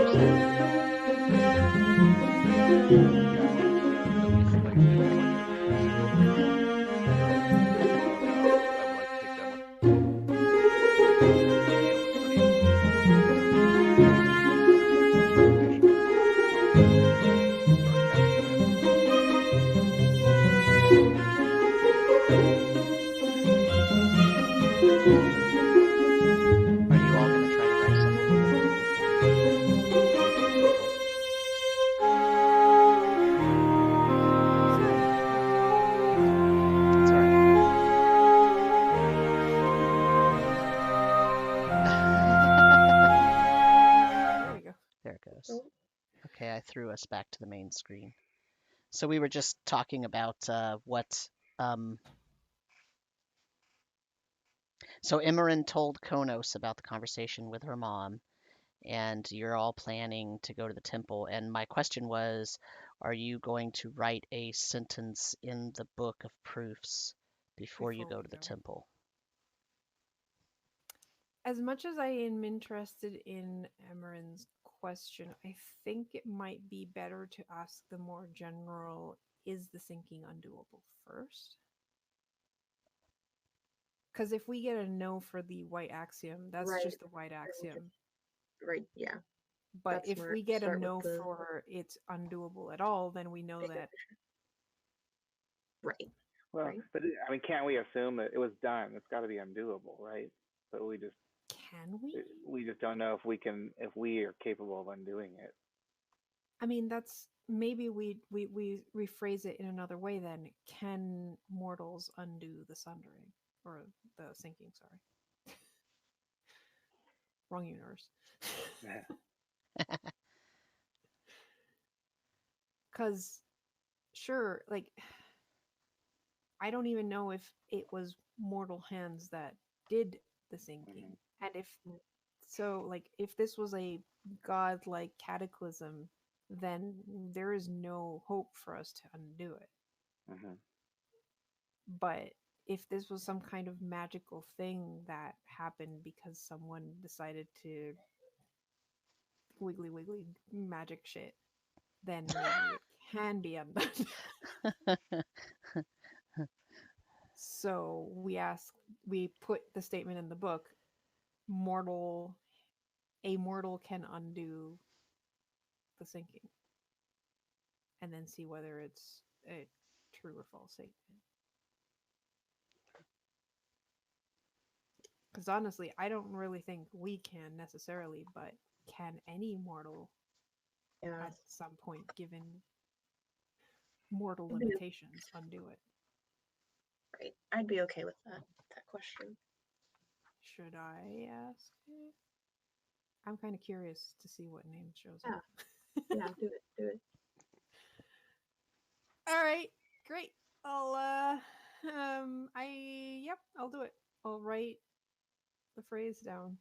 you said? Okay, I threw us back to the main screen. So we were just talking about what. So Emmeryn told Khonnos about the conversation with her mom, and you're all planning to go to the temple. And my question was, are you going to write a sentence in the book of proofs before you go to the temple? As much as I am interested in Emmeryn's question, I think it might be better to ask the more general, is the sinking undoable first? Because if we get a no for the white axiom, that's Right. just the white axiom. Right, yeah. But That's if smart. we get a Start no with the for it's undoable at all, then we know that. Right. Well, right. but I mean, can't we assume that it was done? It's got to be undoable, right? But we just can we? We just don't know if we are capable of undoing it. I mean, that's maybe we rephrase it in another way. Then, can mortals undo the sundering or the sinking? Sorry, wrong universe. Because sure, like I don't even know if it was mortal hands that did the sinking, and if so, like if this was a godlike cataclysm, then there is no hope for us to undo it. But if this was some kind of magical thing that happened because someone decided to wiggly magic shit, then maybe it can be undone. So we put the statement in the book, mortal a mortal can undo the sinking, and then see whether it's a true or false statement. Because honestly, I don't really think we can necessarily, but can any mortal Yeah. at some point, given mortal I'd be- limitations, undo it? Right. I'd be okay with that question. Should I ask it? I'm kind of curious to see what name shows Yeah. up. Yeah, do it. All right, great. I'll I'll do it. I'll write the phrase down.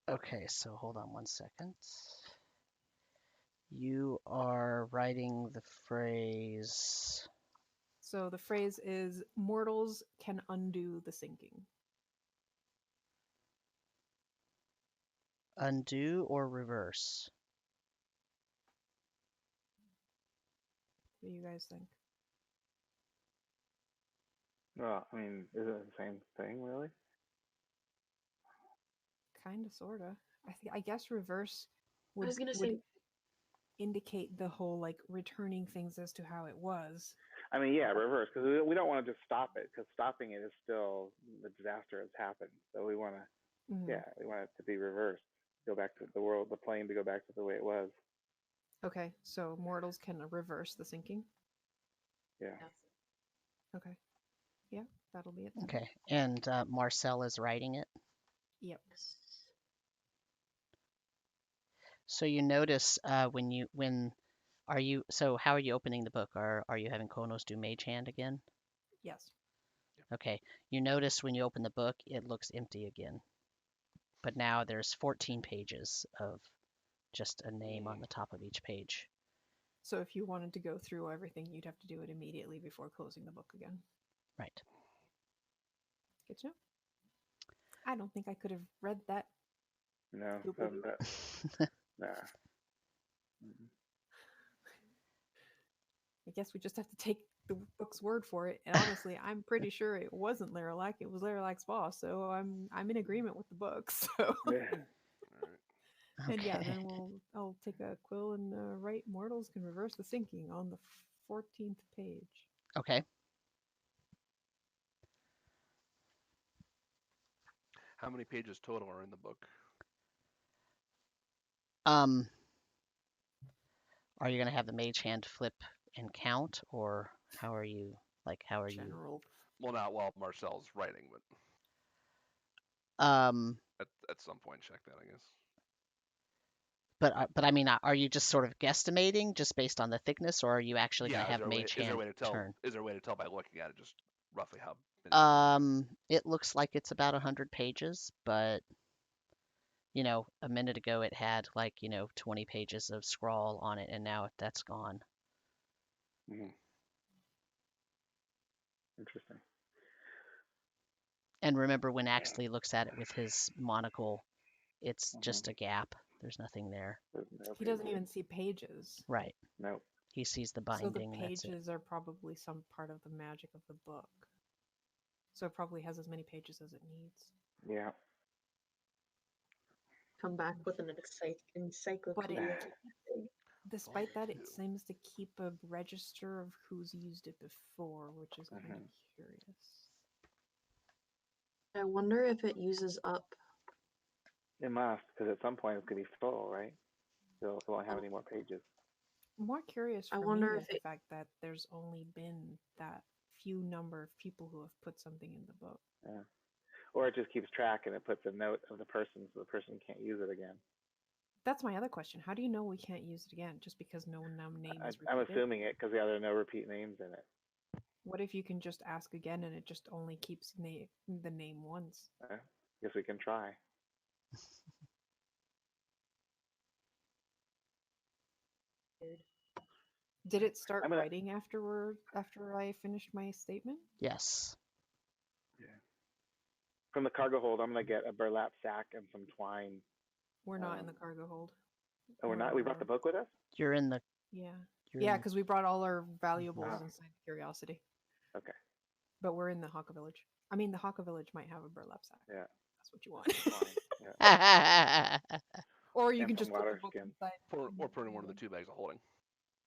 Okay, so hold on one second. You are writing the phrase. So the phrase is mortals can undo the sinking. Undo or reverse? What do you guys think? Well, I mean, is it the same thing, really? Kind of, sorta. I guess reverse I would, was gonna would say indicate the whole like returning things as to how it was. I mean, yeah, reverse, because we don't want to just stop it, because stopping it is still the disaster has happened. So we want to, Mhm. yeah, we want it to be reversed, go back to the world, the plane to go back to the way it was. Okay, so mortals can reverse the sinking. Yeah. Okay, yeah, that'll be it. Then. Okay, and Marcel is writing it. Yep. So you notice how are you opening the book? Are you having Khonnos do Mage Hand again? Yes. Okay, you notice when you open the book, it looks empty again. But now there's 14 pages of just a name on the top of each page. So if you wanted to go through everything, you'd have to do it immediately before closing the book again. Right. Good to know. I don't think I could have read that. No, Stupid. nah. I guess we just have to take the book's word for it. And honestly, I'm pretty sure it wasn't Leralak. It was Leralak's boss. So I'm in agreement with the book. So Yeah. and yeah, Okay. then I'll take a quill and write mortals can reverse the sinking on the 14th page. Okay. How many pages total are in the book? Are you going to have the Mage Hand flip and count, or how are you? General. Well, not while Marcel's writing, but at some point check that, I guess. But I mean, are you just sort of guesstimating just based on the thickness, or are you actually going to have Mage Hand turn? Is there a way to tell by looking at it just roughly how many? It looks like it's about 100 pages, but a minute ago it had 20 pages of scrawl on it, and now that's gone. Mm-hmm. Interesting. And remember, when Axley looks at it with his monocle, it's just a gap. There's nothing there. He doesn't even see pages. Right. Nope. He sees the So the binding. That's it. pages are probably some part of the magic of the book. So it probably has as many pages as it needs. Yeah. Come back with an encyclopedia. Despite that, it seems to keep a register of who's used it before, which is kind of curious. I wonder if it uses up. It must, because at some point it's going to be full, right? So it won't have any more pages. I'm more curious for me is the fact that there's only been that few number of people who have put something in the book. Yeah. Or it just keeps track and it puts a note of the person so the person can't use it again. That's my other question. How do you know we can't use it again just because no name is repeated? I'm assuming it because there are no repeat names in it. What if you can just ask again and it just only keeps the name once? Guess we can try. Did it start writing after I finished my statement? Yes. Yeah. From the cargo hold, I'm going to get a burlap sack and some twine. We're not in the cargo hold. Oh, we're not? We brought the book with us? You're in the... Yeah. Yeah, because we brought all our valuables inside the Curiosity. Okay. But we're in the Haka Village. I mean, the Haka Village might have a burlap sack. Yeah. That's what you want. Or you And can some just put the water book skins. inside. Or put in one of the 2 bags of holding.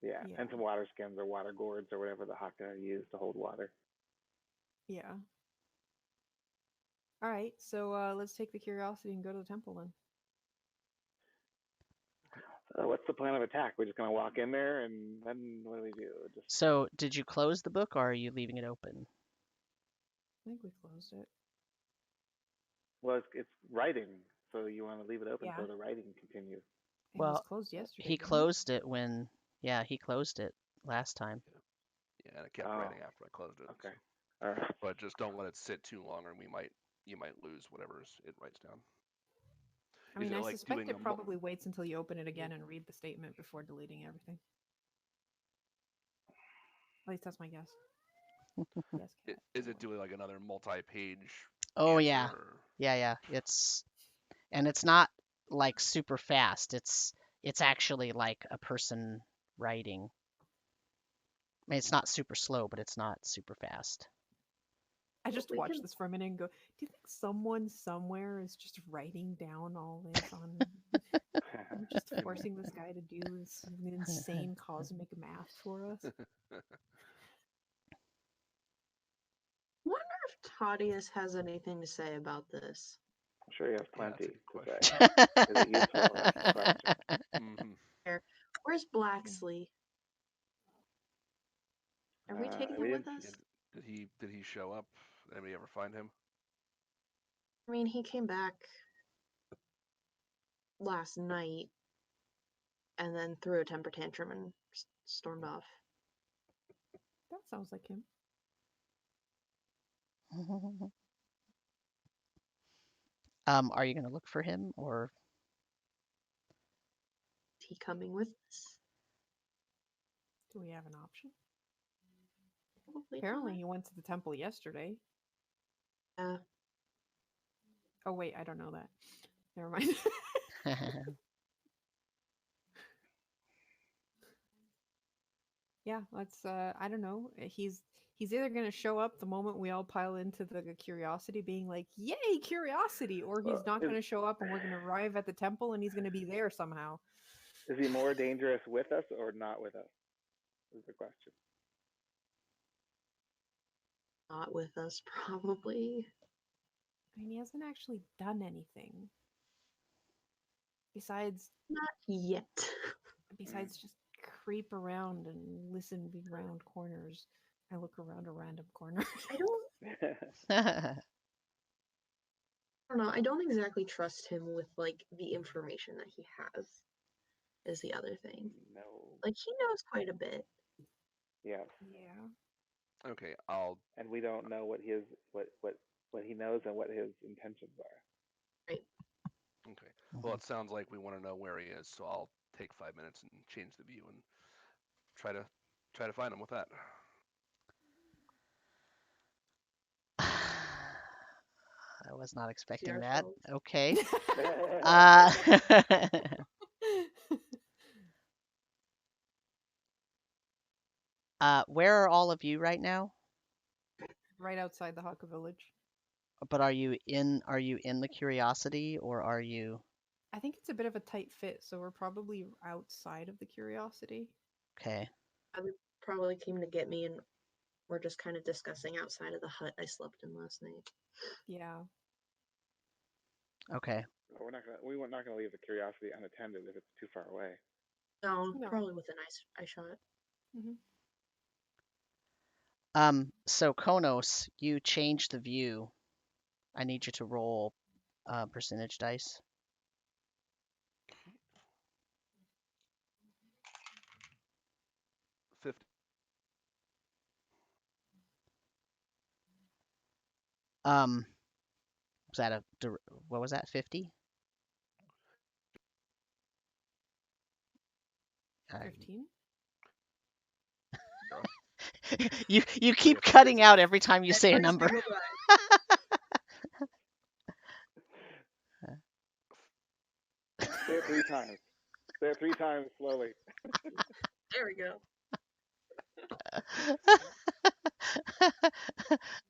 Yeah, Yeah. and some water skins or water gourds or whatever the Haka use to hold water. Yeah. All right, so let's take the curiosity and go to the temple then. So what's the plan of attack? We're just gonna walk in there, and then what do we do? Just So, did you close the book, or are you leaving it open? I think we closed it. well, it's writing, so you want to leave it open Yeah. so the writing continues. It was Well, closed yesterday. he didn't it? closed it when, yeah, he closed it last time. Yeah, and it kept Oh. writing after I closed it. Okay. All right. But just don't let it sit too long, or you might lose whatever it writes down. I mean, Is it I like suspect doing it a probably waits until you open it again and read the statement before deleting everything. At least that's my guess. Yes, cat. Is it doing like another multi-page? Oh answer, yeah, or- yeah. It's not like super fast. It's actually like a person writing. I mean, it's not super slow, but it's not super fast. I just We watched can- this for a minute and go, do you think someone somewhere is just writing down all this on I'm just forcing this guy to do this insane cosmic math for us? Wonder if Toddeus has anything to say about this. I'm sure he has Yeah, that's a plenty good to question. say. Is it useful? That's the question. Mhm. Where's Blaxley? Are we taking we him with didn't- us? Did he show up? Did anybody ever find him? I mean, he came back last night and then threw a temper tantrum and stormed off. That sounds like him. Are you gonna look for him, or Is he coming with us? Do we have an option? Probably Apparently not. he went to the temple yesterday. Yeah. Oh wait, I don't know that. Never mind. Yeah, let's I don't know. He's either gonna show up the moment we all pile into the curiosity being like, yay, curiosity, or he's not gonna show up and we're gonna arrive at the temple and he's gonna be there somehow. Is he more dangerous with us or not with us? Is the question. Not with us, probably. I mean, he hasn't actually done anything. Besides Not yet. just creep around and listen around corners. I look around a random corner. I don't know. I don't exactly trust him with like the information that he has. Is the other thing. No. Like he knows quite a bit. Yes. Yeah. Okay, And we don't know what his what he knows and what his intentions are. Right. Okay. Well, it sounds like we want to know where he is, so I'll take 5 minutes and change the view and try to find him with that. I was not expecting our that. fault. Okay. Where are all of you right now? Right outside the Haka village. But are you in the curiosity, or are you? I think it's a bit of a tight fit, so we're probably outside of the curiosity. Okay. They probably came to get me, and we're just kind of discussing outside of the hut I slept in last night. Yeah. Okay. We're not gonna leave the curiosity unattended if it's too far away. No, No. probably with an eye shot. Mm-hmm. So Khonnos, you changed the view. I need you to roll percentage dice. Fifth. Was that what was that? 50? 15? You keep cutting out every time you say a number. Say it 3 times. Say it 3 times slowly. There we go.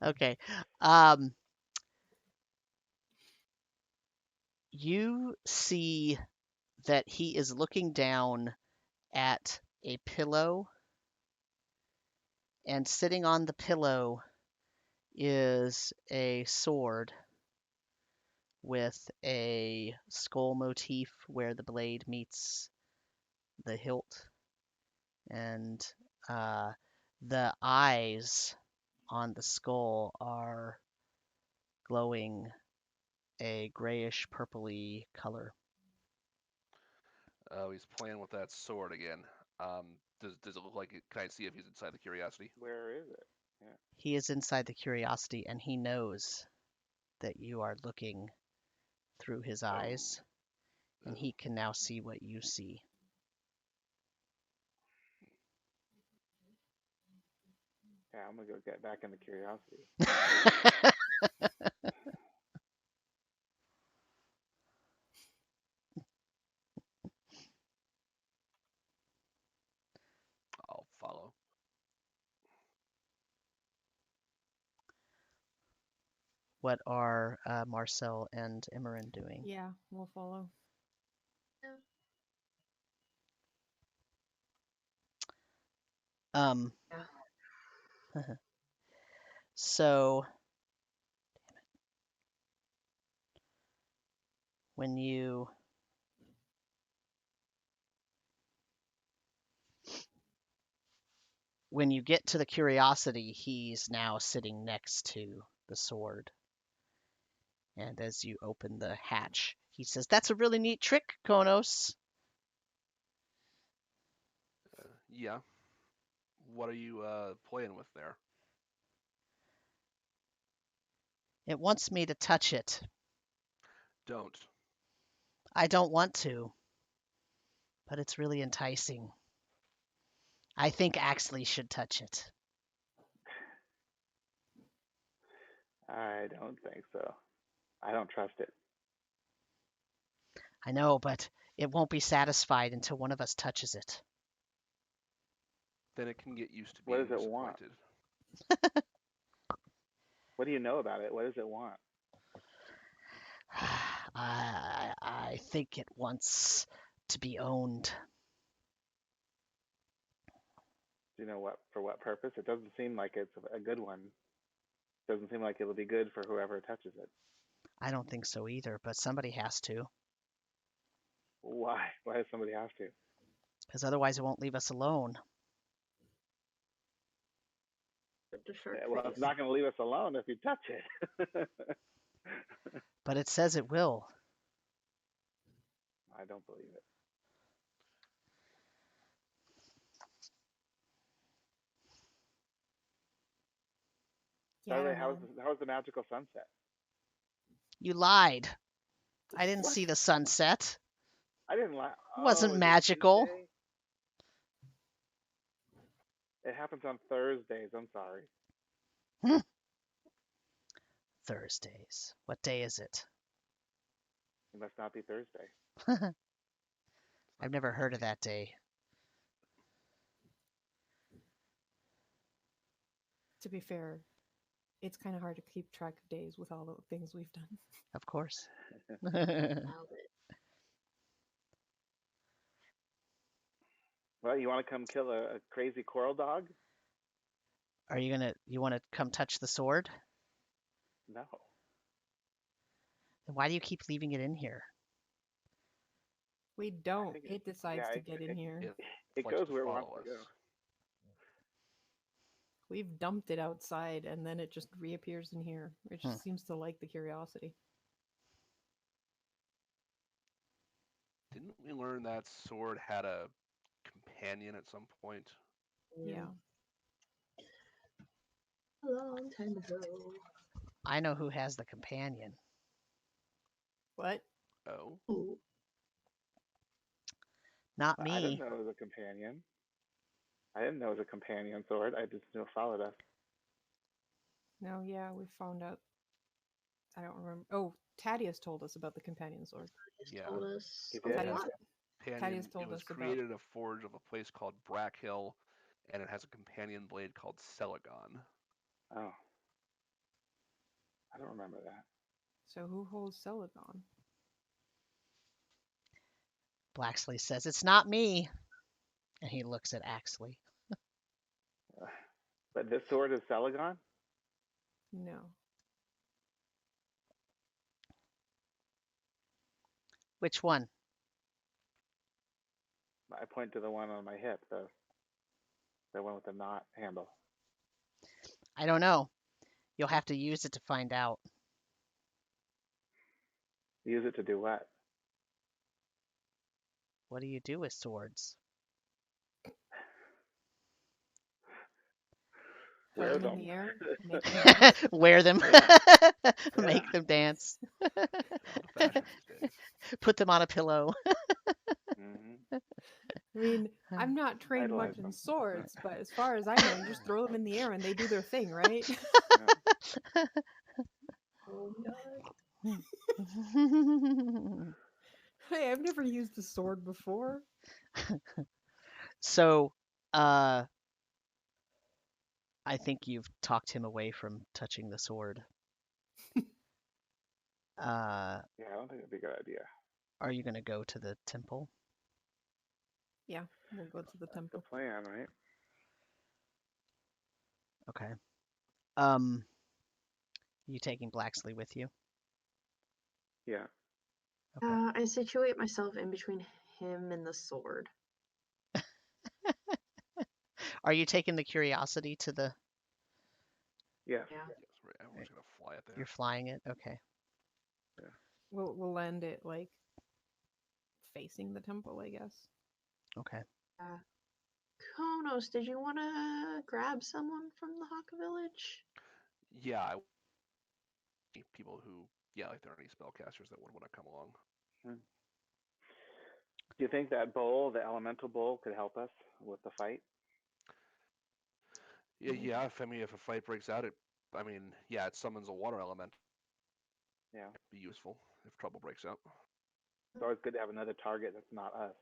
Okay. You see that he is looking down at a pillow, and sitting on the pillow is a sword with a skull motif where the blade meets the hilt, and the eyes on the skull are glowing a grayish purpley color. Oh, he's playing with that sword again. Does it look like it? Can I see if he's inside the curiosity? Where is it? Yeah. He is inside the curiosity, and he knows that you are looking through his eyes, and he can now see what you see. Yeah, I'm gonna go get back in the curiosity. I'll follow. What are Marcel and Emmeryn doing? Yeah, we'll follow. Um, Yeah. so when you get to the curiosity, he's now sitting next to the sword. And as you open the hatch, he says, "That's a really neat trick, Khonnos." Yeah. What are you playing with there? It wants me to touch it. Don't. I don't want to, but it's really enticing. I think Axley should touch it. I don't think so. I don't trust it. I know, but it won't be satisfied until one of us touches it. Then it can get used to What being does it want? disappointed. What do you know about it? What does it want? I think it wants to be owned. Do you know what for what purpose? It doesn't seem like it's a good one. It doesn't seem like it'll be good for whoever touches it. I don't think so either, but somebody has to, Why? Why does somebody have to? because otherwise it won't leave us alone. Yeah, well, it's not going to leave us alone if you touch it. But it says it will. I don't believe it. Yeah, By the I way, don't know. how's the magical sunset? You lied. I didn't What? see the sunset. I didn't lie. It wasn't Oh, is magical. Tuesday? It happens on Thursdays. I'm sorry. Thursdays. What day is it? It must not be Thursday. I've never heard of that day. To be fair, it's kind of hard to keep track of days with all the things we've done. Of course. Well, you want to come kill a crazy coral dog? Are you want to come touch the sword? No. Then why do you keep leaving it in here? We don't. think It decides yeah, to get in here. It likes goes to where it wants follow to go. us. We've dumped it outside, and then it just reappears in here. It just seems to like the curiosity. Didn't we learn that sword had a companion at some point? Yeah. A long time ago. I know who has the companion. What? Oh. Ooh. Not I didn't me. know it was a companion. I didn't know it was a companion sword. I just knew it followed us. No, yeah, we found out. I don't remember. Oh, Toddeus told us about the companion sword. Yeah. Told us He a did? lot. Companion, Toddeus told it was us about- created in a forge of a place called Brackhill, and it has a companion blade called Celagon. Oh. I don't remember that. So who holds Celagon? Blaxley says, "It's not me." And he looks at Axley. But this sword is Celagon? No. Which one? I point to the one on my hip, the one with the knot handle. I don't know. You'll have to use it to find out. Use it to do what? What do you do with swords? Wear Put 'em in them. the air. Make 'em dance. Wear them. Yeah. Make them dance. Old fashioned these days. Put them on a pillow. Hmm. I mean, I'm not trained Idolize much in them. swords, but as far as I know, you just throw them in the air and they do their thing, right? Yeah. Oh god. Hey, I've never used a sword before. So, I think you've talked him away from touching the sword. Yeah, I don't think it'd be a good idea. Are you going to go to the temple? Yeah, we'll go to the That's the temple. plan, right? Okay. You taking Blaxley with you? Yeah. Okay. I situate myself in between him and the sword. Are you taking the curiosity to the... Yeah. Yeah. Yes, right. Everyone's gonna fly up there. You're flying it? Okay. We'll land it like facing the temple, I guess. Okay. Khonnos, did you want to grab someone from the Haka village? Yeah, people who, yeah, like there are any spellcasters that would want to come along. Do you think that bowl, the elemental bowl, could help us with the fight? Yeah. If a fight breaks out, it summons a water element. Yeah. Be useful if trouble breaks out. It's always good to have another target that's not us.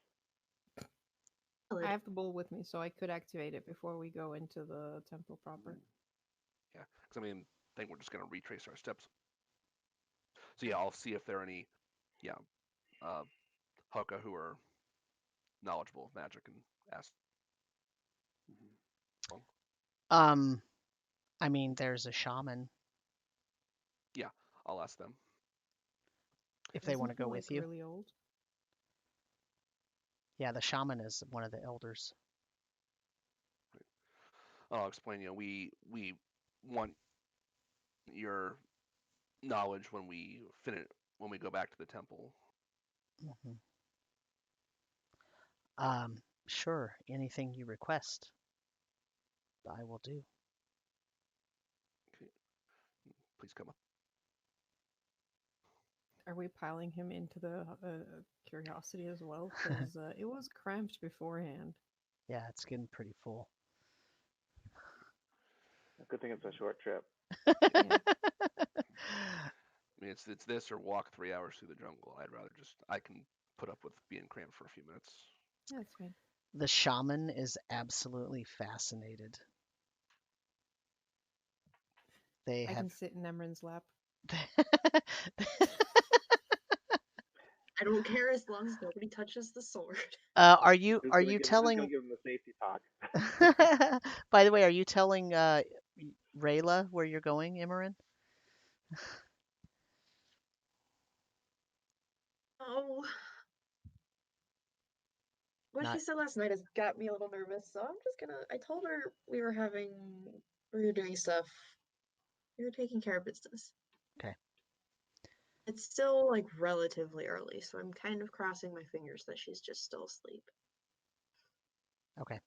I have the bowl with me, so I could activate it before we go into the temple proper. Yeah, because I think we're just gonna retrace our steps. So yeah, I'll see if there are any, Haka who are knowledgeable of magic and ask. There's a shaman Yeah, I'll ask them. if they want to Isn't he, go with like, you. really old? Yeah, the shaman is one of the elders. I'll explain. We want your knowledge when we go back to the temple. Hmm. Sure. Anything you request, I will do. Okay. Please come up. Are we piling him into the curiosity as well? Because it was cramped beforehand. Yeah, it's getting pretty full. Good thing it's a short trip. Yeah. It's this or walk 3 hours through the jungle. I can put up with being cramped for a few minutes. That's fine. The shaman is absolutely fascinated. They I have... can sit in Emmeryn's lap. I don't care as long as nobody touches the sword. Are you Who's are gonna you give telling... him the safety talk? By the way, are you telling Reyla where you're going, Emmeryn? Oh. What Not... she said last night has got me a little nervous, so I'm just gonna. I told her we were doing stuff. We were taking care of business. Okay. It's still like relatively early, so I'm kind of crossing my fingers that she's just still asleep. Okay.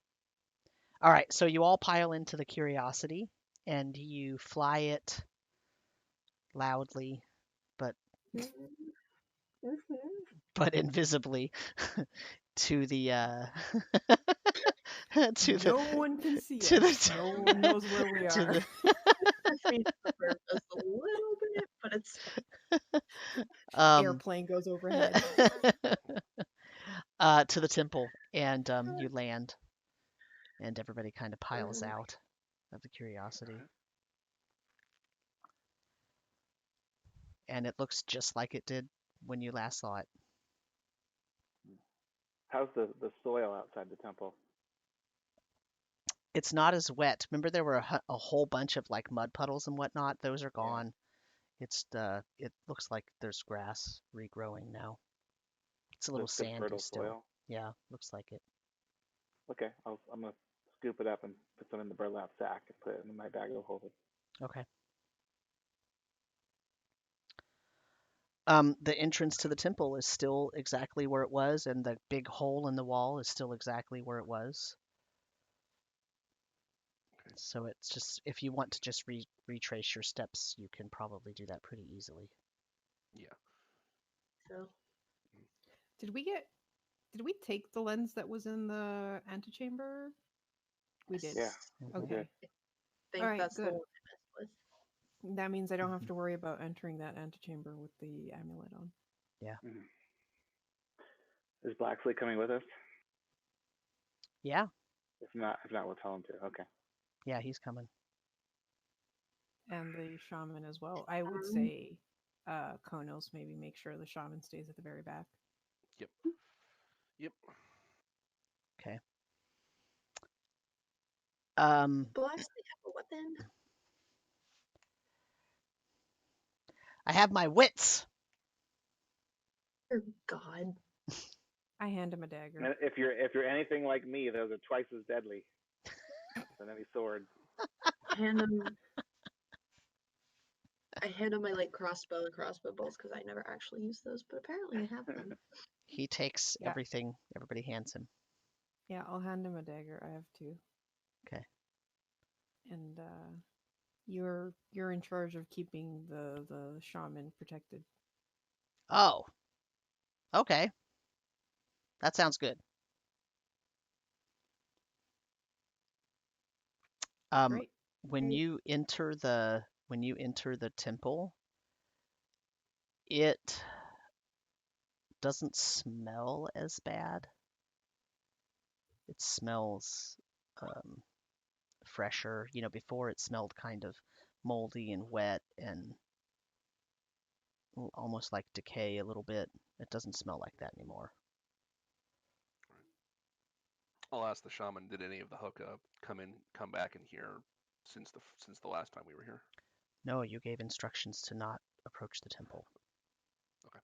All right, so you all pile into the curiosity and you fly it loudly, but invisibly to the No one can see to us. the No one knows where we to are. Defeat the purpose a little bit, but it's Airplane goes overhead. to the temple, and you land, and everybody kind of piles out of the curiosity, and it looks just like it did when you last saw it. How's the soil outside the temple? It's not as wet. Remember there were a whole bunch of like mud puddles and whatnot. Those are Yeah. gone. It looks like there's grass regrowing now. It's a little It's good sandy fertile still. soil. Yeah, looks like it. Okay, I'm gonna scoop it up and put some in the burlap sack and put it in my bag of holding. Okay. The entrance to the temple is still exactly where it was, and the big hole in the wall is still exactly where it was. Okay. So it's just, if you want to just retrace your steps, you can probably do that pretty easily. Yeah. So Did we take the lens that was in the antechamber? We did. Yeah. Mhm. we Okay. did. I think Alright, that's the good. one I messed with. That means I don't have Mhm. to worry about entering that antechamber with the amulet on. Mhm. Is Blaxley coming with us? Yeah, If not, we'll tell him to. Okay. yeah, he's coming. And the shaman as well. I would Um, say Khonnos, maybe make sure the shaman stays at the very back. Yep. Yep. Okay. Blaxley have a weapon? I have my wits. Dear God. I hand him a dagger. And if you're anything like me, those are twice as deadly than any sword. I hand him my like crossbow and crossbow bolts because I never actually use those, but apparently I have them. He takes Yeah. everything everybody hands him. Yeah, I'll hand him a dagger. I have two. Okay. And you're in charge of keeping the shaman protected. Oh, okay. That sounds good. Great. When you enter the temple, it doesn't smell as bad. It smells fresher. You know, before it smelled kind of moldy and wet and almost like decay a little bit. It doesn't smell like that anymore. I'll ask the shaman. Did any of the hookup come back in here since the last time we were here? No, you gave instructions to not approach the temple. Okay.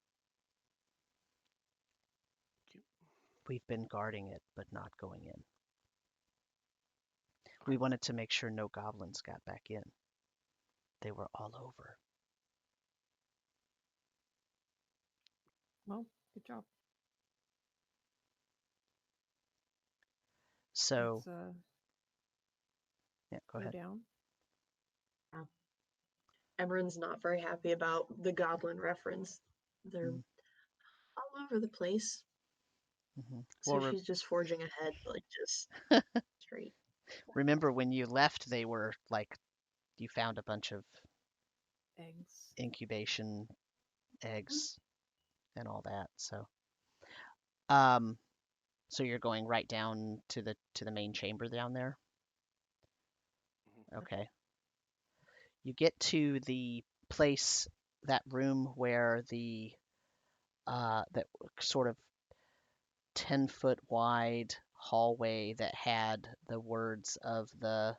Thank you. We've been guarding it, but not going in. Okay. We wanted to make sure no goblins got back in. They were all over. Well, good job. So, Let's yeah, go ahead. down. Emmeryn's not very happy about the goblin reference. They're all over the place. Mm-hmm. So Well, she's just forging ahead, like just straight. remember when you left, they were like, you found a bunch of Eggs. incubation eggs and all that. So you're going right down to the main chamber down there. Mhm. Okay. You get to the place, that room where that sort of 10-foot wide hallway that had the words of the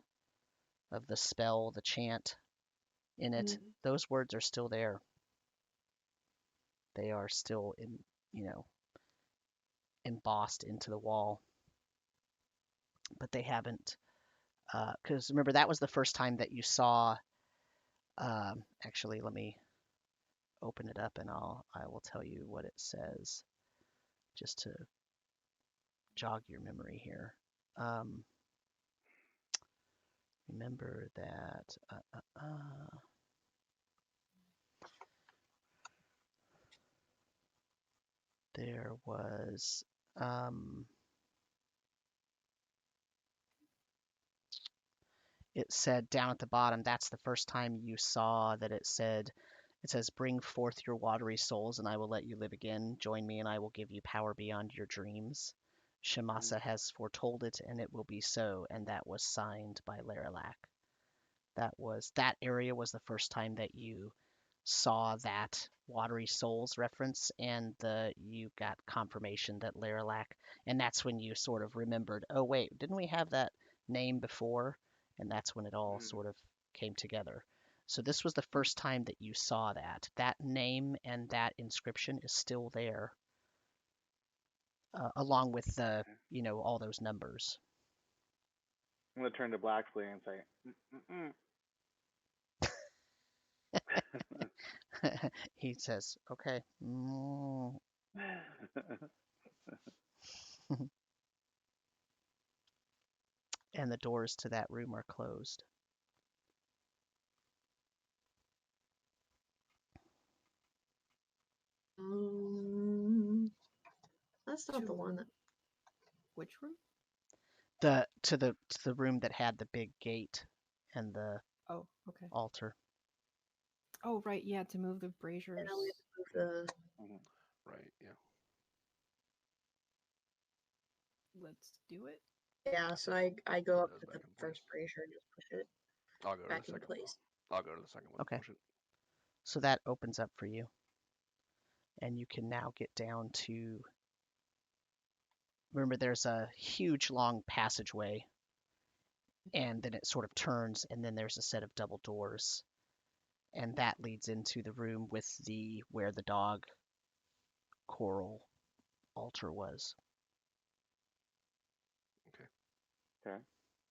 spell, the chant in it. Mhm. Those words are still there. They are still embossed into the wall. But they haven't, because remember that was the first time that you saw. Actually, let me open it up and I will tell you what it says, just to jog your memory here. Remember that there was it said down at the bottom, that's the first time you saw that it says, bring forth your watery souls and I will let you live again. Join me and I will give you power beyond your dreams. Shamasa has foretold it and it will be so, and that was signed by Leralak. That area was the first time that you saw that watery souls reference, and you got confirmation that Leralak, and that's when you sort of remembered, oh wait, didn't we have that name before? And that's when it all sort of came together. So this was the first time that you saw that. That name and that inscription is still there, along with the, all those numbers. I'm gonna turn to Blaxley and say, He says, okay. And the doors to that room are closed. That's not the one that. Which room? To the room that had the big gate and the Oh, okay. altar. Oh, right. Yeah, to move the braziers. And then we have to move the. Right. Yeah. Let's do it. Yeah, so I go up Goes to the back in first place. brazier and just push it I'll go to back the into second. place. I'll go to the second one. Okay. Push it. So that opens up for you. And you can now get down to, remember there's a huge long passageway, and then it sort of turns, and then there's a set of double doors. And that leads into the room with where the dog coral altar was. Okay.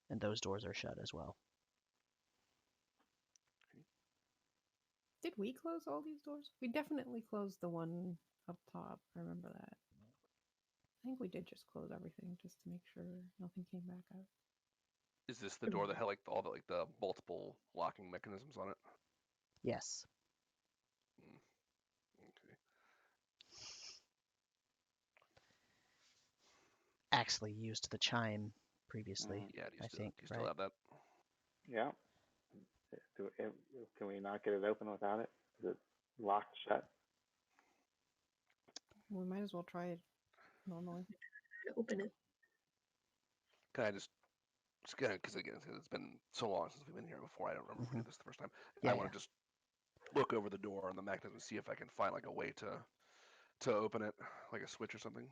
And those doors are shut as well. Did we close all these doors? We definitely closed the one up top. I remember that. I think we did just close everything just to make sure nothing came back out. Is this the door that had like all the multiple locking mechanisms on it? Yes. Okay. Axley used the chime previously. Yeah, do you I still, think, do you still right? have that? Yeah. Can we not get it open without it? Is it locked shut? We might as well try it normally. Open it. Can I just gonna, because again, it's been so long since we've been here before. I don't remember if we did this the first time. Yeah, I want to just look over the door and the mechanism, see if I can find like a way to open it, like a switch or something.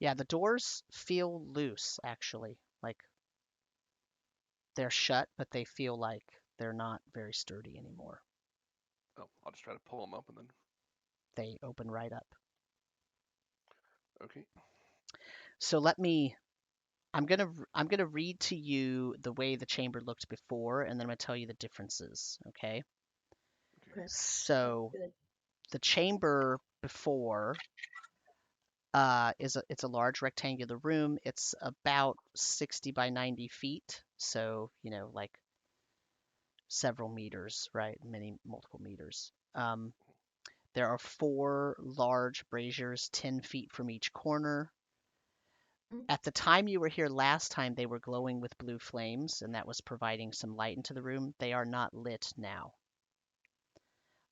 Yeah, the doors feel loose, actually. Like they're shut, but they feel like they're not very sturdy anymore. Oh, I'll just try to pull them up and then. They open right up. Okay. So I'm gonna read to you the way the chamber looked before, and then I'm gonna tell you the differences. Okay. Okay. So Good. the chamber before it's a large rectangular room. It's about 60 by 90 feet, so like several meters, right? Multiple meters. There are 4 large braziers, 10 feet from each corner. At the time you were here last time, they were glowing with blue flames, and that was providing some light into the room. They are not lit now.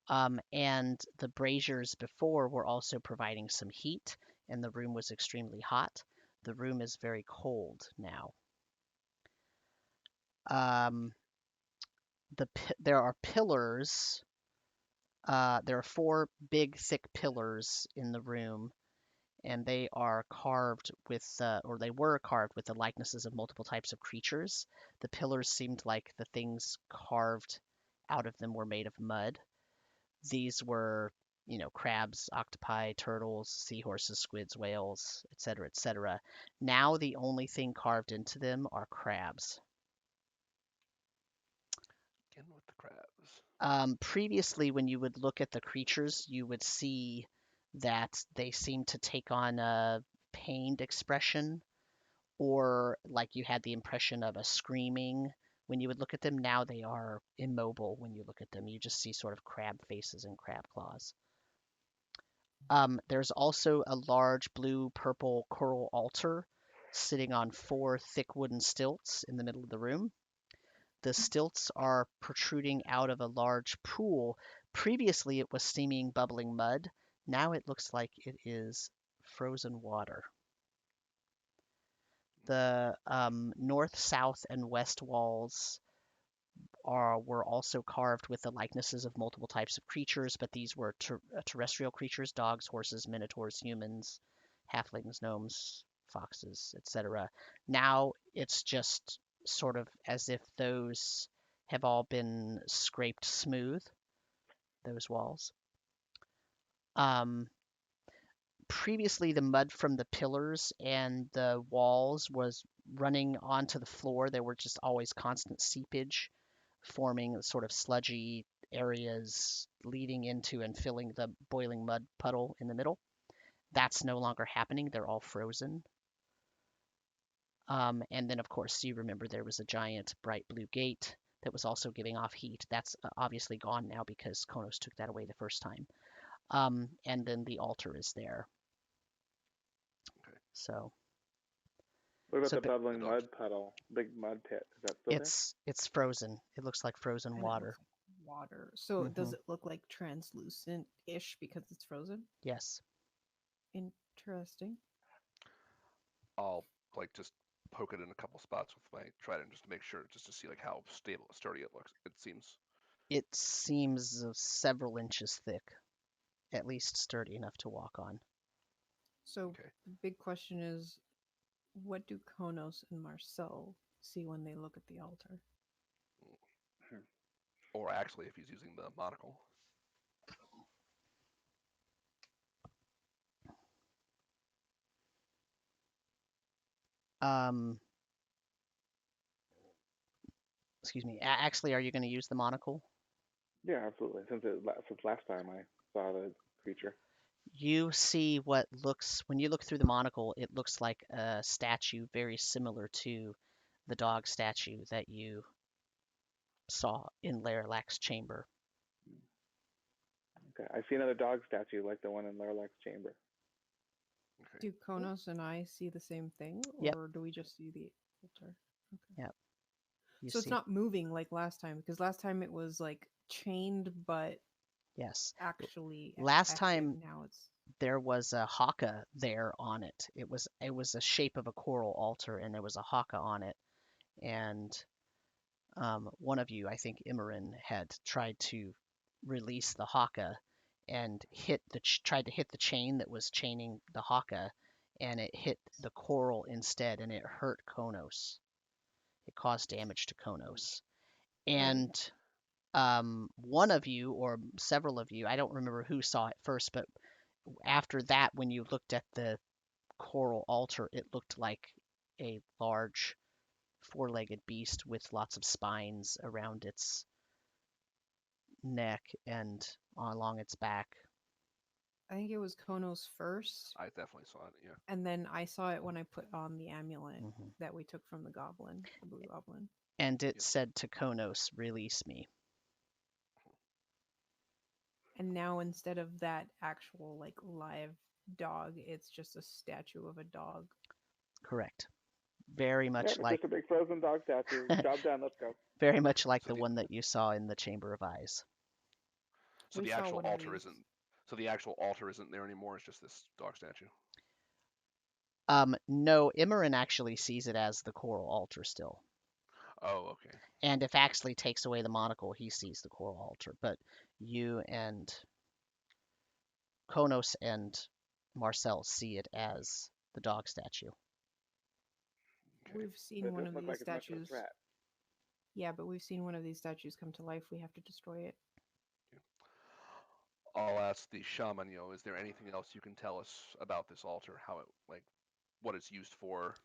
And the braziers before were also providing some heat, and the room was extremely hot. The room is very cold now. There are pillars. There are 4 big, thick pillars in the room, and they are carved with, or they were carved with the likenesses of multiple types of creatures. The pillars seemed like the things carved out of them were made of mud. These were, crabs, octopi, turtles, seahorses, squids, whales, etc., etc. Now the only thing carved into them are crabs. Again with the crabs. Previously, when you would look at the creatures, you would see that they seem to take on a pained expression, or like you had the impression of a screaming when you would look at them. Now they are immobile when you look at them. You just see sort of crab faces and crab claws. There's also a large blue-purple coral altar sitting on 4 thick wooden stilts in the middle of the room. The stilts are protruding out of a large pool. Previously, it was steaming, bubbling mud. Now it looks like it is frozen water. The north, south, and west walls were also carved with the likenesses of multiple types of creatures, but these were terrestrial creatures: dogs, horses, minotaurs, humans, halflings, gnomes, foxes, etc. Now it's just sort of as if those have all been scraped smooth, those walls. Previously, the mud from the pillars and the walls was running onto the floor. There were just always constant seepage, forming sort of sludgy areas leading into and filling the boiling mud puddle in the middle. That's no longer happening. They're all frozen. And then, of course, you remember there was a giant bright blue gate that was also giving off heat. That's obviously gone now because Khonnos took that away the first time. And then the altar is there. Okay. So What about So the ba- bubbling mud puddle, big mud pit? Is that still it's frozen. It looks like frozen And it water. looks like water. So does Mhm. it look like translucent-ish because it's frozen? Yes. Interesting. I'll like just poke it in a couple spots with my trident just to make sure, just to see like how sturdy it looks. It seems. It seems several inches thick, at least sturdy enough to walk on. So Okay. the big question is, what do Khonnos and Marcel see when they look at the altar? Or actually, if he's using the monocle. Um, excuse me. Actually, are you going to use the monocle? Yeah, absolutely. Since last time I saw the creature. You see what looks, when you look through the monocle, it looks like a statue very similar to the dog statue that you saw in Leralak's chamber. Okay, I see another dog statue like the one in Leralak's chamber. Okay. Do Khonnos and I see the same thing, Yep. or do we just see the altar? Okay. Yep. You So see, it's not moving like last time, because last time it was like chained, but yes. actually Last active. time Now it's there was a haka there on it. It was a shape of a coral altar, and there was a haka on it. And one of you, I think Emmeryn, had tried to release the haka and tried to hit the chain that was chaining the haka, and it hit the coral instead, and it hurt Khonnos. It caused damage to Khonnos. And one of you, or several of you, I don't remember who saw it first, but after that, when you looked at the coral altar, it looked like a large four-legged beast with lots of spines around its neck and along its back. I think it was Khonnos first, I definitely saw it. Yeah. and then I saw it when I put on the amulet Mhm. that we took from the goblin, the blue goblin. And it Yep. said to Khonnos, "Release me." And now instead of that actual like live dog, it's just a statue of a dog. Correct. Very Yeah, much it's like just a big frozen dog statue. Job done. Let's go. very much like So the the one that you saw in the Chamber of Eyes. so We the saw actual one of altar these. isn't. So the actual altar isn't there anymore. It's just this dog statue. No, Emmeryn actually sees it as the coral altar still. Oh, okay. And if Axley takes away the monocle, he sees the coral altar. But you and Khonnos and Marcel see it as the dog statue. Okay. We've But seen it one doesn't of look these like it's much of a statues. threat. Yeah, but we've seen one of these statues come to life. We have to destroy it. I'll ask the shaman. Is there anything else you can tell us about this altar? How it what it's used for?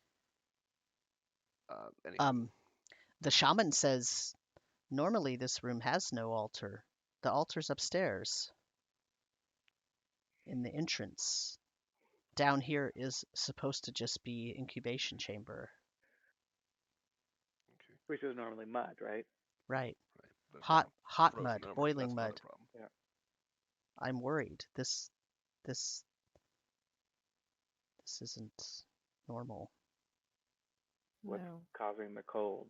Anything? The shaman says normally this room has no altar. The altar's upstairs in the entrance. Down here is supposed to just be incubation chamber. Okay. Which is normally mud, right? Right. Right. But it's Hot now hot frozen mud, over. boiling That's another mud. problem. Yeah. I'm worried. This isn't normal. What's No, causing the cold?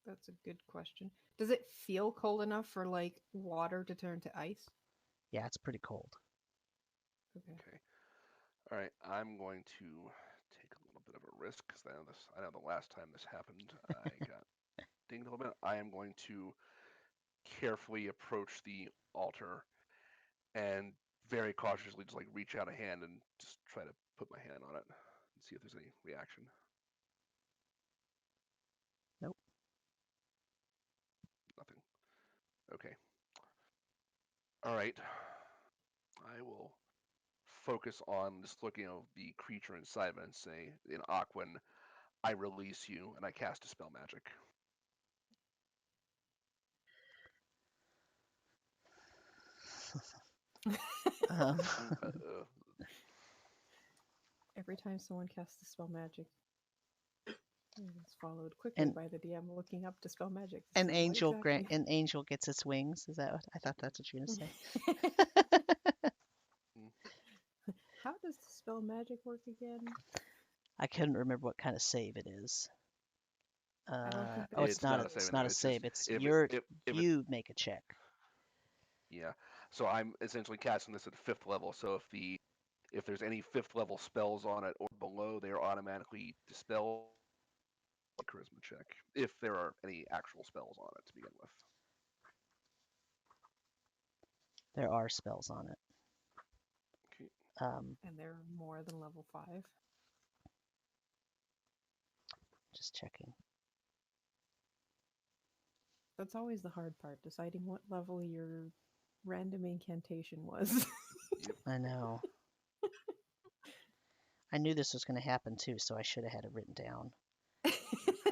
that's a good question. Does it feel cold enough for like water to turn to ice? Yeah, it's pretty cold. Okay. Okay. All right. I'm going to take a little bit bit of a risk because I know the last time this happened, I got dinged a little bit. I am going to carefully approach the altar and very cautiously just like reach out a hand and just try to put my hand on it and see if there's any reaction. Nope. Nothing. Okay. All right. I will focus on just looking at the creature inside of it and say, in Aquan, I release you, and I cast Dispel Magic. Um, Every time someone casts a spell magic, it's followed quickly by the DM looking up to spell magic. an angel an angel gets its wings. Is that what I thought that's what you were gonna say? How does the spell magic work again? I couldn't remember what kind of save it is. I don't think Oh, it's It's not a It's save, not a it's save. just It's if you make a check. Yeah. So I'm essentially casting this at 5th level. So if there's any 5th level spells on it or below, they are automatically dispelled. Charisma check if there are any actual spells on it to begin with. There are spells on it. Okay. And they're more than level 5. Just checking. That's always the hard part, deciding what level your random incantation was. Yep. I know. I knew this was going to happen too, so I should have had it written down.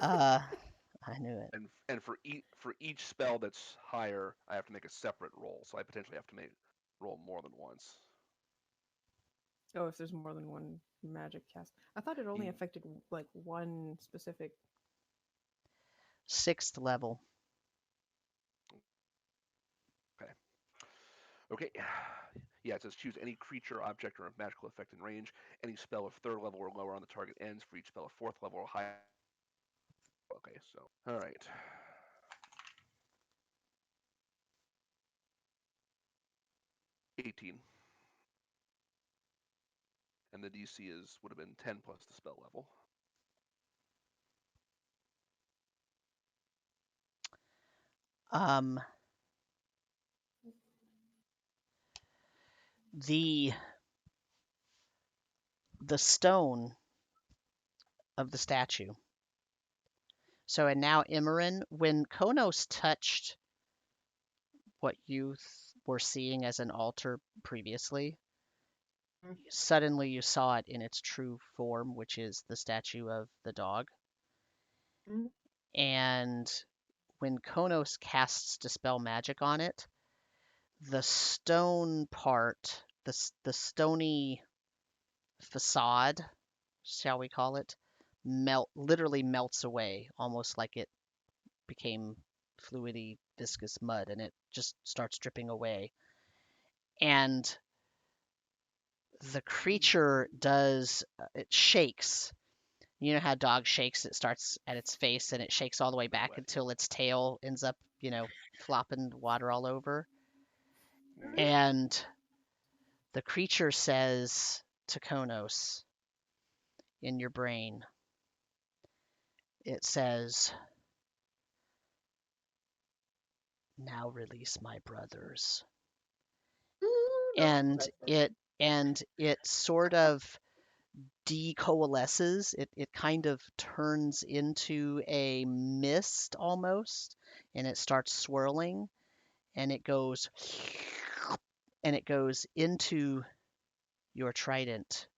I knew it. And for each spell that's higher, I have to make a separate roll. So I potentially have to roll more than once. Oh, if there's more than one magic cast. I thought it only affected like one specific. 6th level. Okay. Yeah, it says choose any creature, object, or magical effect in range. Any spell of 3rd level or lower on the target ends for each spell of 4th level or higher. Okay, so all right. $18. And the DC would have been 10 plus the spell level. The stone of the statue. So, and now Emmeryn, when Khonnos touched what you were seeing as an altar previously, suddenly you saw it in its true form, which is the statue of the dog. And when Khonnos casts Dispel Magic on it, the stone part, the stony facade, shall we call it, literally melts away, almost like it became fluidy, viscous mud, and it just starts dripping away. And the creature it shakes. You know how a dog shakes? It starts at its face and it shakes all the way back until its tail ends up, flopping water all over. And the creature says to Khonnos in your brain, it says, "Now release my brothers." And it sort of decoalesces. It kind of turns into a mist almost, and it starts swirling, and it goes into your trident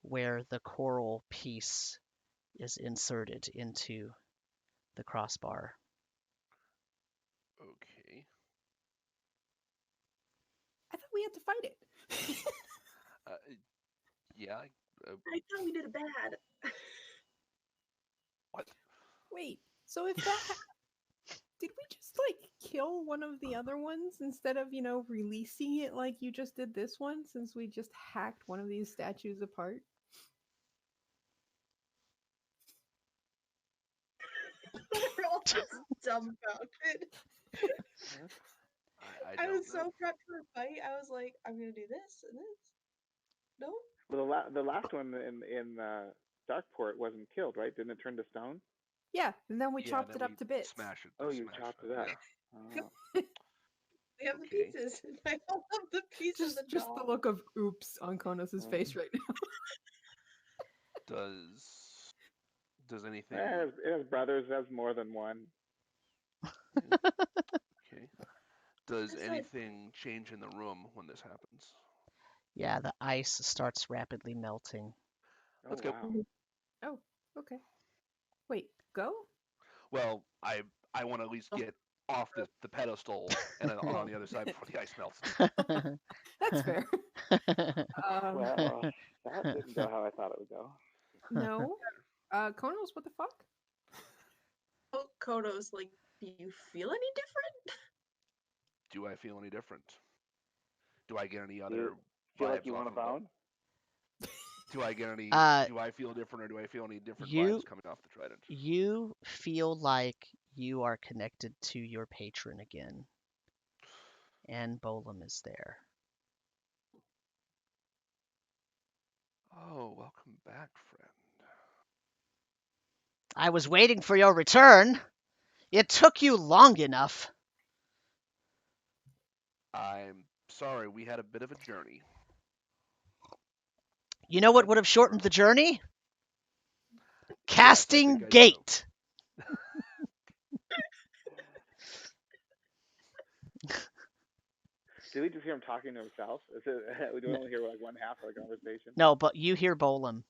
where the coral piece is inserted into the crossbar. Okay. I thought we had to fight it. Yeah. I thought we did it bad. What? Wait, so if that did we just kill one of the other ones instead of, releasing it like you just did this one, since we just hacked one of these statues apart? We're all just dumbfounded. I was so prepped for a fight. I was like, I'm gonna do this and this. Nope. Well, the last one in Darkport wasn't killed, right? Didn't it turn to stone? Yeah, and then we Yeah, chopped then it up we to bits. Smash it. Oh, you smash chopped it up. Yeah. Oh. We have the Okay. pieces. I don't have the pieces. Just the look of oops on Khonnos' face right now. Does anything? It has brothers. It has more than one. Okay. Does Aside- anything change in the room when this happens? Yeah, the ice starts rapidly melting. Oh, Let's go. wow. Oh, okay. Wait, go? Well, I want to at least get off the pedestal and then on the other side before the ice melts. That's fair. Well, that didn't go how I thought it would go. No. Khonnos, what the fuck? Oh, Khonnos, like, do you feel any different? Do I feel any different? Do I get any Do other you feel like vibes you off want of to it? bound? Do I get any? Do I feel different, or do I feel any different You- vibes coming off the trident? You feel like you are connected to your patron again. And Bolum is there. Oh, welcome back, friend. I was waiting for your return. It took you long enough. I'm sorry, we had a bit of a journey. You know what would have shortened the journey? Casting think I do. Gate. Did we just hear him talking to himself? We don't only hear like one half of the conversation. No, but you hear Bolum.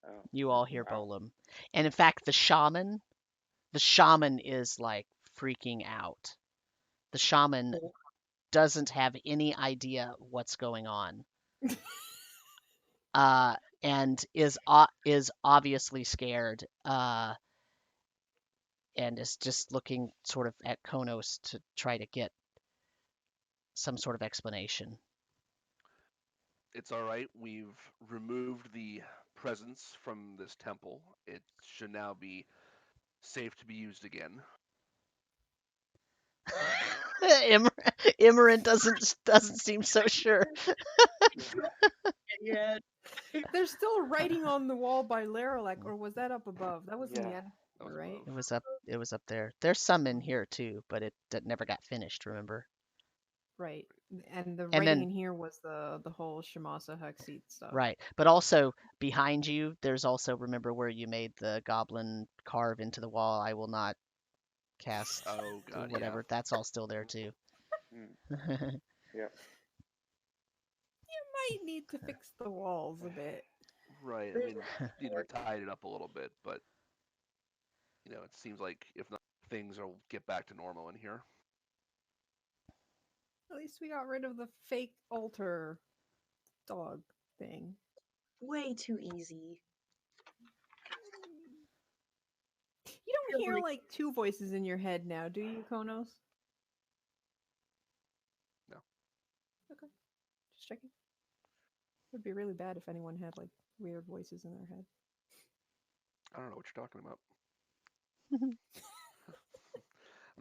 Oh. You all hear Wow. Bolum. And in fact, the shaman is like freaking out. The shaman doesn't have any idea what's going on. And is obviously scared. And is just looking sort of at Khonnos to try to get some sort of explanation. It's all right. We've removed the presence from this temple. It should now be safe to be used again. Emmeryn doesn't seem so sure. Yeah. There's still writing on the wall by Leralak, or was that up above? That was in the Yeah, end, That was right? above. It was up there. There's some in here too, but that never got finished, remember? Right. And the And writing then- in here was the whole Shamasa Hexeed stuff. Right. But also behind you, there's also, remember where you made the goblin carve into the wall, I will not cast Oh god, whatever. That's all still there too. Yep. Might need to fix the walls a bit. yeah. Right. I mean, need to tide it up a little bit, but it seems like if not, things will get back to normal in here. At least we got rid of the fake altar dog thing. Way too easy. You don't Feel hear like- like two voices in your head now, do you, Khonnos? No. Okay. Just checking. It would be really bad if anyone had like weird voices in their head. I don't know what you're talking about. I'm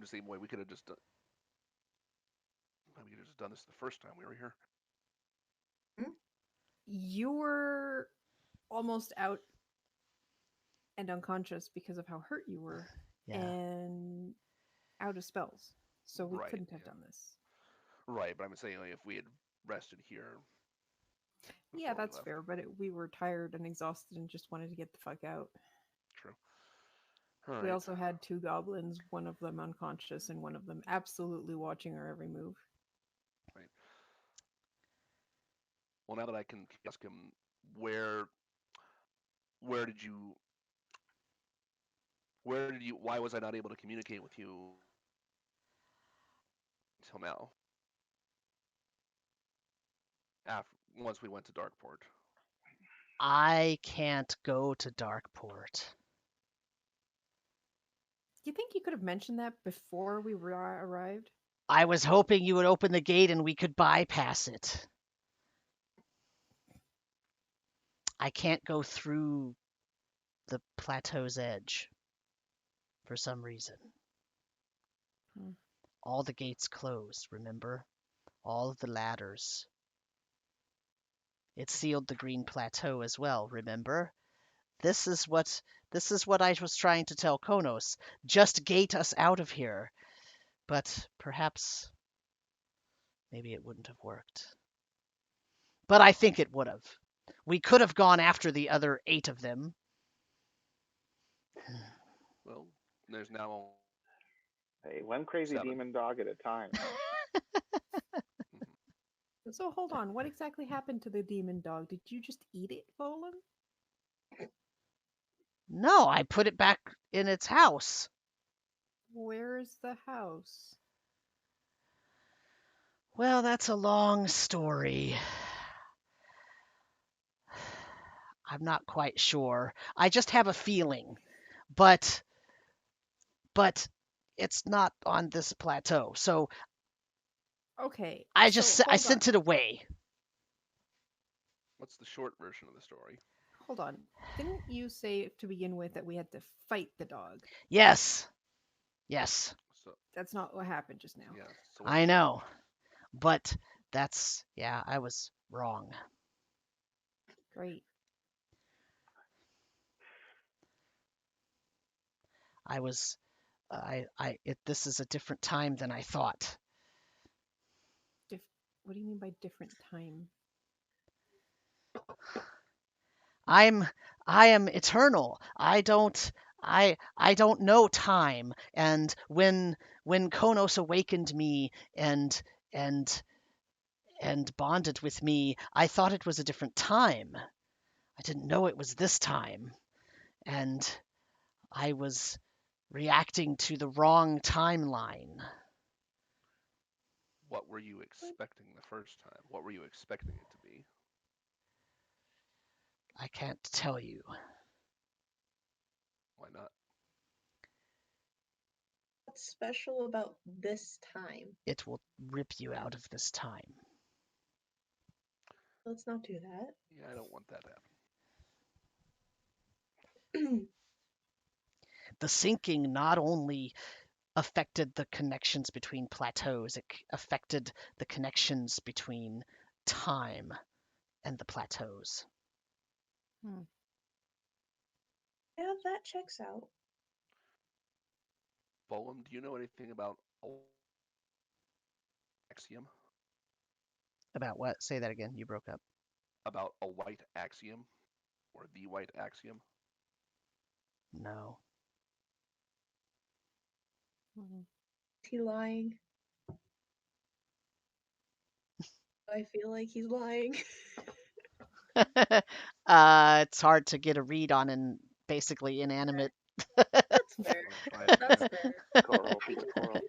just saying, boy, we could have just done. We could have just done this the first time we were here. You were almost out and unconscious because of how hurt you were, Yeah. and out of spells. So we Right, couldn't have yeah. done this. Right, but I'm saying like, if we had rested here. Yeah, before we that's left. fair, but we were tired and exhausted and just wanted to get the fuck out. True. All We right. also had two goblins, one of them unconscious and one of them absolutely watching our every move. Well, now that I can ask him, where did you? Why was I not able to communicate with you until now? Once we went to Darkport. I can't go to Darkport. You think you could have mentioned that before we arrived? I was hoping you would open the gate and we could bypass it. I can't go through the plateau's edge for some reason. Hmm. All the gates closed, remember? All of the ladders. It sealed the Green Plateau as well, remember? This is what I was trying to tell Khonnos. Just gate us out of here. But perhaps maybe it wouldn't have worked. But I think it would have. We could have gone after the other 8 of them. Well, there's now Hey, one crazy 7. demon dog at a time. So hold on, what exactly happened to the demon dog? Did you just eat it, Volan? No, I put it back in its house. Where's the house? Well, that's a long story. I'm not quite sure. I just have a feeling. But it's not on this plateau. So Okay. I hold sent it away. What's the short version of the story? Hold on. Didn't you say to begin with that we had to fight the dog? Yes. Yes. So That's not what happened just now. yeah. So I know. But I was wrong. Great. This is a different time than I thought. What do you mean by different time? I am eternal. I don't know time. And when Khonnos awakened me and bonded with me, I thought it was a different time. I didn't know it was this time. And I was reacting to the wrong timeline. what were you expecting the first time? What were you expecting it to be? I can't tell you. Why not? What's special about this time? It will rip you out of this time. Let's not do that. Yeah, I don't want that to happen. The sinking not only affected the connections between plateaus, it affected the connections between time and the plateaus. Yeah, that checks out. Bolum, do you know anything about axiom? About what? Say that again. You broke up. About a white axiom or the white axiom? No. Is he lying? I feel like he's lying. It's hard to get a read on an basically inanimate. That's fair. That's fair. Coral, piece of coral.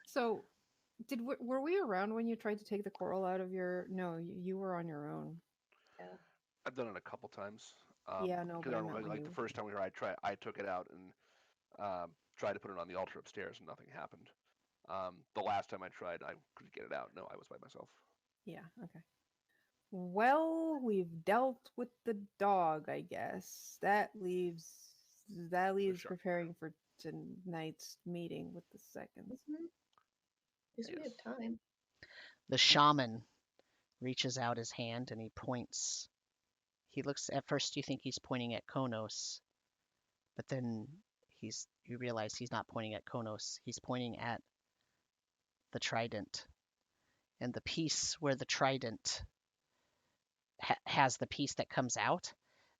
So, were we around when you tried to take the coral out of your? No, you were on your own. Yeah. I've done it a couple times. Yeah, no, but I meant when like you... the first time we were, I took it out and tried to put it on the altar upstairs, and nothing happened. The last time I tried, I couldn't get it out. No, I was by myself. Yeah, okay. Well, we've dealt with the dog, I guess. That leaves Sure. preparing for tonight's meeting with the seconds. Mm-hmm. At least we have time. The shaman reaches out his hand and he points. He looks, at first you think he's pointing at Khonnos, but then you realize he's not pointing at Khonnos. He's pointing at the trident. And the piece where the trident has the piece that comes out,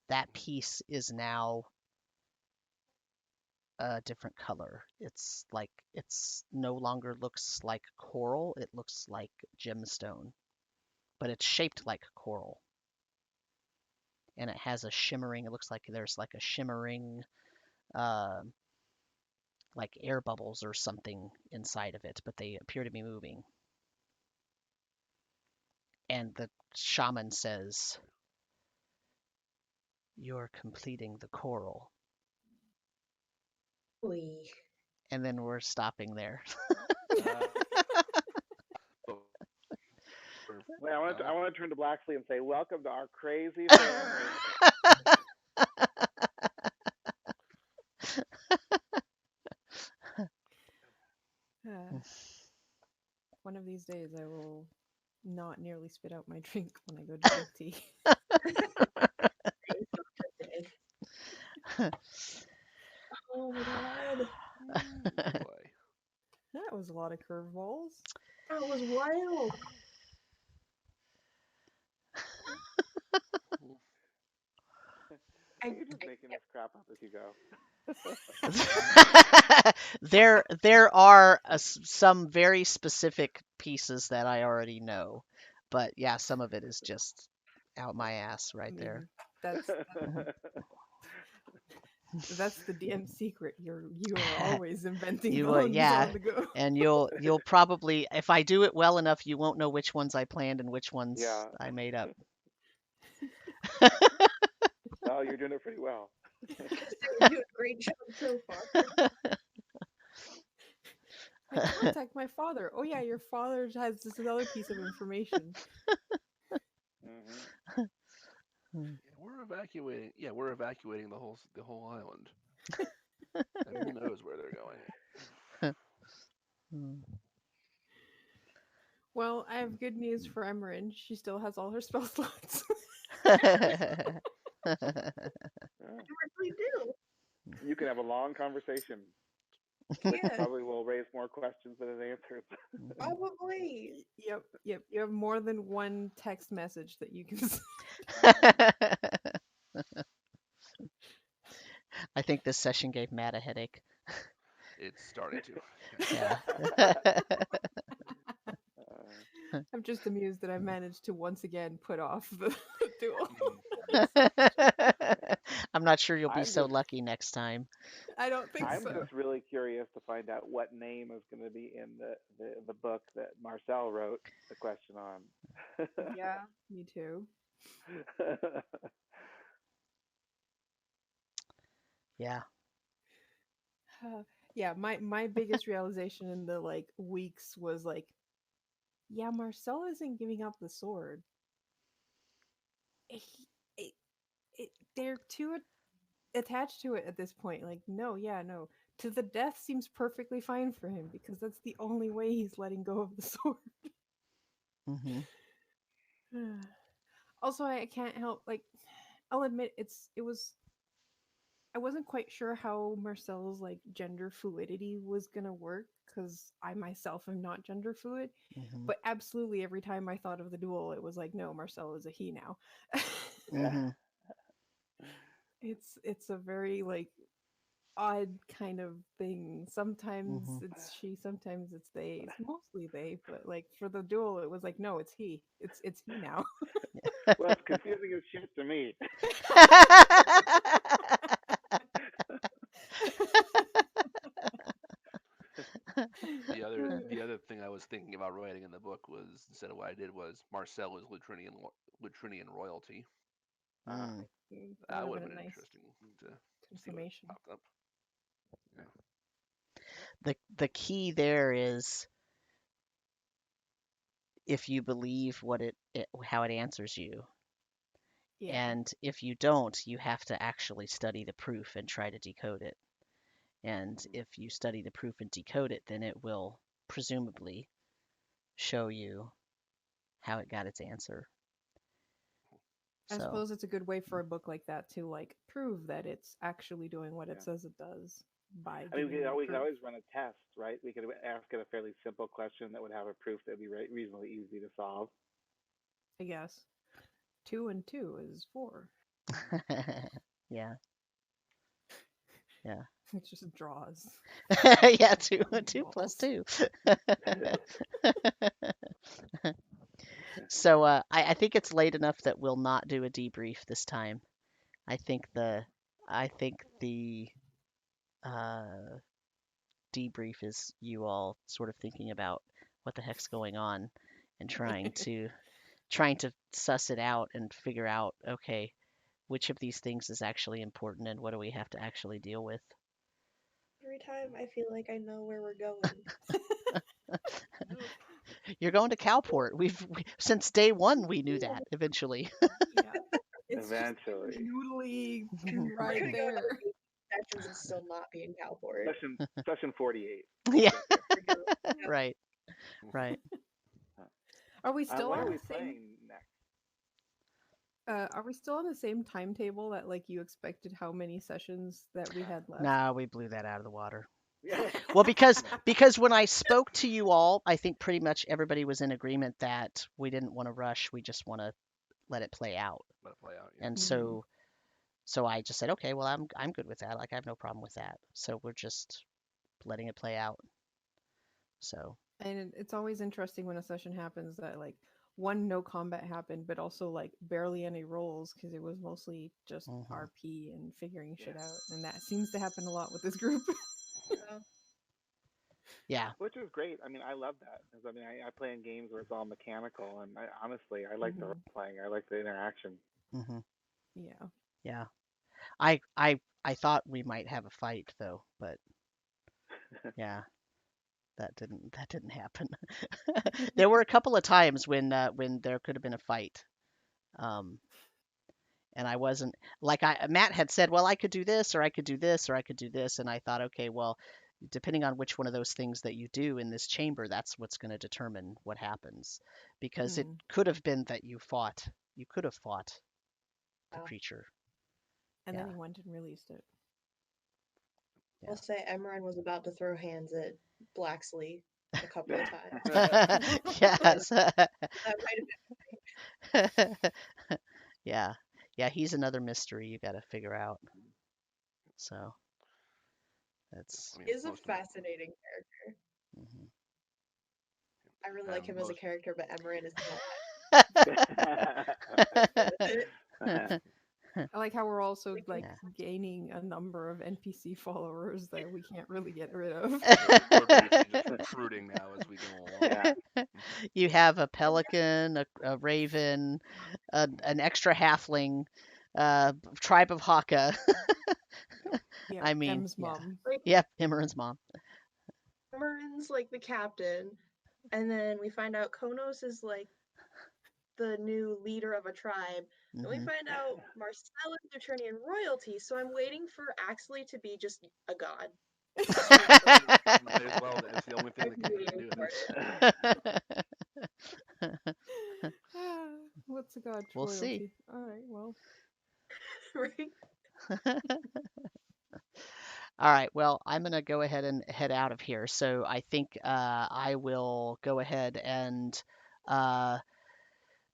that piece is now a different color. It's no longer looks like coral, it looks like gemstone, but it's shaped like coral. And it has a shimmering, it looks like there's like a shimmering like air bubbles or something inside of it, but they appear to be moving. And the shaman says, "You're completing the coral." Oy. And then we're stopping there. Wait, I want to turn to Blaxley and say, "Welcome to our crazy family." One of these days I will not nearly spit out my drink when I go to drink tea. lot of curveballs. That was wild. You're just making this crap up as you go. There are some very specific pieces that I already know, but yeah, some of it is just out my ass right I there. mean, that's the DM secret. You are always inventing You villains yeah, on the go. and you'll probably, if I do it well enough, you won't know which ones I planned and which ones Yeah. I made up. Oh, you're doing it pretty well. You're doing a great job so far. I contact my father. Oh yeah, your father has this other piece of information. Hmm. Hmm. Yeah, we're evacuating the whole island. And who knows where they're going? Hmm. Well, I have good news for Emmeryn. She still has all her spell slots. Yeah. You actually do. You can have a long conversation, which Yeah, probably will raise more questions than it answers. probably. Yep. You have more than one text message that you can send. I think this session gave Matt a headache. It's starting to. Yeah. I'm just amused that I managed to once again put off the duel. I'm not sure you'll be I'm so just lucky next time. I don't think I'm so. just really curious to find out what name is going to be in the book that Marcel wrote the question on. Yeah, me too. Yeah. Yeah, my biggest realization in the like weeks was like, yeah, Marcel isn't giving up the sword. They're too attached to it at this point. Like, no, no. To the death seems perfectly fine for him because that's the only way he's letting go of the sword. Hmm. Also, I can't help like I'll admit I wasn't quite sure how Marcel's like gender fluidity was gonna work because I myself am not gender fluid, Hmm. but absolutely every time I thought of the duel, it was like, no, Marcel is a he now. Hmm. It's a very like odd kind of thing. Sometimes Hmm. it's she, sometimes it's they. It's mostly they, but like for the duel, it was like, no, it's he. It's he now. Well, it's confusing as shit to me. The other thing I was thinking about writing in the book was, instead of what I did, was Marcel is Latrinian royalty. Mm. That That would would have have been been a nice interesting to see what confirmation. popped up. Yeah. The key there is if you believe how it answers you. Yeah. And if you don't, you have to actually study the proof and try to decode it. And if you study the proof and decode it, then it will presumably show you how it got its answer. I So, suppose it's a good way for a book like that to like prove that it's actually doing what it says it does by I mean, giving you we could proof. always run a test, right? We could ask it a fairly simple question that would have a proof that would be reasonably easy to solve. I guess 2 and 2 is 4. yeah. Yeah. It just draws. Yeah, two plus two. So I think it's late enough that we'll not do a debrief this time. I think the debrief is you all sort of thinking about what the heck's going on and trying to suss it out and figure out, okay, which of these things is actually important and what do we have to actually deal with. Every time I feel like I know where we're going. You're going to Cowport. Since day one we knew that eventually. Yeah. It's Eventually. just noodly Mhm. We're right gonna go there. another 8 sessions and still not be in Cowport. Session 48. Yeah, There we go. right, right. Are we still What on are we the same playing next? are we still on the same timetable that like you expected how many sessions that we had left? Nah, we blew that out of the water. Well, because when I spoke to you all, I think pretty much everybody was in agreement that we didn't want to rush. We just want to let it play out. Let it play out. Yeah. And Mhm. so I just said, okay, well, I'm good with that. Like I have no problem with that. So we're just letting it play out. So And it's always interesting when a session happens that like one no combat happened, but also like barely any rolls because it was mostly just mhm. RP and figuring shit Yeah. out, and that seems to happen a lot with this group. Yeah. Yeah. Which is great. I mean, I love that because I mean, I play in games where it's all mechanical, and honestly, I like the role Mhm. playing. I like the interaction. Mhm. Yeah. Yeah. I thought we might have a fight though, but yeah, that didn't happen. There were a couple of times when there could have been a fight. Um, and I wasn't like Matt had said, well, I could do this or I could do this or I could do this, and I thought, okay, well, depending on which one of those things that you do in this chamber, that's what's going to determine what happens, because it Mm. could have been that you could have fought the Yeah. creature. And then Yeah, he went and released it. I'll yeah. say Emmeryn was about to throw hands at Blaxley a couple of times. And Yes. that might Yeah. Yeah, he's another mystery you got to figure out. So that's I mean, he is a most of fascinating character. mhm. I really like him as a most. character, but Emmeryn is not I like how we're also like like Yeah. gaining a number of NPC followers that we can't really get rid of. We're basically just recruiting now as we go along. Yeah. You have a pelican, a raven, an extra halfling, tribe of Haka. Yep, I mean, M's yeah. mom. like Yep, Emmeryn's mom. Emmeryn's like the captain, and then we find out Khonnos is like the new leader of a tribe. And we Hmm. find out Marcel is Eternian royalty, so I'm waiting for Axley to be just a god. Just randomly. Might as well. It's the only thing I'm that can waiting do for this. it. What's a god We'll see. royalty? All right, well, Right? All right, well, I'm going to go ahead and head out of here. So I think I will go ahead and uh,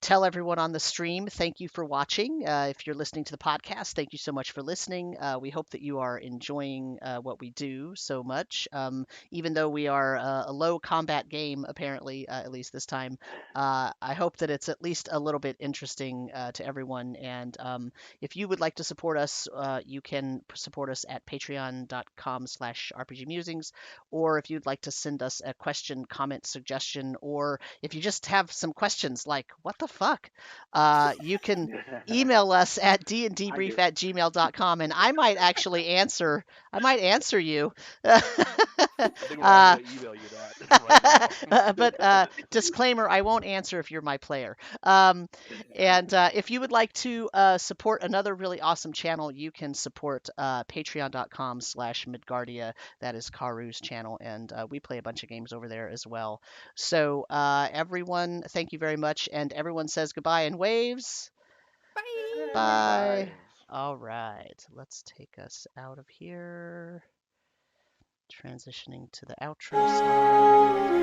tell everyone on the stream, thank you for watching. If you're listening to the podcast, thank you so much for listening. We hope that you are enjoying what we do so much. Even though we are a low combat game, apparently, at least this time, I hope that it's at least a little bit interesting to everyone. And if you would like to support us, you can support us at patreon.com/rpgmusings. Or if you'd like to send us a question, comment, suggestion, or if you just have some questions like, what the fuck? You can email us at I do. dndbrief@gmail.com, and I might actually answer. I might answer you. I think we're all going to email you that right now. But disclaimer: I won't answer if you're my player. And if you would like to support another really awesome channel, you can support patreon.com/Midgardia. That is Karu's channel, and we play a bunch of games over there as well. So everyone, thank you very much, and everyone says goodbye and waves. bye. Bye. Waves. All right, let's take us out of here. Transitioning to the outro song.